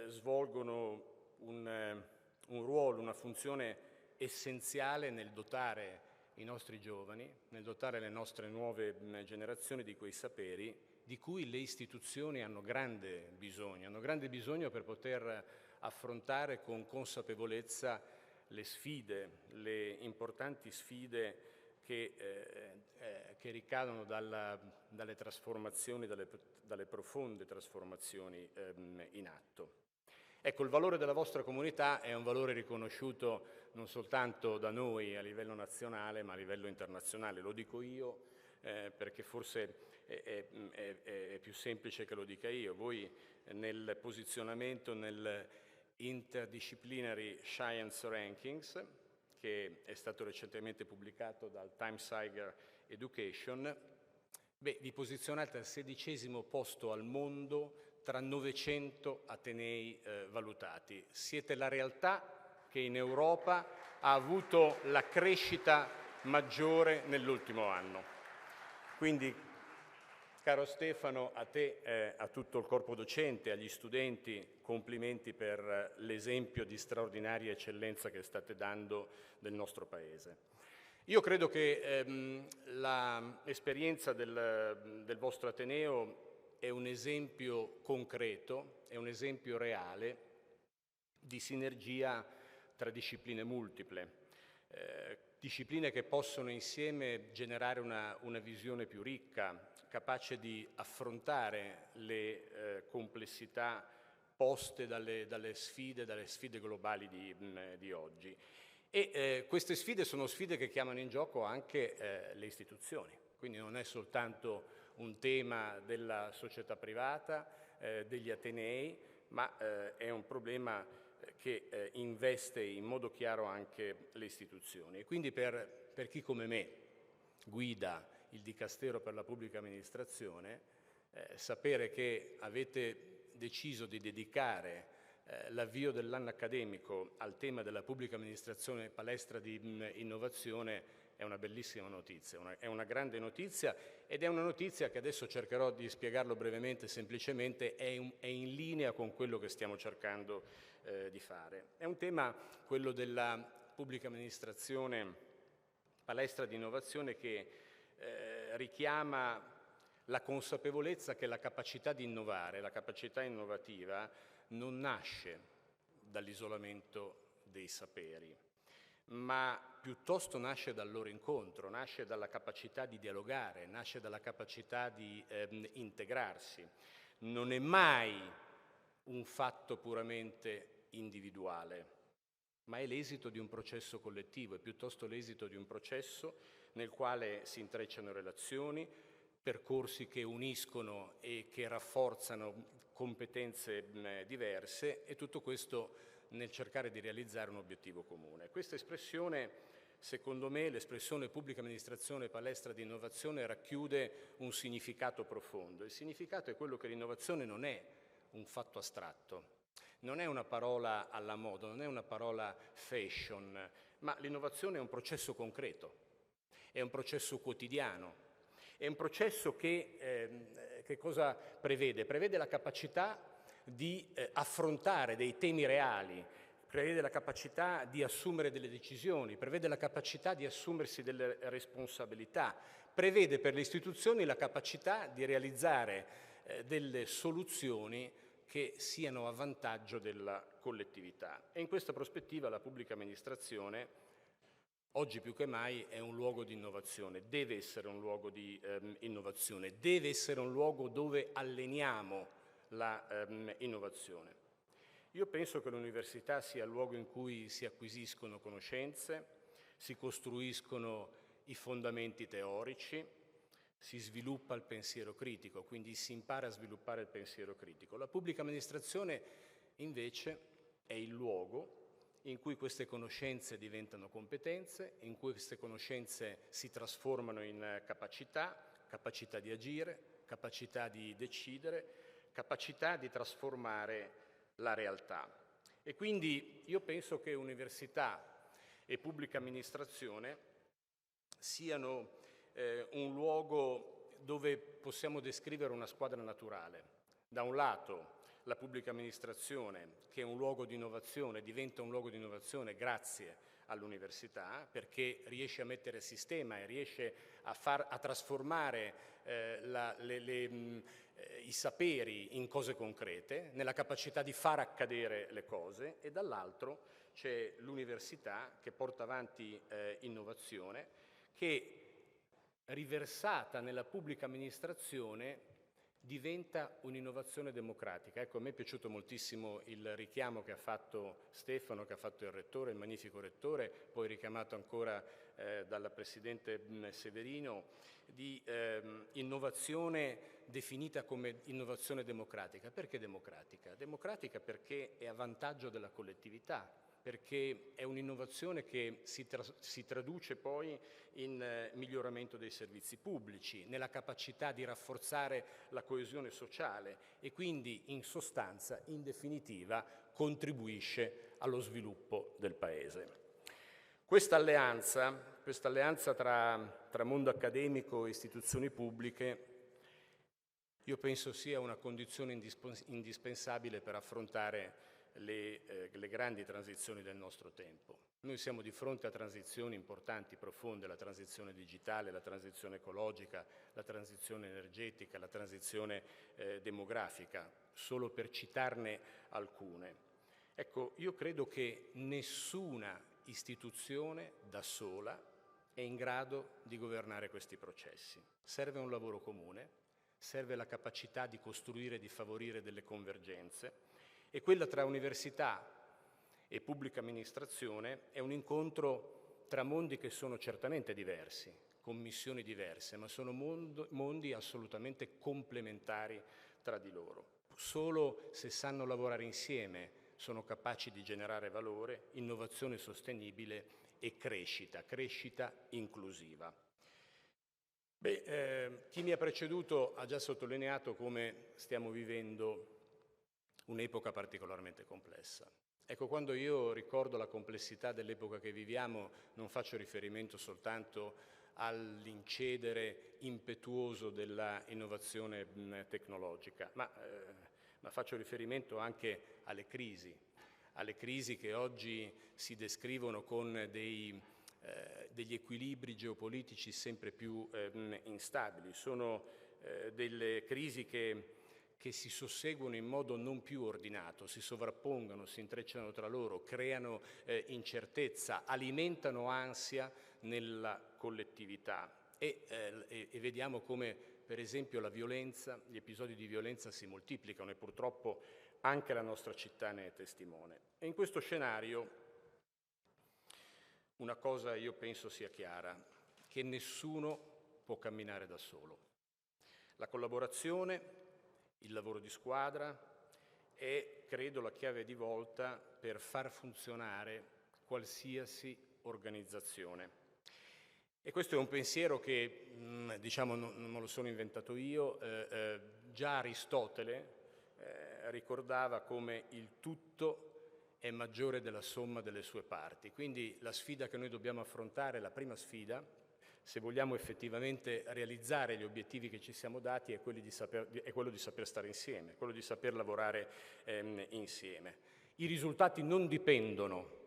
svolgono un ruolo, una funzione essenziale nel dotare i nostri giovani, nel dotare le nostre nuove generazioni di quei saperi di cui le istituzioni hanno grande bisogno per poter affrontare con consapevolezza le sfide, le importanti sfide che ricadono dalle trasformazioni, dalle profonde trasformazioni in atto. Ecco, il valore della vostra comunità è un valore riconosciuto non soltanto da noi a livello nazionale, ma a livello internazionale. Lo dico io perché forse è più semplice che lo dica io. Voi nel posizionamento nel Interdisciplinary Science Rankings, che è stato recentemente pubblicato dal Times Higher Education, vi posizionate al 16° posto al mondo tra 900 atenei valutati. Siete la realtà che in Europa ha avuto la crescita maggiore nell'ultimo anno. Quindi, caro Stefano, a te, a tutto il corpo docente, agli studenti, complimenti per l'esempio di straordinaria eccellenza che state dando del nostro Paese. Io credo che l'esperienza del vostro Ateneo è un esempio concreto, è un esempio reale di sinergia tra discipline multiple, discipline che possono insieme generare una visione più ricca, capace di affrontare le complessità poste dalle sfide globali di oggi. E queste sfide sono sfide che chiamano in gioco anche le istituzioni, quindi non è soltanto un tema della società privata, degli atenei, ma è un problema che investe in modo chiaro anche le istituzioni. E quindi per chi come me guida il Dicastero per la Pubblica Amministrazione, sapere che avete deciso di dedicare l'avvio dell'anno accademico al tema della pubblica amministrazione palestra di innovazione è una bellissima notizia, è una grande notizia, ed è una notizia che adesso cercherò di spiegarlo brevemente, semplicemente è in linea con quello che stiamo cercando di fare. È un tema, quello della pubblica amministrazione palestra di innovazione, che richiama la consapevolezza che la capacità di innovare, la capacità innovativa, non nasce dall'isolamento dei saperi, ma piuttosto nasce dal loro incontro, nasce dalla capacità di dialogare, nasce dalla capacità di integrarsi. Non è mai un fatto puramente individuale, ma è l'esito di un processo collettivo, è piuttosto l'esito di un processo nel quale si intrecciano relazioni, percorsi che uniscono e che rafforzano competenze diverse, e tutto questo nel cercare di realizzare un obiettivo comune. Questa espressione, secondo me, l'espressione pubblica amministrazione palestra di innovazione, racchiude un significato profondo. Il significato è quello che l'innovazione non è un fatto astratto, non è una parola alla moda, non è una parola fashion, ma l'innovazione è un processo concreto, è un processo quotidiano, è un processo che cosa prevede? Prevede la capacità di affrontare dei temi reali, prevede la capacità di assumere delle decisioni, prevede la capacità di assumersi delle responsabilità, prevede per le istituzioni la capacità di realizzare delle soluzioni che siano a vantaggio della collettività. E in questa prospettiva la pubblica amministrazione oggi più che mai è un luogo di innovazione, deve essere un luogo di innovazione, deve essere un luogo dove alleniamo la innovazione. Io penso che l'università sia il luogo in cui si acquisiscono conoscenze, si costruiscono i fondamenti teorici, si sviluppa il pensiero critico, quindi si impara a sviluppare il pensiero critico. La pubblica amministrazione invece è il luogo in cui queste conoscenze diventano competenze, in cui queste conoscenze si trasformano in capacità di agire, capacità di decidere, capacità di trasformare la realtà. E quindi io penso che università e pubblica amministrazione siano un luogo dove possiamo descrivere una squadra naturale. Da un lato la pubblica amministrazione, che è un luogo di innovazione, diventa un luogo di innovazione grazie all'università, perché riesce a mettere a sistema e riesce a trasformare i saperi in cose concrete, nella capacità di far accadere le cose, e dall'altro c'è l'università che porta avanti innovazione, che riversata nella pubblica amministrazione diventa un'innovazione democratica. Ecco, a me è piaciuto moltissimo il richiamo che ha fatto Stefano, che ha fatto il rettore, il magnifico rettore, poi richiamato ancora dalla Presidente Severino, di innovazione definita come innovazione democratica. Perché democratica? Democratica perché è a vantaggio della collettività, perché è un'innovazione che si traduce poi in miglioramento dei servizi pubblici, nella capacità di rafforzare la coesione sociale e quindi in sostanza, in definitiva, contribuisce allo sviluppo del Paese. Questa alleanza tra mondo accademico e istituzioni pubbliche, io penso sia una condizione indispensabile per affrontare le grandi transizioni del nostro tempo. Noi siamo di fronte a transizioni importanti, profonde, la transizione digitale, la transizione ecologica, la transizione energetica, la transizione demografica, solo per citarne alcune. Ecco, io credo che nessuna istituzione da sola è in grado di governare questi processi. Serve un lavoro comune, serve la capacità di costruire e di favorire delle convergenze, e quella tra università e pubblica amministrazione è un incontro tra mondi che sono certamente diversi, con missioni diverse, ma sono mondi assolutamente complementari tra di loro. Solo se sanno lavorare insieme sono capaci di generare valore, innovazione sostenibile e crescita inclusiva. Chi mi ha preceduto ha già sottolineato come stiamo vivendo un'epoca particolarmente complessa. Ecco, quando io ricordo la complessità dell'epoca che viviamo, non faccio riferimento soltanto all'incedere impetuoso della innovazione tecnologica, ma faccio riferimento anche alle crisi che oggi si descrivono con degli equilibri geopolitici sempre più instabili. Sono delle crisi che si susseguono in modo non più ordinato, si sovrappongono, si intrecciano tra loro, creano incertezza, alimentano ansia nella collettività e vediamo come, per esempio, la violenza, gli episodi di violenza si moltiplicano e purtroppo anche la nostra città ne è testimone. E in questo scenario una cosa io penso sia chiara, che nessuno può camminare da solo. La collaborazione, il lavoro di squadra è, credo, la chiave di volta per far funzionare qualsiasi organizzazione. E questo è un pensiero che, diciamo, non me lo sono inventato io, già Aristotele ricordava come il tutto è maggiore della somma delle sue parti. Quindi la sfida che noi dobbiamo affrontare, la prima sfida, se vogliamo effettivamente realizzare gli obiettivi che ci siamo dati, è quello di saper stare insieme, quello di saper lavorare insieme. I risultati non dipendono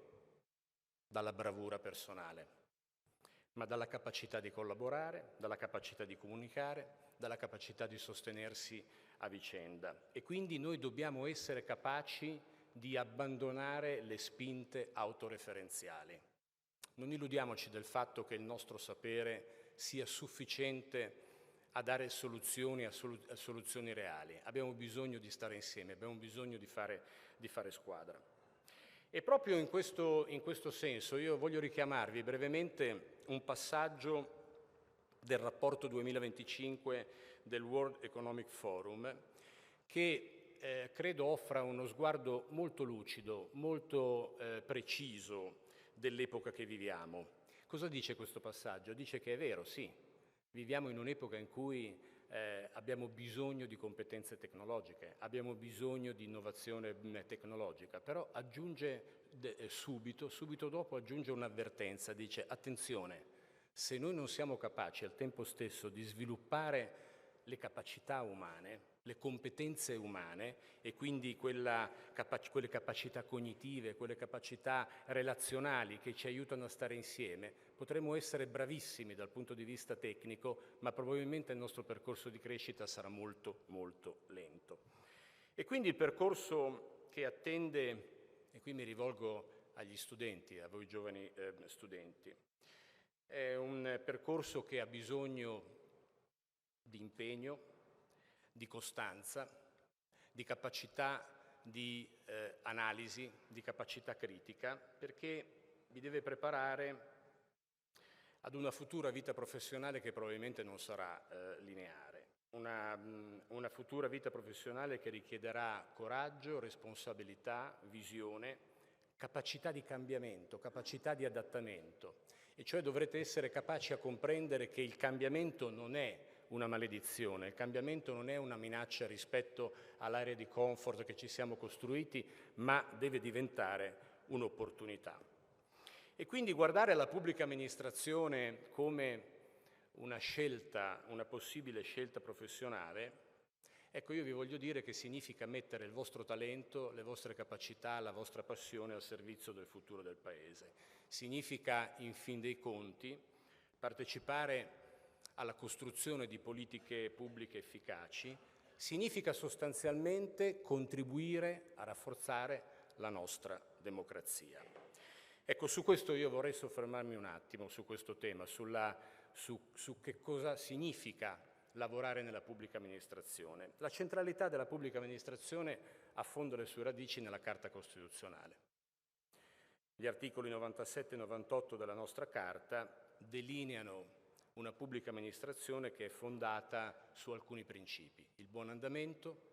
dalla bravura personale, ma dalla capacità di collaborare, dalla capacità di comunicare, dalla capacità di sostenersi a vicenda. E quindi noi dobbiamo essere capaci di abbandonare le spinte autoreferenziali. Non illudiamoci del fatto che il nostro sapere sia sufficiente a dare soluzioni a soluzioni reali. Abbiamo bisogno di stare insieme, abbiamo bisogno di fare squadra. E proprio in questo senso io voglio richiamarvi brevemente un passaggio del rapporto 2025 del World Economic Forum che credo offra uno sguardo molto lucido, molto preciso dell'epoca che viviamo. Cosa dice questo passaggio? Dice che è vero, sì, viviamo in un'epoca in cui abbiamo bisogno di competenze tecnologiche, abbiamo bisogno di innovazione tecnologica, però aggiunge subito dopo aggiunge un'avvertenza, dice attenzione, se noi non siamo capaci al tempo stesso di sviluppare le capacità umane, le competenze umane e quindi quelle capacità cognitive, quelle capacità relazionali che ci aiutano a stare insieme, potremo essere bravissimi dal punto di vista tecnico, ma probabilmente il nostro percorso di crescita sarà molto, molto lento. E quindi il percorso che attende, e qui mi rivolgo agli studenti, a voi giovani studenti, è un percorso che ha bisogno di impegno, di costanza, di capacità di analisi, di capacità critica, perché vi deve preparare ad una futura vita professionale che probabilmente non sarà lineare, una futura vita professionale che richiederà coraggio, responsabilità, visione, capacità di cambiamento, capacità di adattamento, e cioè dovrete essere capaci a comprendere che il cambiamento non è una maledizione, il cambiamento non è una minaccia rispetto all'area di comfort che ci siamo costruiti, ma deve diventare un'opportunità. E quindi guardare la pubblica amministrazione come una scelta, una possibile scelta professionale, ecco, io vi voglio dire che significa mettere il vostro talento, le vostre capacità, la vostra passione al servizio del futuro del Paese. Significa, in fin dei conti, partecipare alla costruzione di politiche pubbliche efficaci, significa sostanzialmente contribuire a rafforzare la nostra democrazia. Ecco, su questo io vorrei soffermarmi un attimo, su questo tema, su che cosa significa lavorare nella pubblica amministrazione. La centralità della pubblica amministrazione affonda le sue radici nella Carta Costituzionale. Gli articoli 97 e 98 della nostra Carta delineano una pubblica amministrazione che è fondata su alcuni principi: il buon andamento,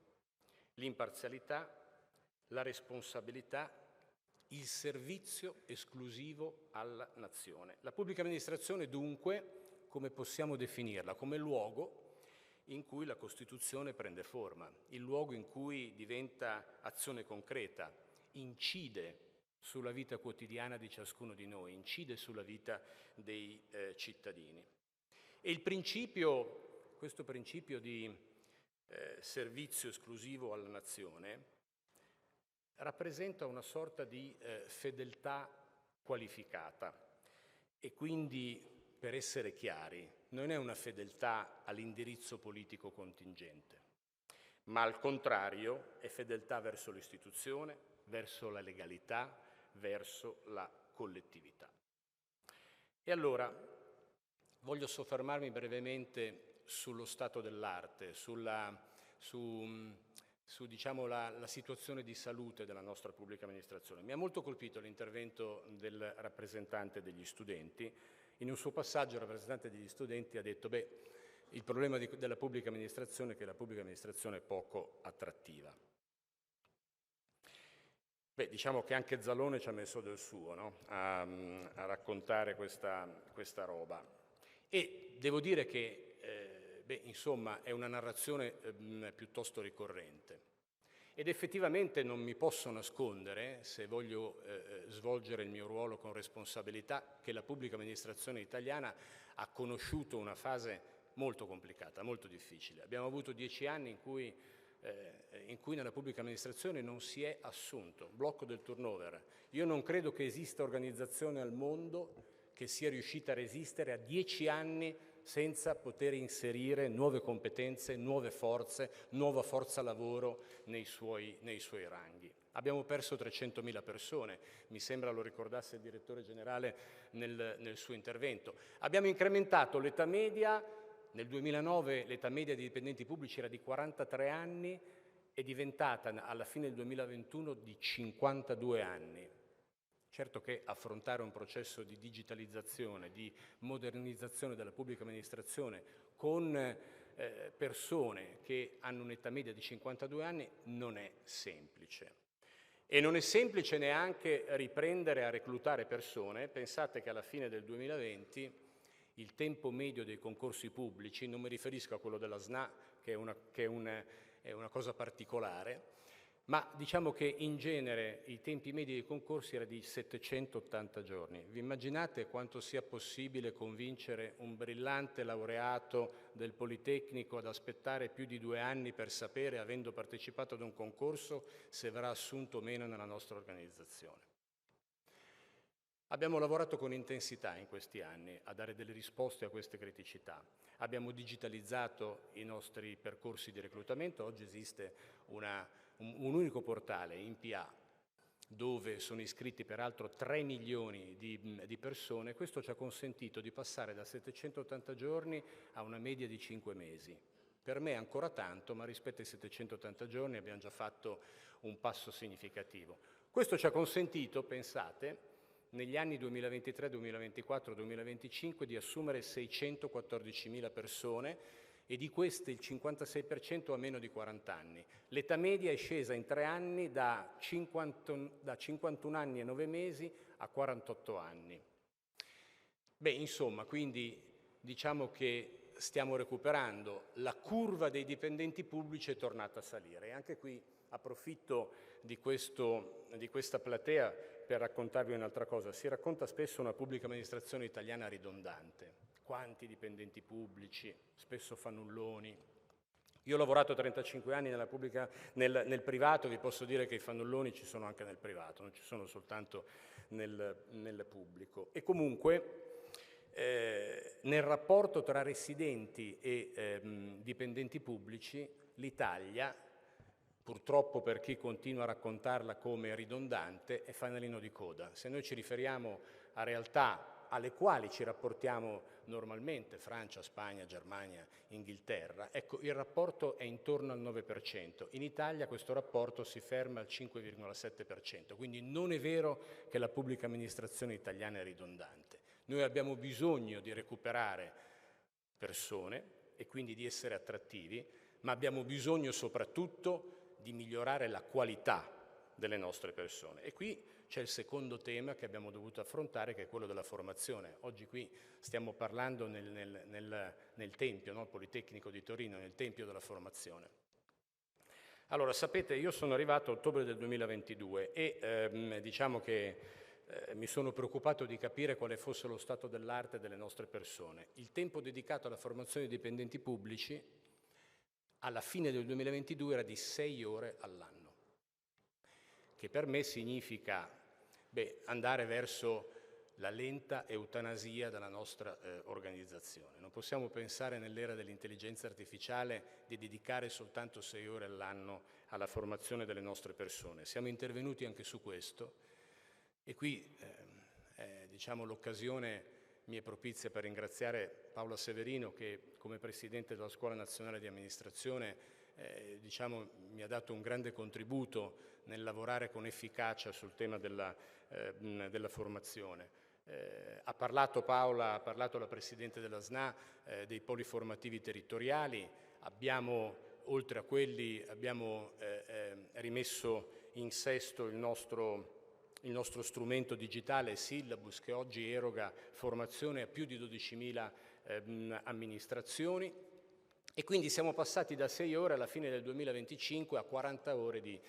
l'imparzialità, la responsabilità, il servizio esclusivo alla nazione. La pubblica amministrazione, dunque, come possiamo definirla? Come luogo in cui la Costituzione prende forma, il luogo in cui diventa azione concreta, incide sulla vita quotidiana di ciascuno di noi, incide sulla vita dei cittadini. E il principio, questo principio di servizio esclusivo alla nazione, rappresenta una sorta di fedeltà qualificata e quindi, per essere chiari, non è una fedeltà all'indirizzo politico contingente, ma al contrario è fedeltà verso l'istituzione, verso la legalità, verso la collettività. E allora voglio soffermarmi brevemente sullo stato dell'arte, su diciamo, la situazione di salute della nostra pubblica amministrazione. Mi ha molto colpito l'intervento del rappresentante degli studenti. In un suo passaggio il rappresentante degli studenti ha detto il problema della pubblica amministrazione è che la pubblica amministrazione è poco attrattiva. Diciamo che anche Zalone ci ha messo del suo, no? a raccontare questa roba. E devo dire che insomma, è una narrazione piuttosto ricorrente. Ed effettivamente non mi posso nascondere, se voglio svolgere il mio ruolo con responsabilità, che la pubblica amministrazione italiana ha conosciuto una fase molto complicata, molto difficile. Abbiamo avuto 10 anni in cui nella pubblica amministrazione non si è assunto, blocco del turnover. Io non credo che esista organizzazione al mondo che sia riuscita a resistere a 10 anni senza poter inserire nuove competenze, nuove forze, nuova forza lavoro nei suoi ranghi. Abbiamo perso 300.000 persone, mi sembra lo ricordasse il direttore generale nel suo intervento. Abbiamo incrementato l'età media, nel 2009 l'età media dei dipendenti pubblici era di 43 anni, è diventata alla fine del 2021 di 52 anni. Certo che affrontare un processo di digitalizzazione, di modernizzazione della pubblica amministrazione con persone che hanno un'età media di 52 anni non è semplice. E non è semplice neanche riprendere a reclutare persone. Pensate che alla fine del 2020 il tempo medio dei concorsi pubblici, non mi riferisco a quello della SNA, che è una cosa particolare, ma diciamo che in genere i tempi medi dei concorsi erano di 780 giorni. Vi immaginate quanto sia possibile convincere un brillante laureato del Politecnico ad aspettare più di 2 anni per sapere, avendo partecipato ad un concorso, se verrà assunto o meno nella nostra organizzazione? Abbiamo lavorato con intensità in questi anni a dare delle risposte a queste criticità. Abbiamo digitalizzato i nostri percorsi di reclutamento. Oggi esiste un unico portale, INPA, dove sono iscritti peraltro 3 milioni di persone. Questo ci ha consentito di passare da 780 giorni a una media di 5 mesi. Per me è ancora tanto, ma rispetto ai 780 giorni abbiamo già fatto un passo significativo. Questo ci ha consentito, pensate, negli anni 2023, 2024, 2025 di assumere 614.000 persone e di queste il 56% ha meno di 40 anni. L'età media è scesa in 3 anni da 51 anni e 9 mesi a 48 anni. Insomma, quindi diciamo che stiamo recuperando, la curva dei dipendenti pubblici è tornata a salire. E anche qui approfitto di questa platea per raccontarvi un'altra cosa. Si racconta spesso una pubblica amministrazione italiana ridondante. Quanti dipendenti pubblici, spesso fannulloni. Io ho lavorato 35 anni nel privato, vi posso dire che i fannulloni ci sono anche nel privato, non ci sono soltanto nel pubblico. E comunque nel rapporto tra residenti e dipendenti pubblici l'Italia, purtroppo per chi continua a raccontarla come ridondante, è fanalino di coda. Se noi ci riferiamo a realtà alle quali ci rapportiamo normalmente, Francia, Spagna, Germania, Inghilterra, ecco, il rapporto è intorno al 9%. In Italia questo rapporto si ferma al 5,7%, quindi non è vero che la pubblica amministrazione italiana è ridondante. Noi abbiamo bisogno di recuperare persone e quindi di essere attrattivi, ma abbiamo bisogno soprattutto di migliorare la qualità delle nostre persone. E qui c'è il secondo tema che abbiamo dovuto affrontare, che è quello della formazione. Oggi qui stiamo parlando nel Tempio, no? Il Politecnico di Torino, nel Tempio della formazione. Allora, sapete, io sono arrivato a ottobre del 2022 e diciamo che mi sono preoccupato di capire quale fosse lo stato dell'arte delle nostre persone. Il tempo dedicato alla formazione dei dipendenti pubblici alla fine del 2022 era di 6 ore all'anno, che per me significa andare verso la lenta eutanasia della nostra organizzazione. Non possiamo pensare nell'era dell'intelligenza artificiale di dedicare soltanto 6 ore all'anno alla formazione delle nostre persone. Siamo intervenuti anche su questo e qui diciamo, l'occasione mi è propizia per ringraziare Paola Severino che come Presidente della Scuola Nazionale di Amministrazione diciamo, mi ha dato un grande contributo nel lavorare con efficacia sul tema della formazione. Ha parlato Paola, ha parlato la Presidente della SNA dei poli formativi territoriali, oltre a quelli abbiamo rimesso in sesto il nostro strumento digitale Syllabus, che oggi eroga formazione a più di 12.000 amministrazioni. E quindi siamo passati da 6 ore alla fine del 2025 a 40 ore di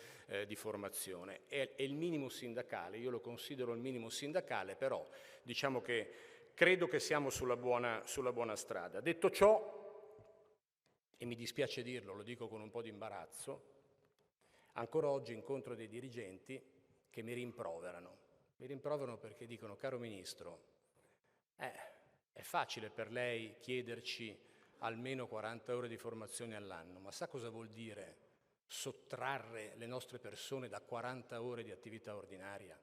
formazione. È il minimo sindacale, io lo considero il minimo sindacale, però diciamo che credo che siamo sulla buona strada. Detto ciò, e mi dispiace dirlo, lo dico con un po' di imbarazzo, ancora oggi incontro dei dirigenti che mi rimproverano perché dicono: caro Ministro, è facile per lei chiederci almeno 40 ore di formazione all'anno, ma sa cosa vuol dire sottrarre le nostre persone da 40 ore di attività ordinaria?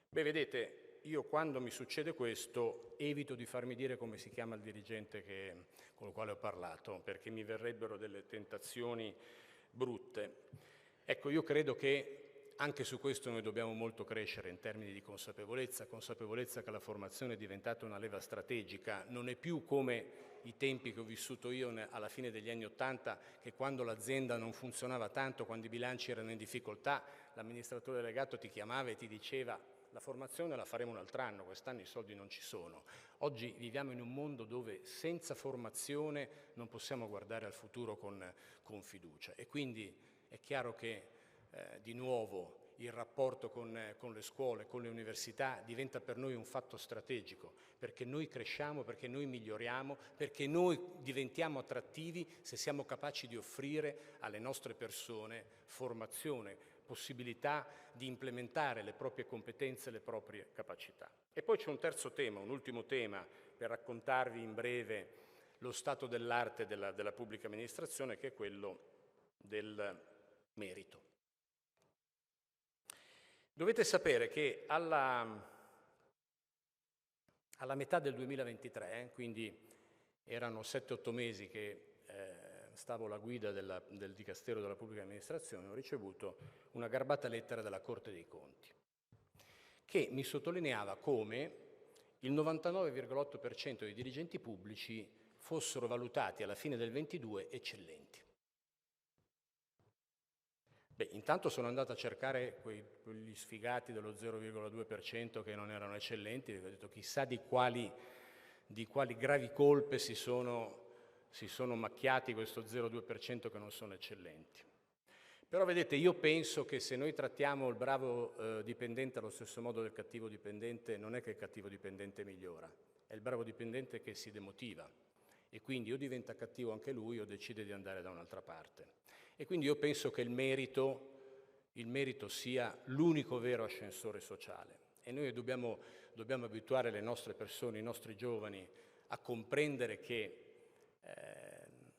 Vedete, io quando mi succede questo evito di farmi dire come si chiama il dirigente con il quale ho parlato, perché mi verrebbero delle tentazioni brutte. Ecco, io credo che anche su questo noi dobbiamo molto crescere in termini di consapevolezza che la formazione è diventata una leva strategica, non è più come i tempi che ho vissuto io alla fine degli anni '80, che quando l'azienda non funzionava tanto, quando i bilanci erano in difficoltà, l'amministratore delegato ti chiamava e ti diceva: la formazione la faremo un altro anno, quest'anno i soldi non ci sono. Oggi viviamo in un mondo dove senza formazione non possiamo guardare al futuro con fiducia, e quindi è chiaro che di nuovo il rapporto con le scuole, con le università diventa per noi un fatto strategico, perché noi cresciamo, perché noi miglioriamo, perché noi diventiamo attrattivi se siamo capaci di offrire alle nostre persone formazione, possibilità di implementare le proprie competenze, le proprie capacità. E poi c'è un terzo tema, un ultimo tema, per raccontarvi in breve lo stato dell'arte della pubblica amministrazione, che è quello del merito. Dovete sapere che alla metà del 2023, quindi erano 7-8 mesi che stavo alla guida del Dicastero della Pubblica Amministrazione, ho ricevuto una garbata lettera dalla Corte dei Conti, che mi sottolineava come il 99,8% dei dirigenti pubblici fossero valutati alla fine del 22 eccellenti. Intanto sono andato a cercare quegli sfigati dello 0,2% che non erano eccellenti, e ho detto chissà di quali gravi colpe si sono macchiati questo 0,2% che non sono eccellenti. Però vedete, io penso che se noi trattiamo il bravo dipendente allo stesso modo del cattivo dipendente, non è che il cattivo dipendente migliora, è il bravo dipendente che si demotiva e quindi o diventa cattivo anche lui o decide di andare da un'altra parte. E quindi io penso che il merito sia l'unico vero ascensore sociale, e noi dobbiamo abituare le nostre persone, i nostri giovani a comprendere che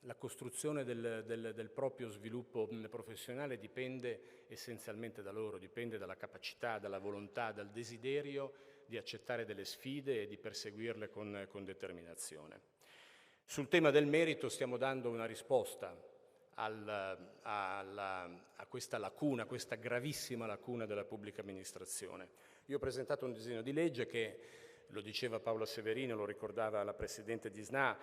la costruzione del proprio sviluppo professionale dipende essenzialmente da loro, dipende dalla capacità, dalla volontà, dal desiderio di accettare delle sfide e di perseguirle con determinazione. Sul tema del merito stiamo dando una risposta a questa lacuna, questa gravissima lacuna della pubblica amministrazione. Io ho presentato un disegno di legge che lo diceva Paola Severino, lo ricordava la Presidente di SNA,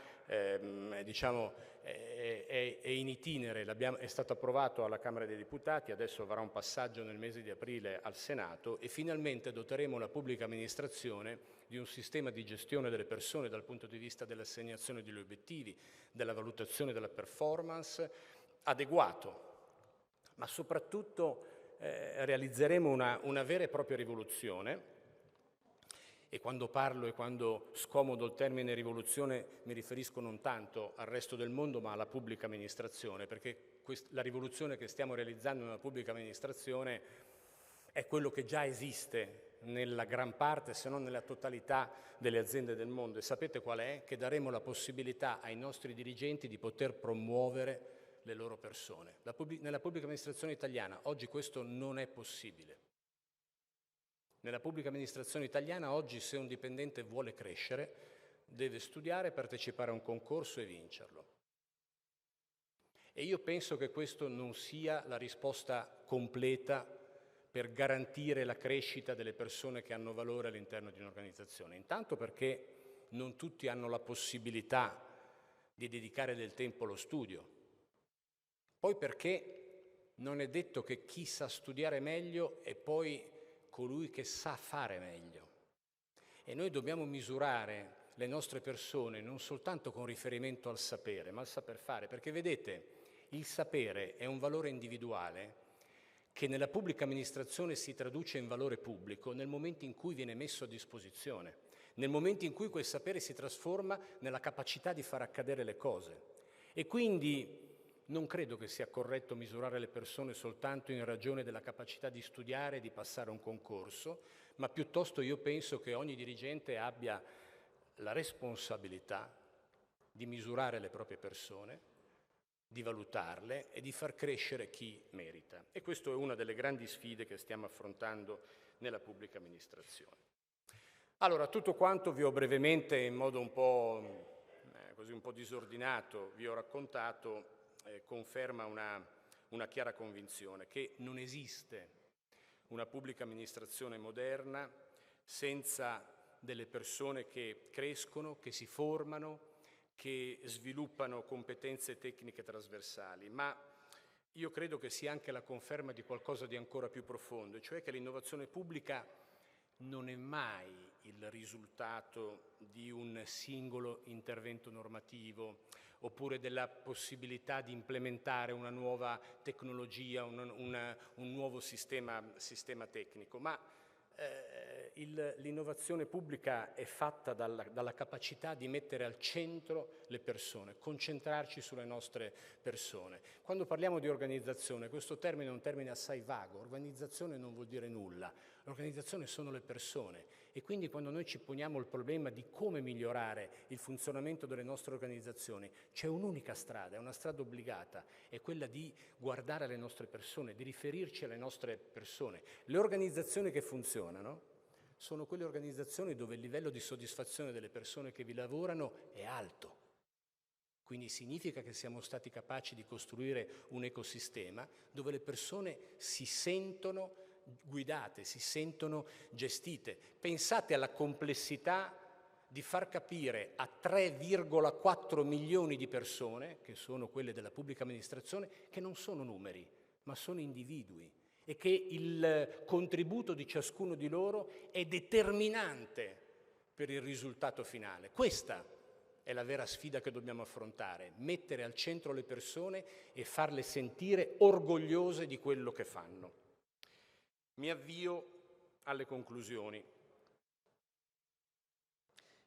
diciamo, è in itinere, è stato approvato alla Camera dei Deputati, adesso avrà un passaggio nel mese di aprile al Senato e finalmente doteremo la pubblica amministrazione di un sistema di gestione delle persone dal punto di vista dell'assegnazione degli obiettivi, della valutazione della performance adeguato, ma soprattutto realizzeremo una vera e propria rivoluzione. E quando parlo e quando scomodo il termine rivoluzione mi riferisco non tanto al resto del mondo ma alla pubblica amministrazione, perché la rivoluzione che stiamo realizzando nella pubblica amministrazione è quello che già esiste nella gran parte, se non nella totalità delle aziende del mondo. E sapete qual è? Che daremo la possibilità ai nostri dirigenti di poter promuovere le loro persone. Nella pubblica amministrazione italiana oggi questo non è possibile. Nella pubblica amministrazione italiana oggi se un dipendente vuole crescere deve studiare, partecipare a un concorso e vincerlo. E io penso che questo non sia la risposta completa per garantire la crescita delle persone che hanno valore all'interno di un'organizzazione. Intanto perché non tutti hanno la possibilità di dedicare del tempo allo studio. Poi perché non è detto che chi sa studiare meglio è poi colui che sa fare meglio. E noi dobbiamo misurare le nostre persone non soltanto con riferimento al sapere, ma al saper fare, perché vedete, il sapere è un valore individuale che nella pubblica amministrazione si traduce in valore pubblico nel momento in cui viene messo a disposizione, nel momento in cui quel sapere si trasforma nella capacità di far accadere le cose. E quindi non credo che sia corretto misurare le persone soltanto in ragione della capacità di studiare e di passare un concorso, ma piuttosto io penso che ogni dirigente abbia la responsabilità di misurare le proprie persone, di valutarle e di far crescere chi merita. E questa è una delle grandi sfide che stiamo affrontando nella pubblica amministrazione. Allora, tutto quanto vi ho brevemente, in modo un po' disordinato, vi ho raccontato, conferma una chiara convinzione che non esiste una pubblica amministrazione moderna senza delle persone che crescono, che si formano, che sviluppano competenze tecniche trasversali, ma io credo che sia anche la conferma di qualcosa di ancora più profondo, cioè che l'innovazione pubblica non è mai il risultato di un singolo intervento normativo oppure della possibilità di implementare una nuova tecnologia, un nuovo sistema tecnico, ma l'innovazione pubblica è fatta dalla capacità di mettere al centro le persone, concentrarci sulle nostre persone. Quando parliamo di organizzazione, questo termine è un termine assai vago, organizzazione non vuol dire nulla, l'organizzazione sono le persone e quindi quando noi ci poniamo il problema di come migliorare il funzionamento delle nostre organizzazioni, c'è un'unica strada, è una strada obbligata, è quella di guardare alle nostre persone, di riferirci alle nostre persone. Le organizzazioni che funzionano sono quelle organizzazioni dove il livello di soddisfazione delle persone che vi lavorano è alto. Quindi significa che siamo stati capaci di costruire un ecosistema dove le persone si sentono guidate, si sentono gestite. Pensate alla complessità di far capire a 3,4 milioni di persone, che sono quelle della pubblica amministrazione, che non sono numeri, ma sono individui e che il contributo di ciascuno di loro è determinante per il risultato finale. Questa è la vera sfida che dobbiamo affrontare, mettere al centro le persone e farle sentire orgogliose di quello che fanno. Mi avvio alle conclusioni.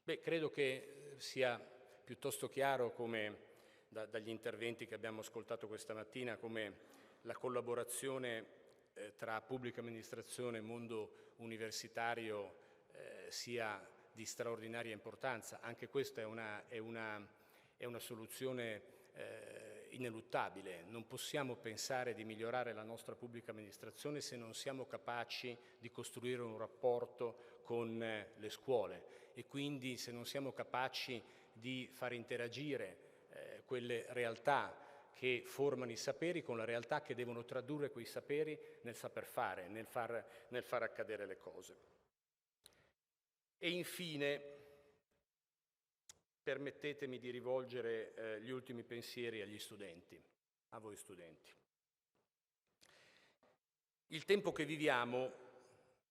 Credo che sia piuttosto chiaro come dagli interventi che abbiamo ascoltato questa mattina come la collaborazione tra pubblica amministrazione e mondo universitario sia di straordinaria importanza. Anche questa è una soluzione ineluttabile. Non possiamo pensare di migliorare la nostra pubblica amministrazione se non siamo capaci di costruire un rapporto con le scuole e quindi se non siamo capaci di far interagire quelle realtà che formano i saperi con la realtà che devono tradurre quei saperi nel saper fare, nel far accadere le cose. E infine permettetemi di rivolgere gli ultimi pensieri agli studenti, a voi studenti. Il tempo che viviamo,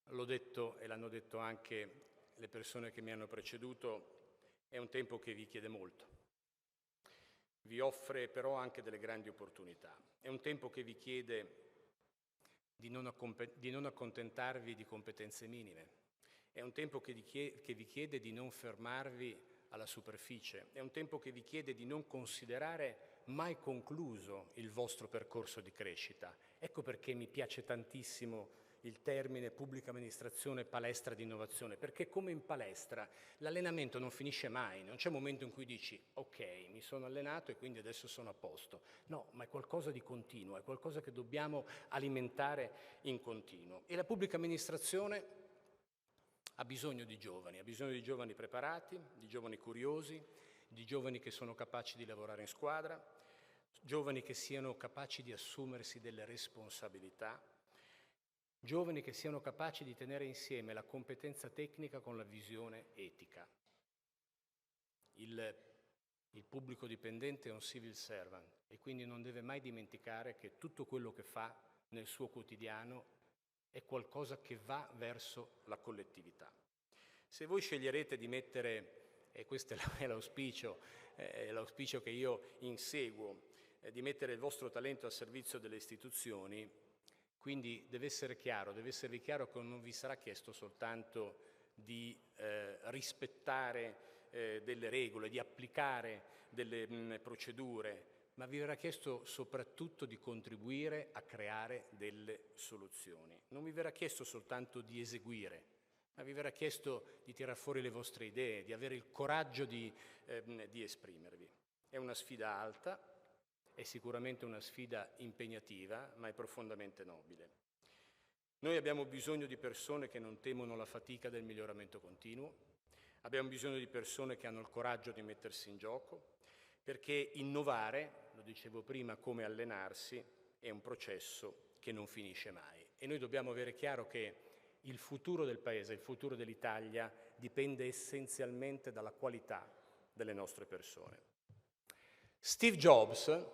l'ho detto e l'hanno detto anche le persone che mi hanno preceduto, è un tempo che vi chiede molto. Vi offre però anche delle grandi opportunità. È un tempo che vi chiede di non accontentarvi di competenze minime. È un tempo che vi chiede di non fermarvi alla superficie. È un tempo che vi chiede di non considerare mai concluso il vostro percorso di crescita. Ecco perché mi piace tantissimo il termine pubblica amministrazione palestra di innovazione, perché come in palestra l'allenamento non finisce mai, non c'è un momento in cui dici ok, mi sono allenato e quindi adesso sono a posto. No, ma è qualcosa di continuo, è qualcosa che dobbiamo alimentare in continuo. E la pubblica amministrazione ha bisogno di giovani preparati, di giovani curiosi, di giovani che sono capaci di lavorare in squadra, giovani che siano capaci di assumersi delle responsabilità, giovani che siano capaci di tenere insieme la competenza tecnica con la visione etica. Il pubblico dipendente è un civil servant e quindi non deve mai dimenticare che tutto quello che fa nel suo quotidiano è qualcosa che va verso la collettività. Se voi sceglierete di mettere, e questo è l'auspicio che io inseguo, di mettere il vostro talento al servizio delle istituzioni, quindi deve esservi chiaro che non vi sarà chiesto soltanto di rispettare delle regole, di applicare delle procedure, ma vi verrà chiesto soprattutto di contribuire a creare delle soluzioni. Non vi verrà chiesto soltanto di eseguire, ma vi verrà chiesto di tirar fuori le vostre idee, di avere il coraggio di esprimervi. È una sfida alta, è sicuramente una sfida impegnativa, ma è profondamente nobile. Noi abbiamo bisogno di persone che non temono la fatica del miglioramento continuo, abbiamo bisogno di persone che hanno il coraggio di mettersi in gioco, perché innovare, lo dicevo prima, come allenarsi, è un processo che non finisce mai. E noi dobbiamo avere chiaro che il futuro del Paese, il futuro dell'Italia, dipende essenzialmente dalla qualità delle nostre persone. Steve Jobs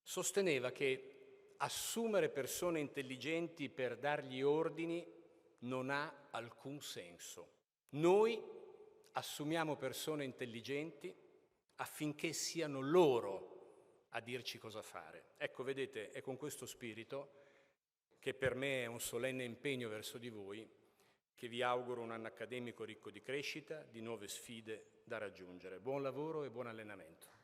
sosteneva che assumere persone intelligenti per dargli ordini non ha alcun senso. Noi assumiamo persone intelligenti affinché siano loro a dirci cosa fare. Ecco, vedete, è con questo spirito, che per me è un solenne impegno verso di voi, che vi auguro un anno accademico ricco di crescita, di nuove sfide da raggiungere. Buon lavoro e buon allenamento.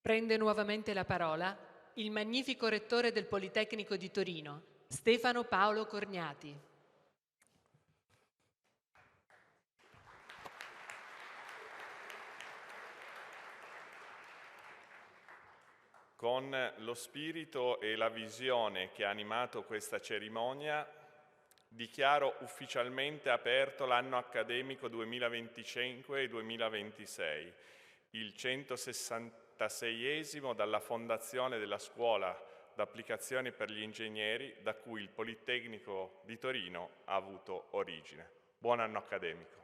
Prende nuovamente la parola il magnifico rettore del Politecnico di Torino, Stefano Paolo Corgnati. Con lo spirito e la visione che ha animato questa cerimonia, dichiaro ufficialmente aperto l'anno accademico 2025-2026, il 166esimo dalla fondazione della Scuola d'Applicazioni per gli Ingegneri, da cui il Politecnico di Torino ha avuto origine. Buon anno accademico.